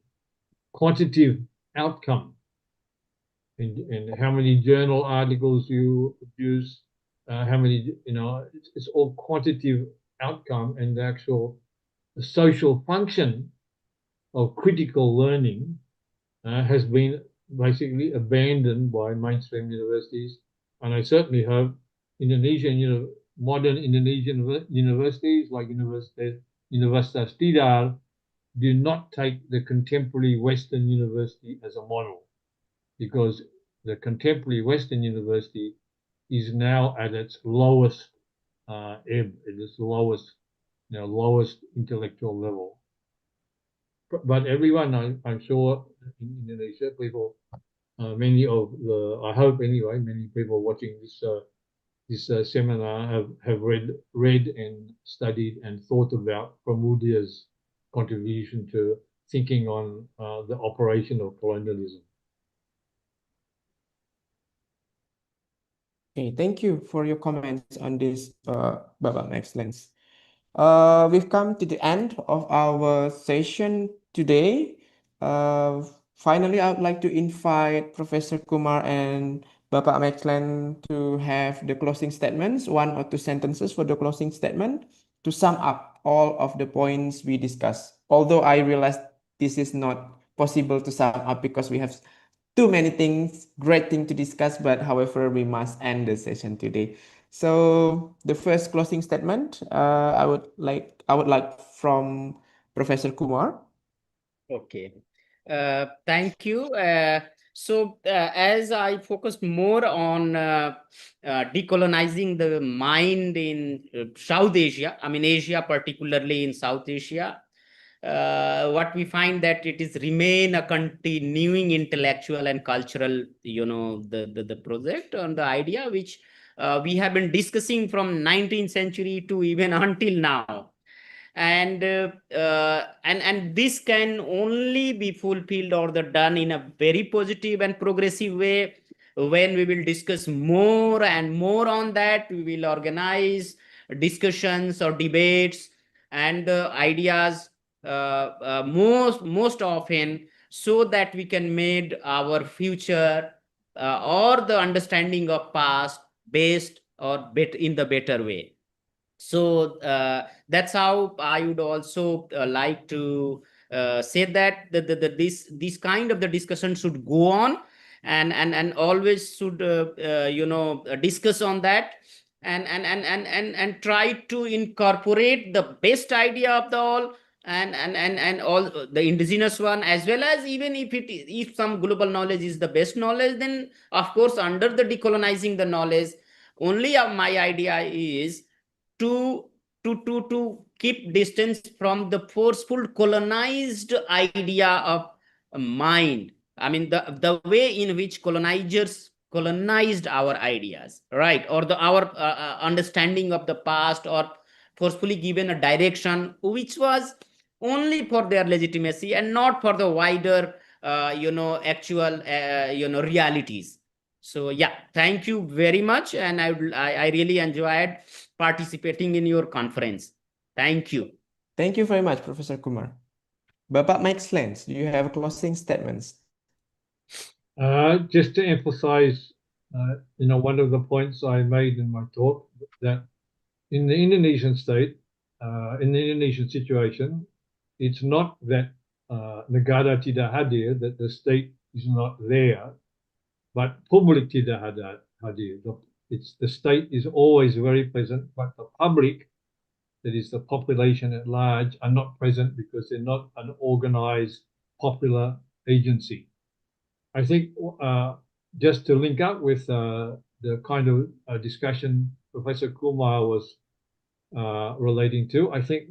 Speaker 11: quantitative outcome, and how many journal articles you produce, how many, it's all quantitative outcome, and the social function of critical learning has been basically abandoned by mainstream universities. And I certainly hope modern Indonesian universities like Universitas Tidar do not take the contemporary Western university as a model, because the contemporary Western university is now at its lowest ebb, at its lowest intellectual level. But everyone, I'm sure in Indonesia, people, I hope anyway, many people watching this seminar have read and studied and thought about Pramudia's contribution to thinking on the operation of colonialism.
Speaker 10: Okay, thank you for your comments on this, Bapak Excellence. We've come to the end of our session today. Finally, I would like to invite Professor Kumar and Bapak Maxland to have the closing statements, 1 or 2 sentences for the closing statement, to sum up all of the points we discussed. Although I realize this is not possible to sum up because we have too many great things to discuss, but however, we must end the session today. So the first closing statement, I would like from Professor Kumar.
Speaker 12: Okay. Thank you. So as I focused more on decolonizing the mind in South Asia, I mean Asia, particularly in South Asia, what we find that it is remain a continuing intellectual and cultural, the project and the idea which we have been discussing from 19th century to even until now. And this can only be fulfilled or done in a very positive and progressive way when we will discuss more and more on that. We will organize discussions or debates and ideas most often, so that we can make our future or the understanding of past based or in the better way. So that's how I would also like to say that this kind of the discussion should go on, and always should discuss on that, and try to incorporate the best idea of the all, and all the indigenous one, as well as even if some global knowledge is the best knowledge, then of course under the decolonizing the knowledge, only my idea is to keep distance from the forceful colonized idea of mind. I mean the way in which colonizers colonized our ideas, right, or our understanding of the past, or forcefully given a direction which was only for their legitimacy and not for the wider actual realities. So yeah, thank you very much, and I really enjoyed participating in your conference. Thank you.
Speaker 10: Thank you very much, Professor Kumar. Bapak Mike Slens, do you have closing statements?
Speaker 11: Just to emphasize, one of the points I made in my talk, that in the Indonesian state, in the Indonesian situation, it's not that negara tidak hadir, that the state is not there, but publik tidak hadir. It's the state is always very present, but the public, that is the population at large, are not present because they're not an organized popular agency. I think just to link up with the kind of discussion Professor Kumar was relating to, I think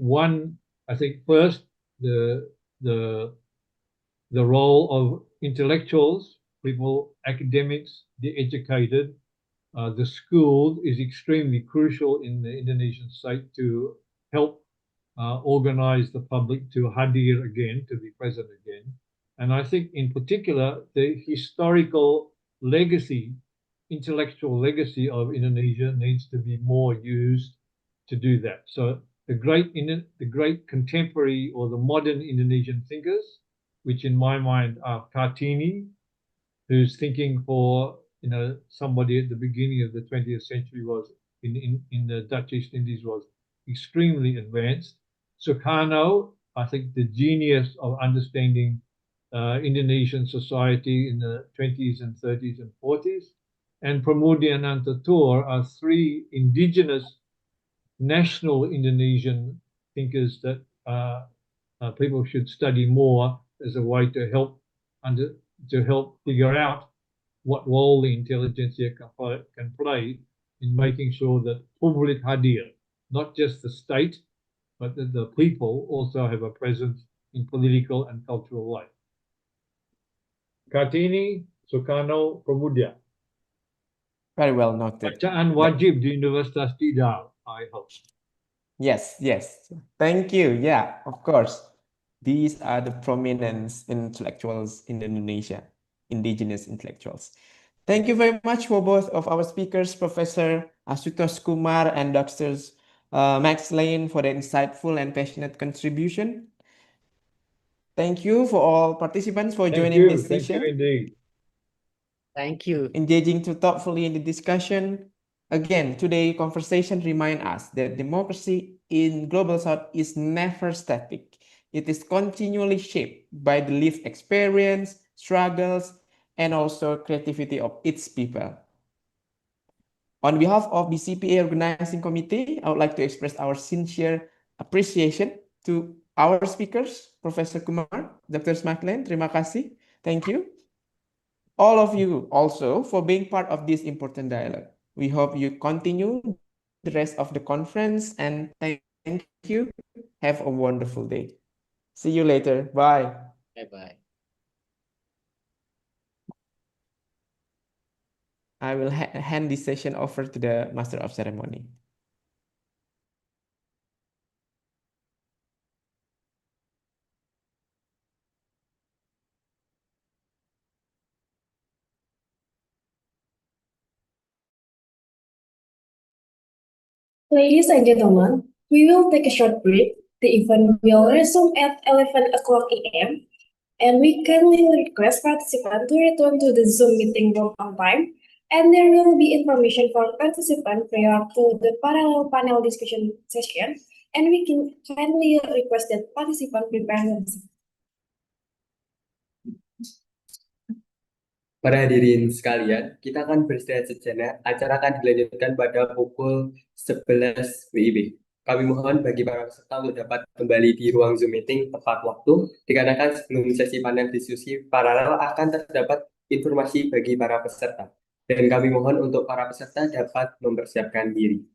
Speaker 11: first the role of intellectuals, people, academics, the educated, the school is extremely crucial in the Indonesian state to help organize the public to hadir again, to be present again. And I think in particular, the historical legacy, intellectual legacy of Indonesia needs to be more used to do that. So the great contemporary or the modern Indonesian thinkers, which in my mind are Kartini, who's thinking for somebody at the beginning of the 20th century was in the Dutch East Indies was extremely advanced. Sukarno, I think the genius of understanding Indonesian society in the 20s and 30s and 40s, and Pramudian Antatur are three indigenous national Indonesian thinkers that people should study more as a way to help figure out what role the intelligentsia can play in making sure that publik hadir, not just the state, but that the people also have a presence in political and cultural life. Kartini, Sukarno, Pramudia.
Speaker 10: Very well noted.
Speaker 11: Bacaan wajib di Universitas Tidar, I hope.
Speaker 10: Yes. Thank you. Yeah, of course. These are the prominent intellectuals in Indonesia, indigenous intellectuals. Thank you very much for both of our speakers, Professor Asutosh Kumar and Dr. Max Lane, for their insightful and passionate contribution. Thank you for all participants for joining this session.
Speaker 11: Thank you indeed.
Speaker 12: Thank you.
Speaker 10: Engaging too thoughtfully in the discussion. Again, today's conversation reminds us that democracy in Global South is never static. It is continually shaped by the lived experience, struggles, and also creativity of its people. On behalf of the BCPA Organizing Committee, I would like to express our sincere appreciation to our speakers, Professor Kumar, Dr. Smaklen, terima kasih. Thank you. all of you also for being part of this important dialogue. We hope you continue the rest of the conference, and thank you. Have a wonderful day. See you later. Bye.
Speaker 12: Bye-bye.
Speaker 10: I will hand this session over to the Master of Ceremony.
Speaker 4: Ladies and gentlemen, we will take a short break. The event will resume at 11 o'clock a.m. and we kindly request participants to return to the Zoom meeting room on time, and there will be information for participants prior to the parallel panel discussion session, and we can kindly request that participants prepare themselves.
Speaker 5: Para hadirin sekalian, kita akan beristirahat sejenak. Acara akan dilanjutkan pada pukul 11 WIB. Kami mohon bagi para peserta untuk dapat kembali di ruang Zoom meeting tepat waktu, dikarenakan sebelum sesi panel diskusi paralel akan terdapat informasi bagi para peserta. Dan kami mohon untuk para peserta dapat mempersiapkan diri.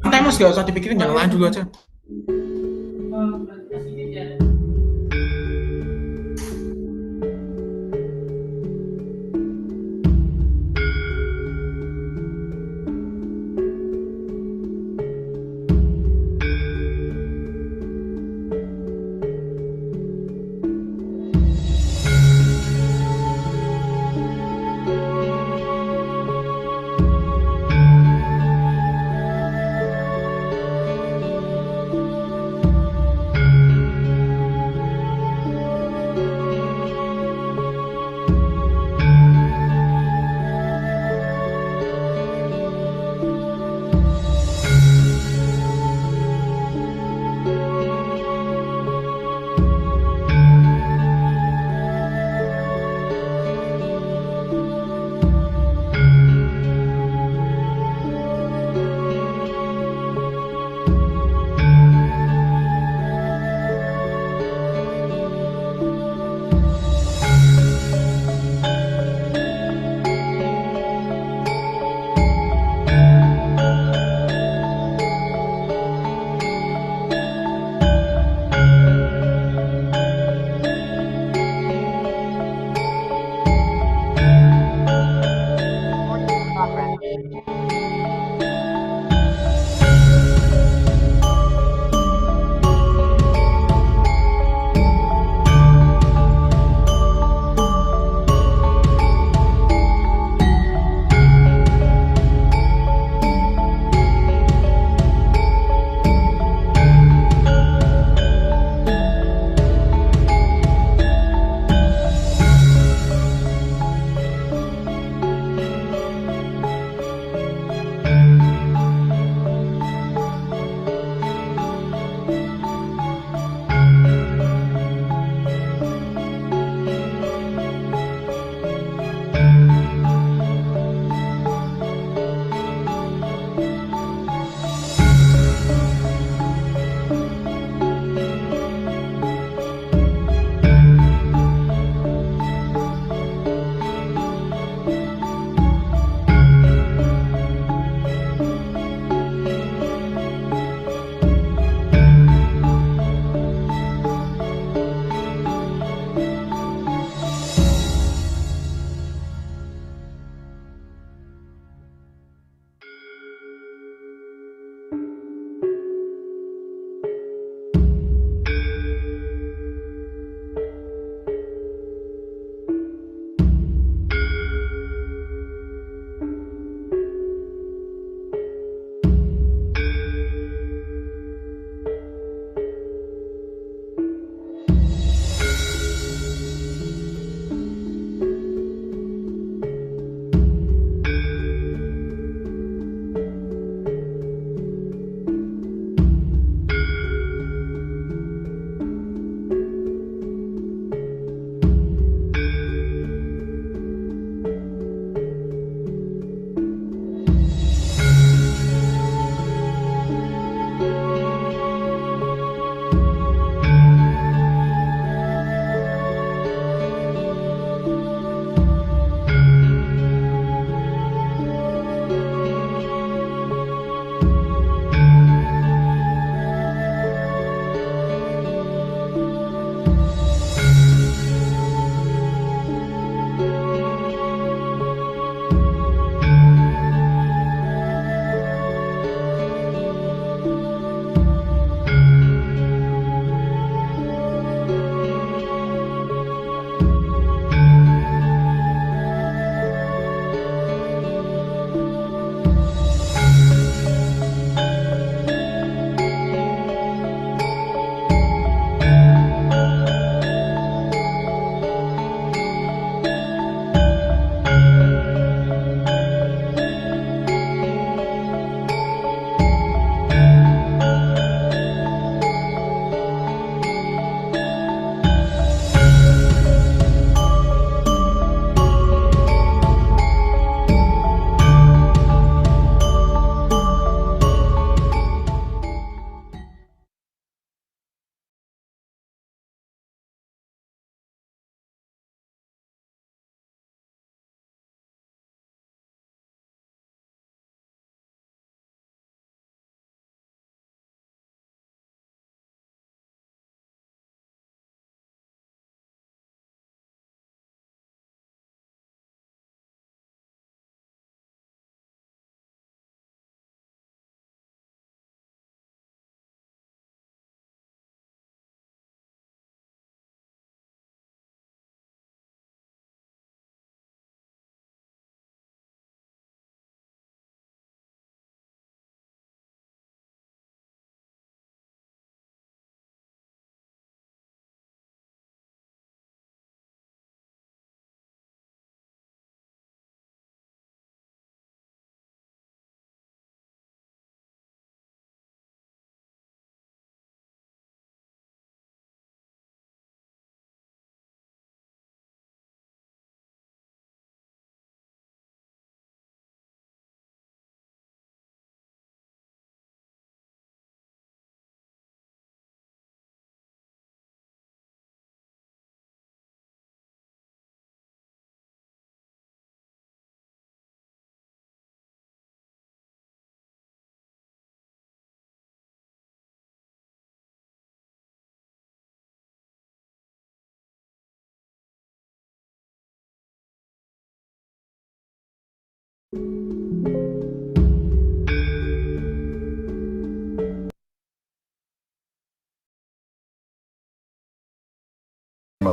Speaker 13: Santai mas, gak usah dipikirin, yang lain dulu aja.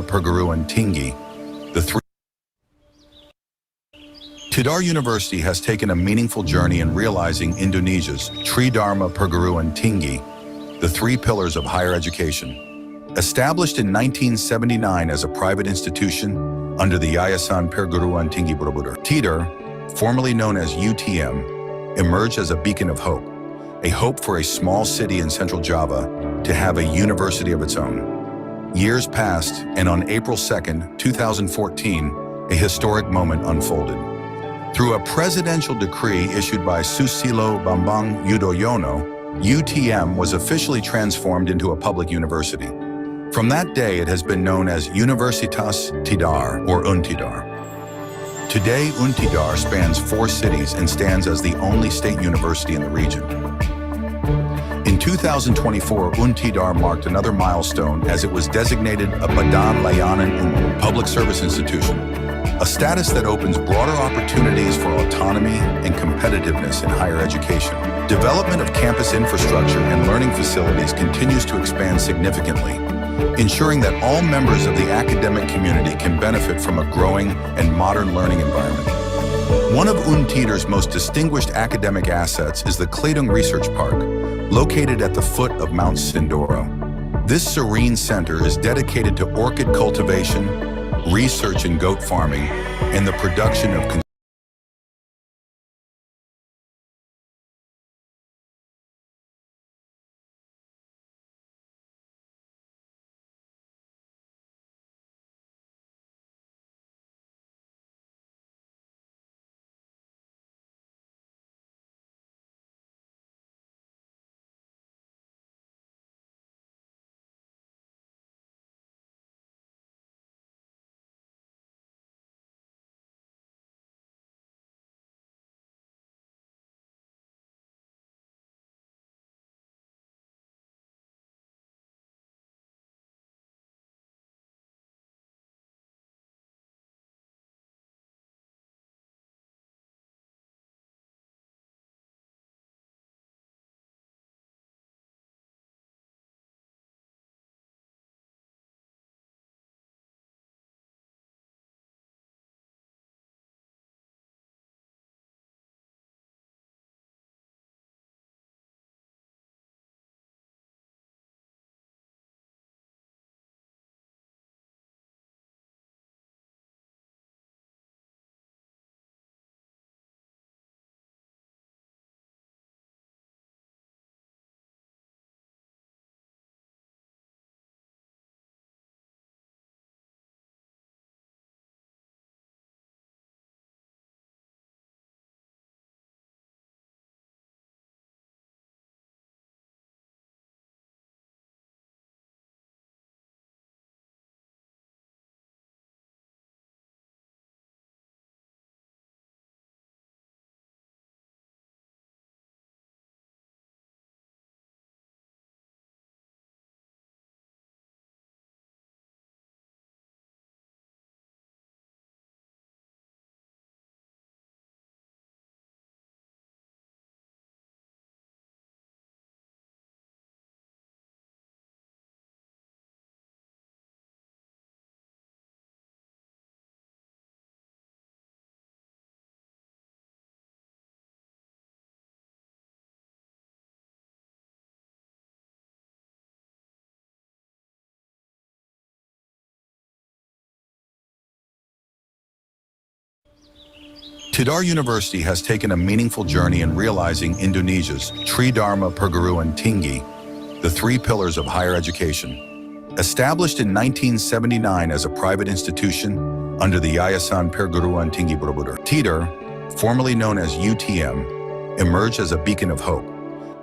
Speaker 14: Perguruan Tinggi, the three. Tidar University has taken a meaningful journey in realizing Indonesia's Tridharma Perguruan Tinggi, the three pillars of higher education. Established in 1979 as a private institution under the Yayasan Perguruan Tinggi Borobudur, Tidar, formerly known as UTM, emerged as a beacon of hope, a hope for a small city in central Java to have a university of its own. Years passed, and on April 2, 2014, a historic moment unfolded. Through a presidential decree issued by Susilo Bambang Yudhoyono, UTM was officially transformed into a public university. From that day, it has been known as Universitas Tidar, or Untidar. Today, Untidar spans 4 cities and stands as the only state university in the region. In 2024, Untidar marked another milestone as it was designated a Badan Layanan Umum, public service institution, a status that opens broader opportunities for autonomy and competitiveness in higher education. Development of campus infrastructure and learning facilities continues to expand significantly, ensuring that all members of the academic community can benefit from a growing and modern learning environment. One of Untidar's most distinguished academic assets is the Kledung Research Park, located at the foot of Mount Sindoro. This serene center is dedicated to orchid cultivation, research in goat farming, and the production of Tidar University has taken a meaningful journey in realizing Indonesia's Tridharma Perguruan Tinggi, the three pillars of higher education. Established in 1979 as a private institution under the Yayasan Perguruan Tinggi Borobudur, Tidar, formerly known as UTM, emerged as a beacon of hope,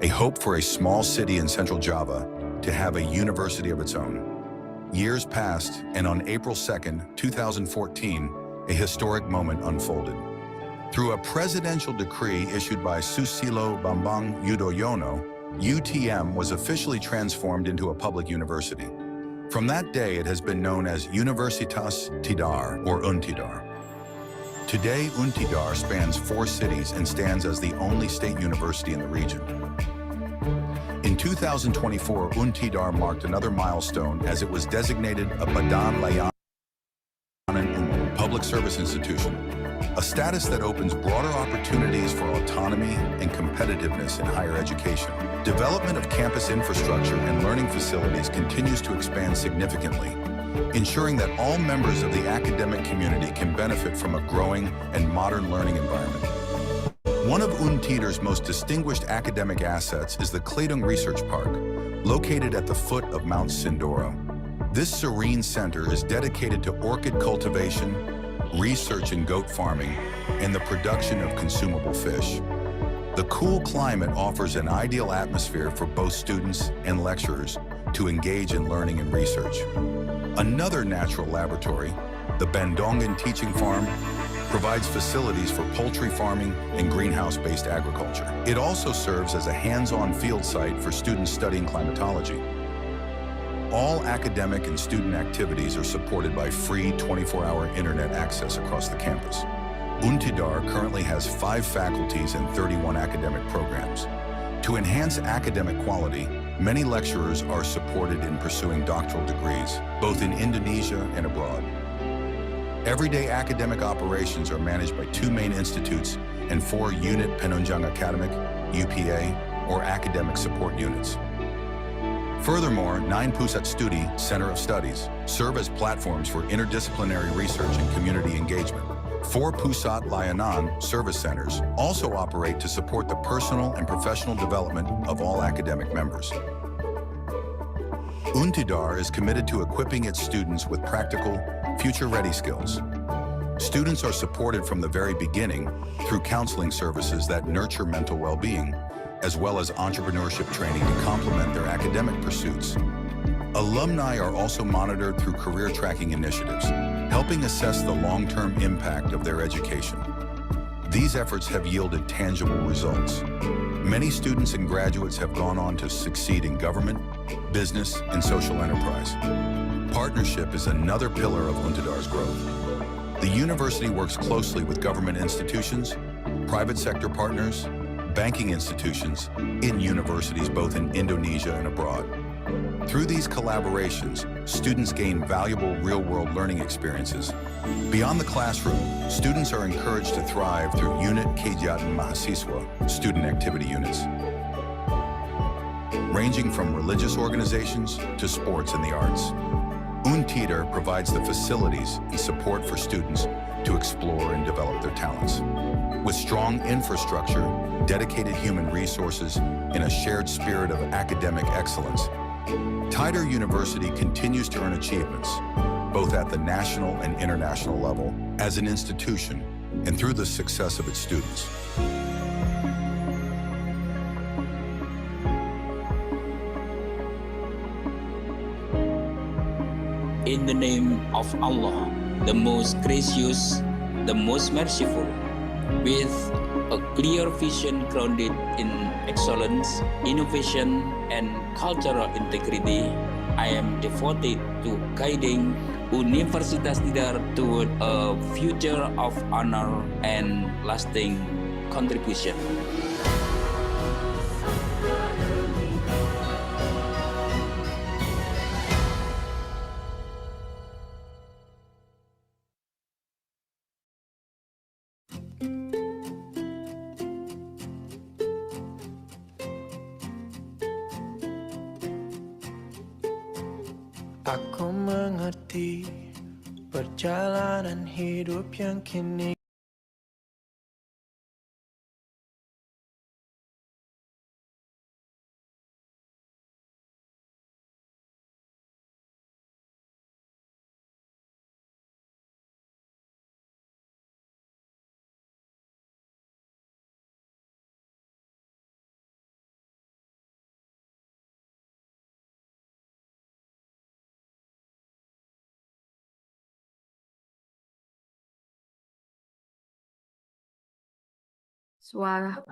Speaker 14: a hope for a small city in central Java to have a university of its own. Years passed, and on April 2, 2014, a historic moment unfolded. Through a presidential decree issued by Susilo Bambang Yudhoyono, UTM was officially transformed into a public university. From that day, it has been known as Universitas Tidar, or Untidar. Today, Untidar spans 4 cities and stands as the only state university in the region. In 2024, Untidar marked another milestone as it was designated a Badan Layanan Umum, public service institution, a status that opens broader opportunities for autonomy and competitiveness in higher education. Development of campus infrastructure and learning facilities continues to expand significantly, ensuring that all members of the academic community can benefit from a growing and modern learning environment. One of Untidar's most distinguished academic assets is the Kledung Research Park, located at the foot of Mount Sindoro. This serene center is dedicated to orchid cultivation, research in goat farming, and the production of consumable fish. The cool climate offers an ideal atmosphere for both students and lecturers to engage in learning and research. Another natural laboratory, the Bandongan Teaching Farm, provides facilities for poultry farming and greenhouse-based agriculture. It also serves as a hands-on field site for students studying climatology. All academic and student activities are supported by free 24-hour internet access across the campus. Untidar currently has 5 faculties and 31 academic programs. To enhance academic quality, many lecturers are supported in pursuing doctoral degrees, both in Indonesia and abroad. Everyday academic operations are managed by 2 main institutes and 4 unit Penunjang Academic, UPA, or academic support units. Furthermore, 9 Pusat Studi, Center of Studies, serve as platforms for interdisciplinary research and community engagement. 4 Pusat Layanan service centers also operate to support the personal and professional development of all academic members. Untidar is committed to equipping its students with practical, future-ready skills. Students are supported from the very beginning through counseling services that nurture mental well-being, as well as entrepreneurship training to complement their academic pursuits. Alumni are also monitored through career tracking initiatives, helping assess the long-term impact of their education. These efforts have yielded tangible results. Many students and graduates have gone on to succeed in government, business, and social enterprise. Partnership is another pillar of Untidar's growth. The university works closely with government institutions, private sector partners, banking institutions in universities both in Indonesia and abroad. Through these collaborations, students gain valuable real-world learning experiences. Beyond the classroom, students are encouraged to thrive through Unit Kegiatan Mahasiswa, student activity units, ranging from religious organizations to sports and the arts. Untidar provides the facilities and support for students to explore and develop their talents. With strong infrastructure, dedicated human resources, and a shared spirit of academic excellence, Tidar University continues to earn achievements, both at the national and international level, as an institution, and through the success of its students.
Speaker 9: In the name of Allah, the most gracious, the most merciful, with a clear vision grounded in excellence, innovation, and cultural integrity, I am devoted to guiding Universitas Tidar toward a future of honor and lasting contribution.
Speaker 7: Aku mengerti perjalanan hidup yang kini
Speaker 4: Suara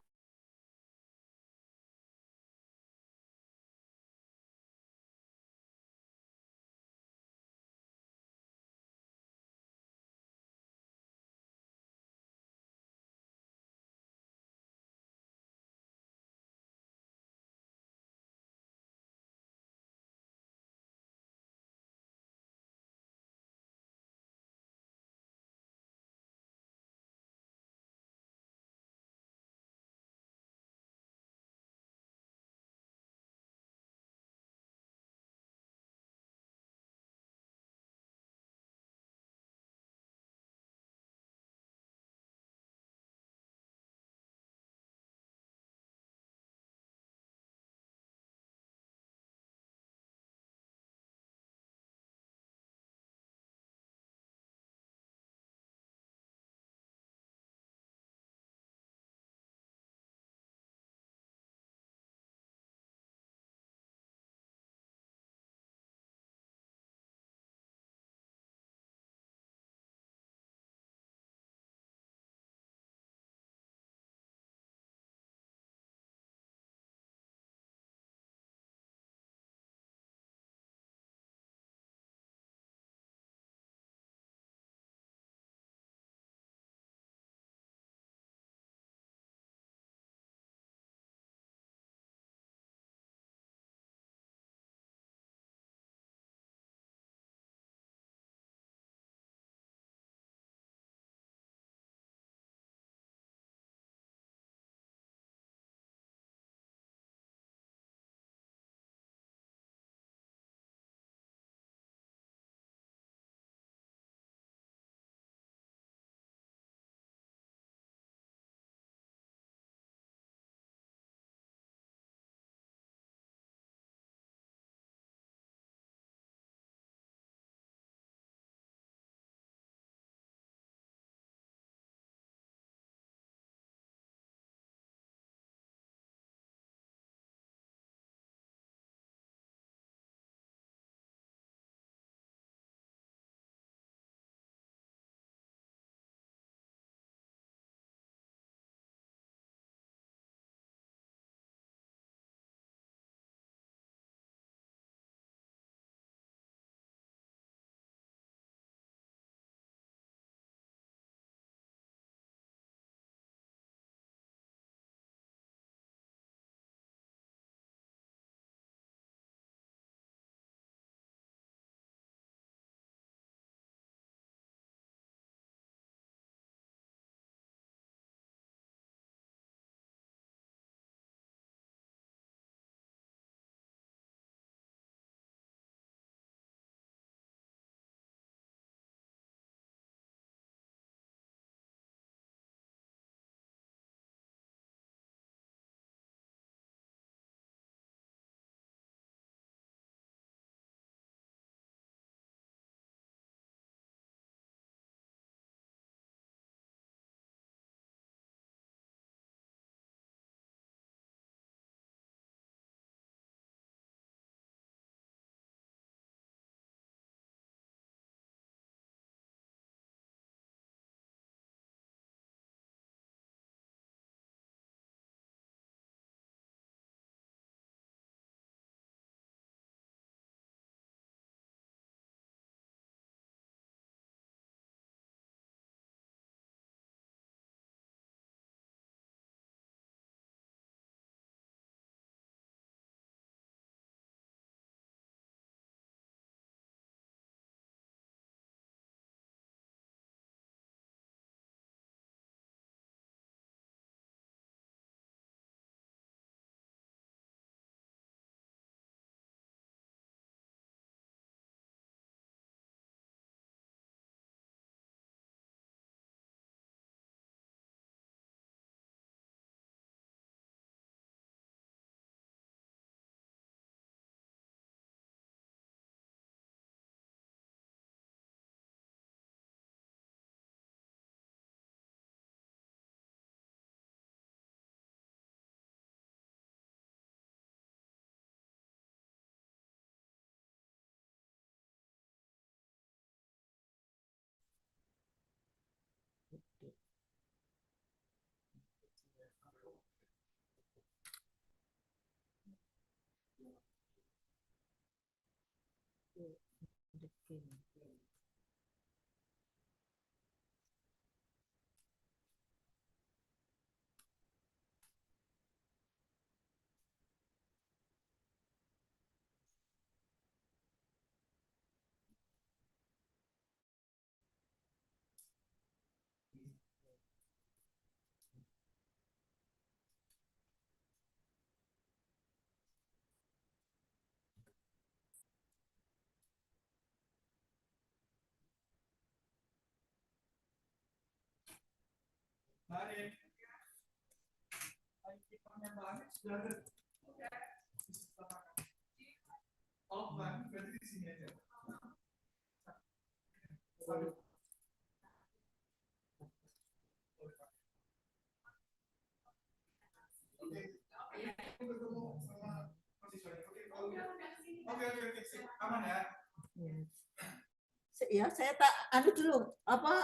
Speaker 15: Ya, saya tak anu dulu apa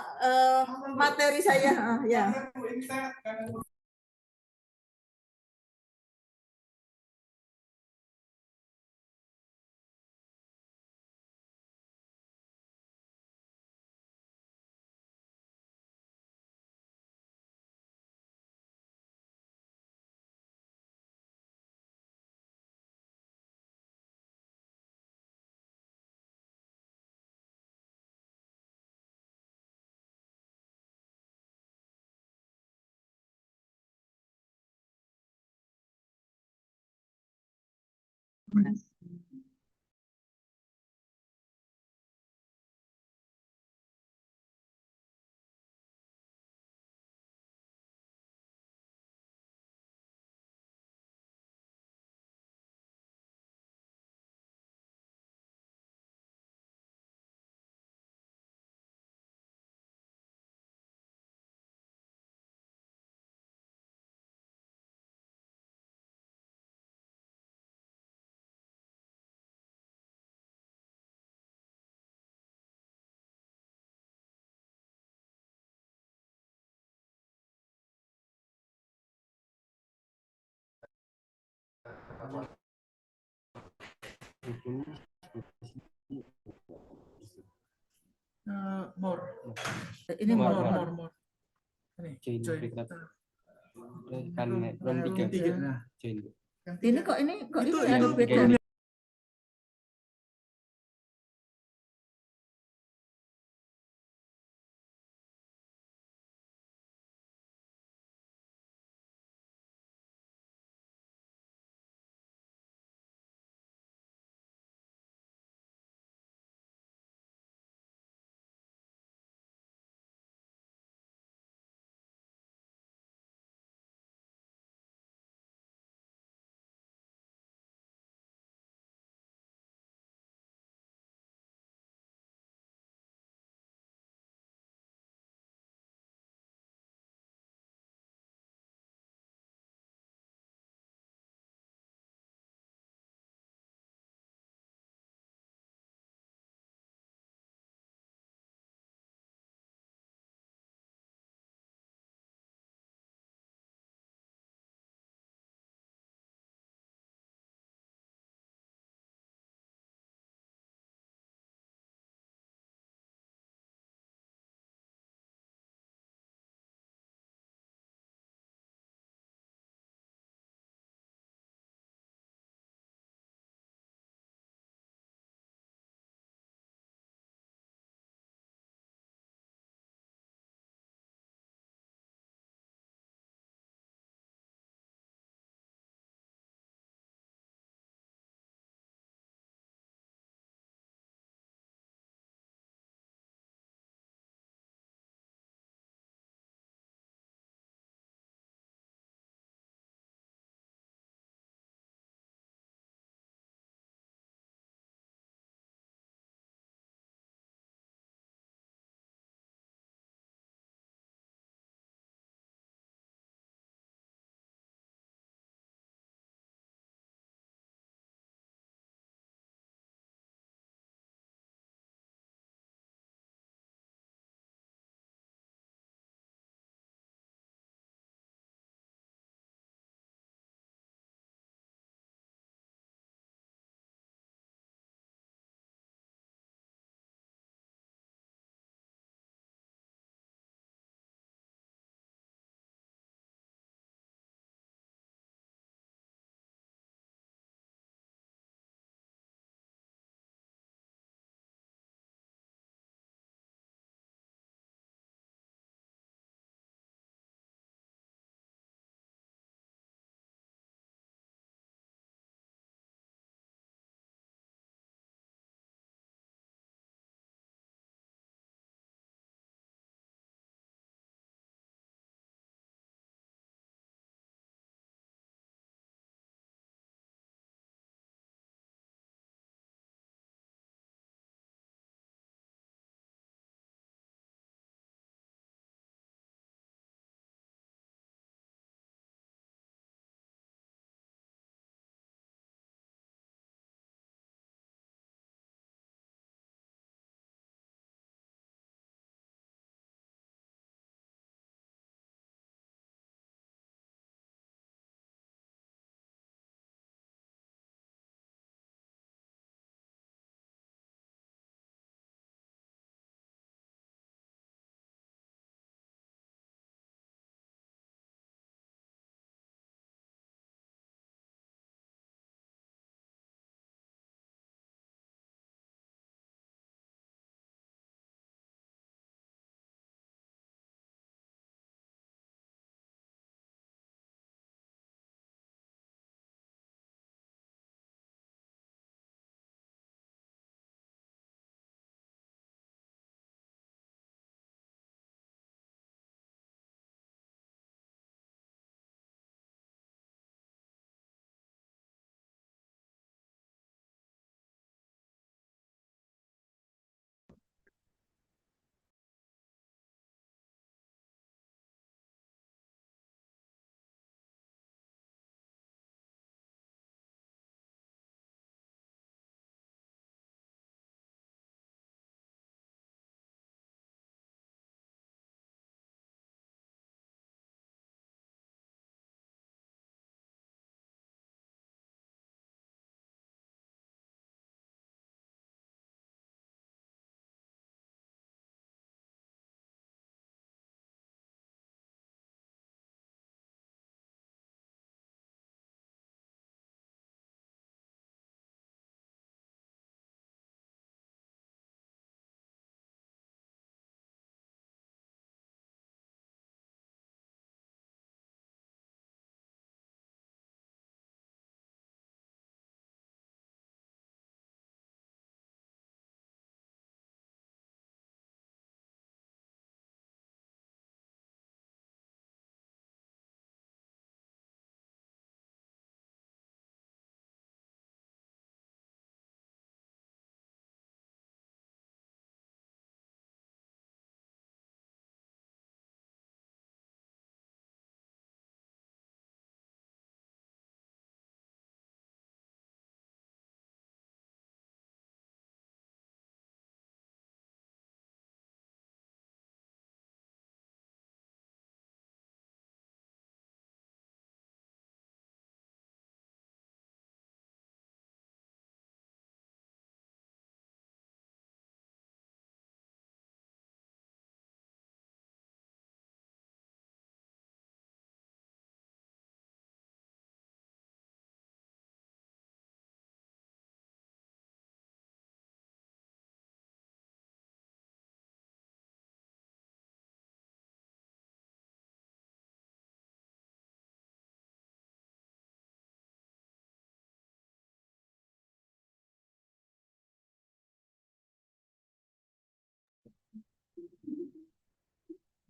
Speaker 15: materi saya ya.
Speaker 8: More.
Speaker 15: Ini
Speaker 8: More.
Speaker 15: more.
Speaker 8: Ini, join.
Speaker 5: Kan room 3. Join.
Speaker 15: Ini kok
Speaker 8: Itu
Speaker 15: anu beda.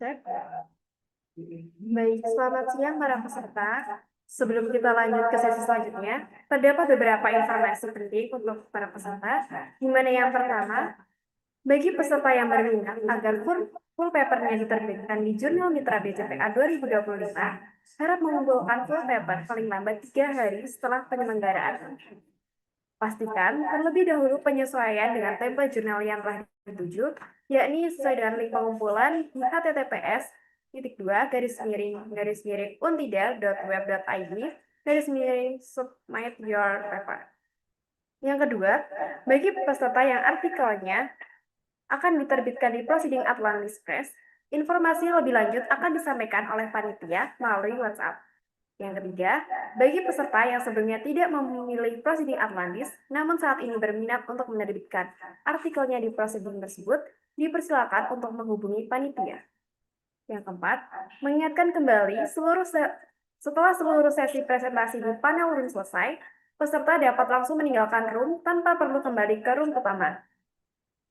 Speaker 4: Cek. Baik, selamat siang para peserta. Sebelum kita lanjut ke sesi selanjutnya, terdapat beberapa informasi penting untuk para peserta, di mana yang pertama, bagi peserta yang berminat agar full papernya diterbitkan di Jurnal Mitra BCPA 2025, harap mengumpulkan full paper paling lambat 3 hari setelah penyelenggaraan. Pastikan terlebih dahulu penyesuaian dengan template jurnal yang telah dituju, yakni sesuai dengan link pengumpulan di https://untida.web.id/submit your paper. Yang kedua, bagi peserta yang artikelnya akan diterbitkan di Proceeding Atlantis Press, informasi lebih lanjut akan disampaikan oleh panitia melalui WhatsApp. Yang ketiga, bagi peserta yang sebelumnya tidak memilih Proceeding Atlantis, namun saat ini berminat untuk menerbitkan artikelnya di proceeding tersebut, dipersilakan untuk menghubungi panitia. Yang keempat, mengingatkan kembali setelah seluruh sesi presentasi di panel room selesai, peserta dapat langsung meninggalkan room tanpa perlu kembali ke room utama.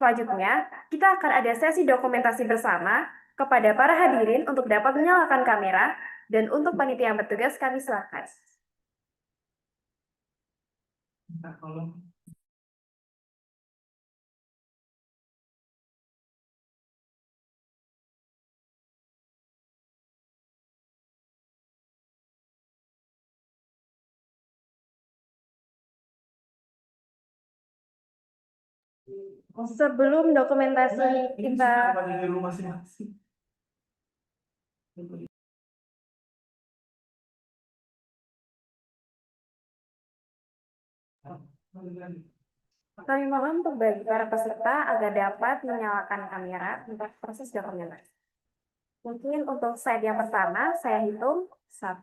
Speaker 4: Selanjutnya, kita akan ada sesi dokumentasi bersama kepada para hadirin untuk dapat menyalakan kamera, dan untuk panitia yang bertugas kami silakan. Sebelum dokumentasi kita kami mohon untuk bagi para peserta agar dapat menyalakan kamera untuk proses dokumentasi. Mungkin untuk slide yang pertama, saya hitung 1,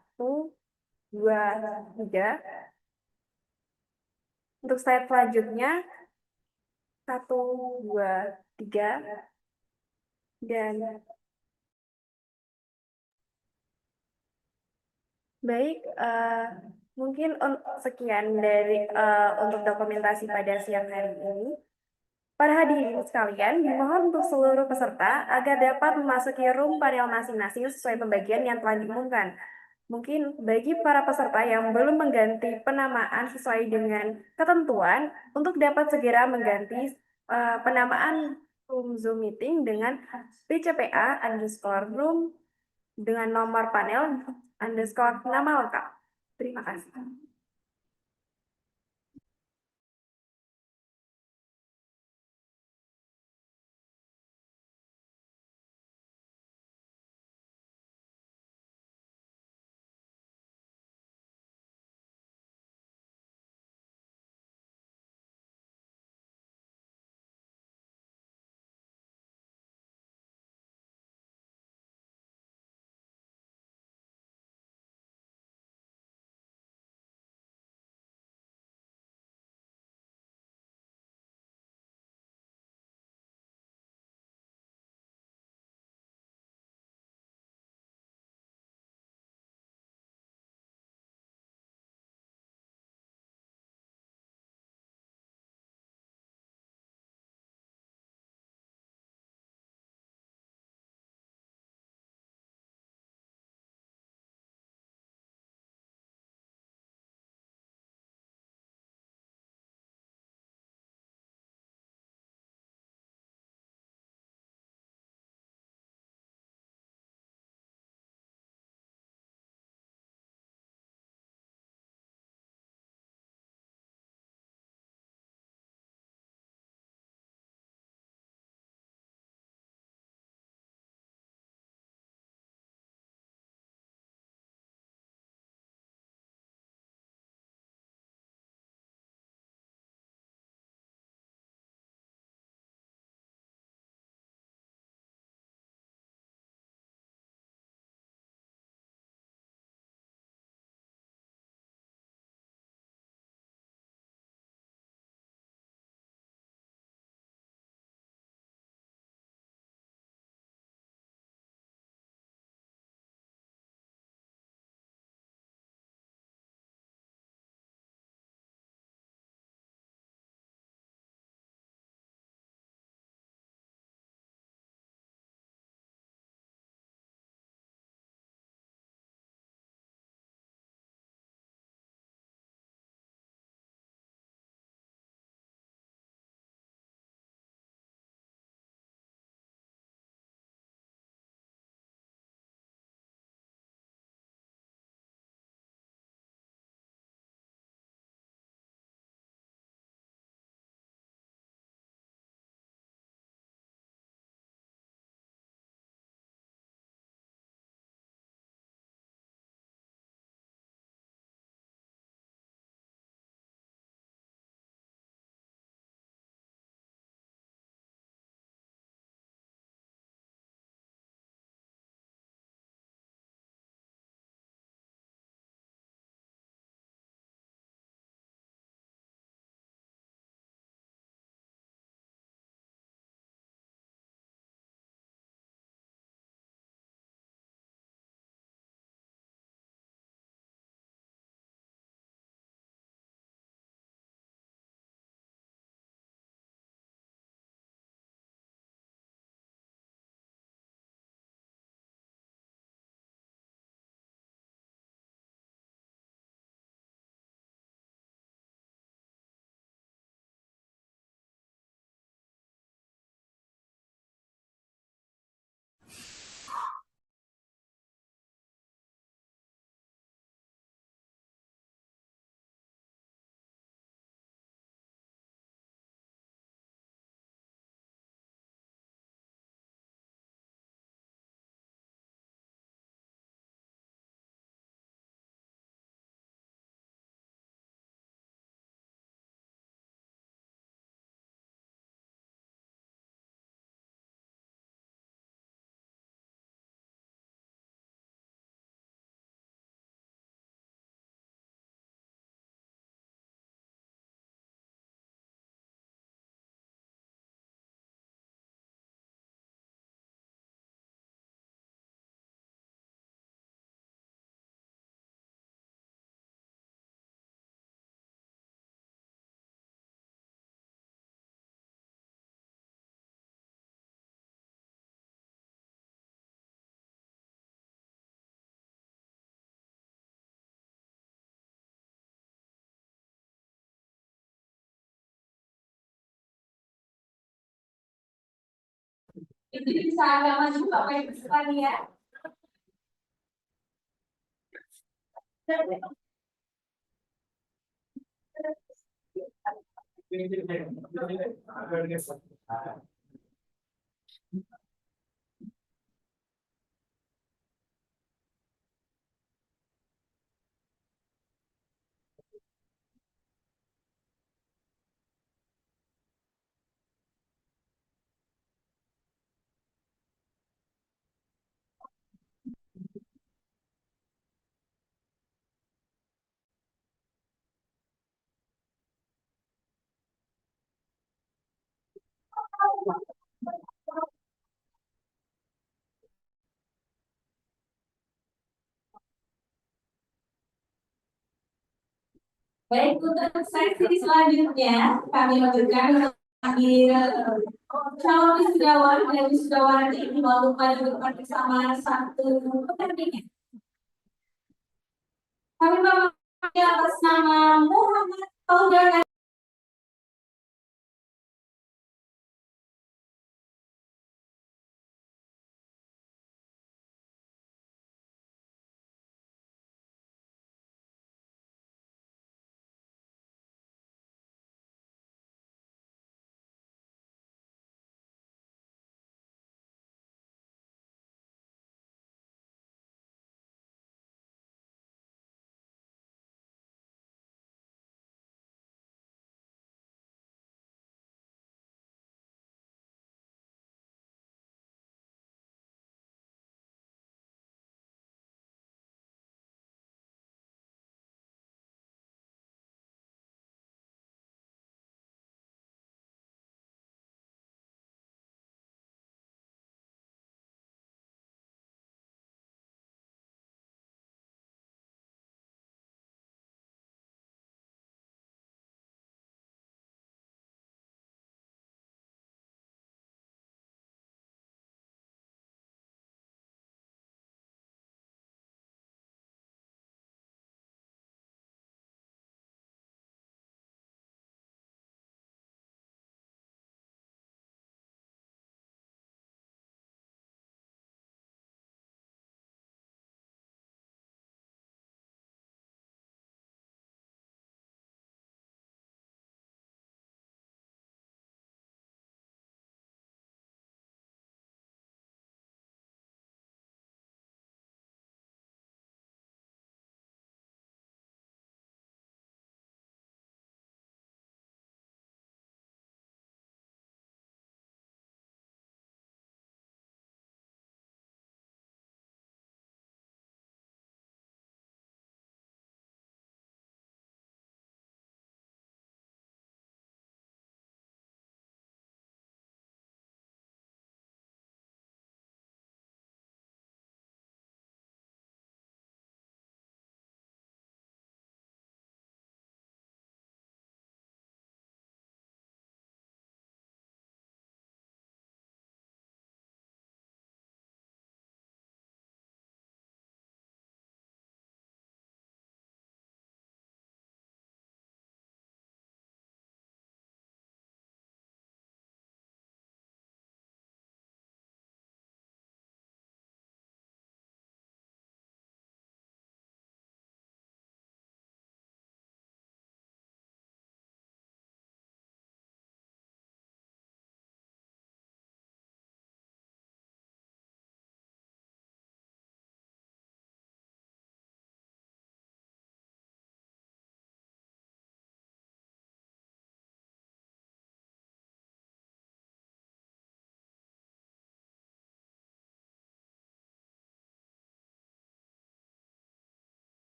Speaker 4: 2, 3. Untuk slide selanjutnya 1, 2, 3. Dan baik, mungkin sekian dari untuk dokumentasi pada siang hari ini. Para hadirin sekalian, dimohon untuk seluruh peserta agar dapat memasuki room panel masing-masing sesuai pembagian yang telah diumumkan. Mungkin bagi para peserta yang belum mengganti penamaan sesuai dengan ketentuan, untuk dapat segera mengganti penamaan room Zoom meeting dengan BCPA_room dengan nomor panel _nama lengkap. Terima kasih. Jadi bisa agak maju Bapak Ibu sekalian. Baik, untuk sesi selanjutnya kami lanjutkan memanggil calon wisudawan dan wisudawan ini melakukan bersama satu pertandingan. Kami memanggil atas nama Muhammad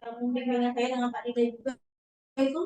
Speaker 15: membimbingan saya dengan Pak Dida juga itu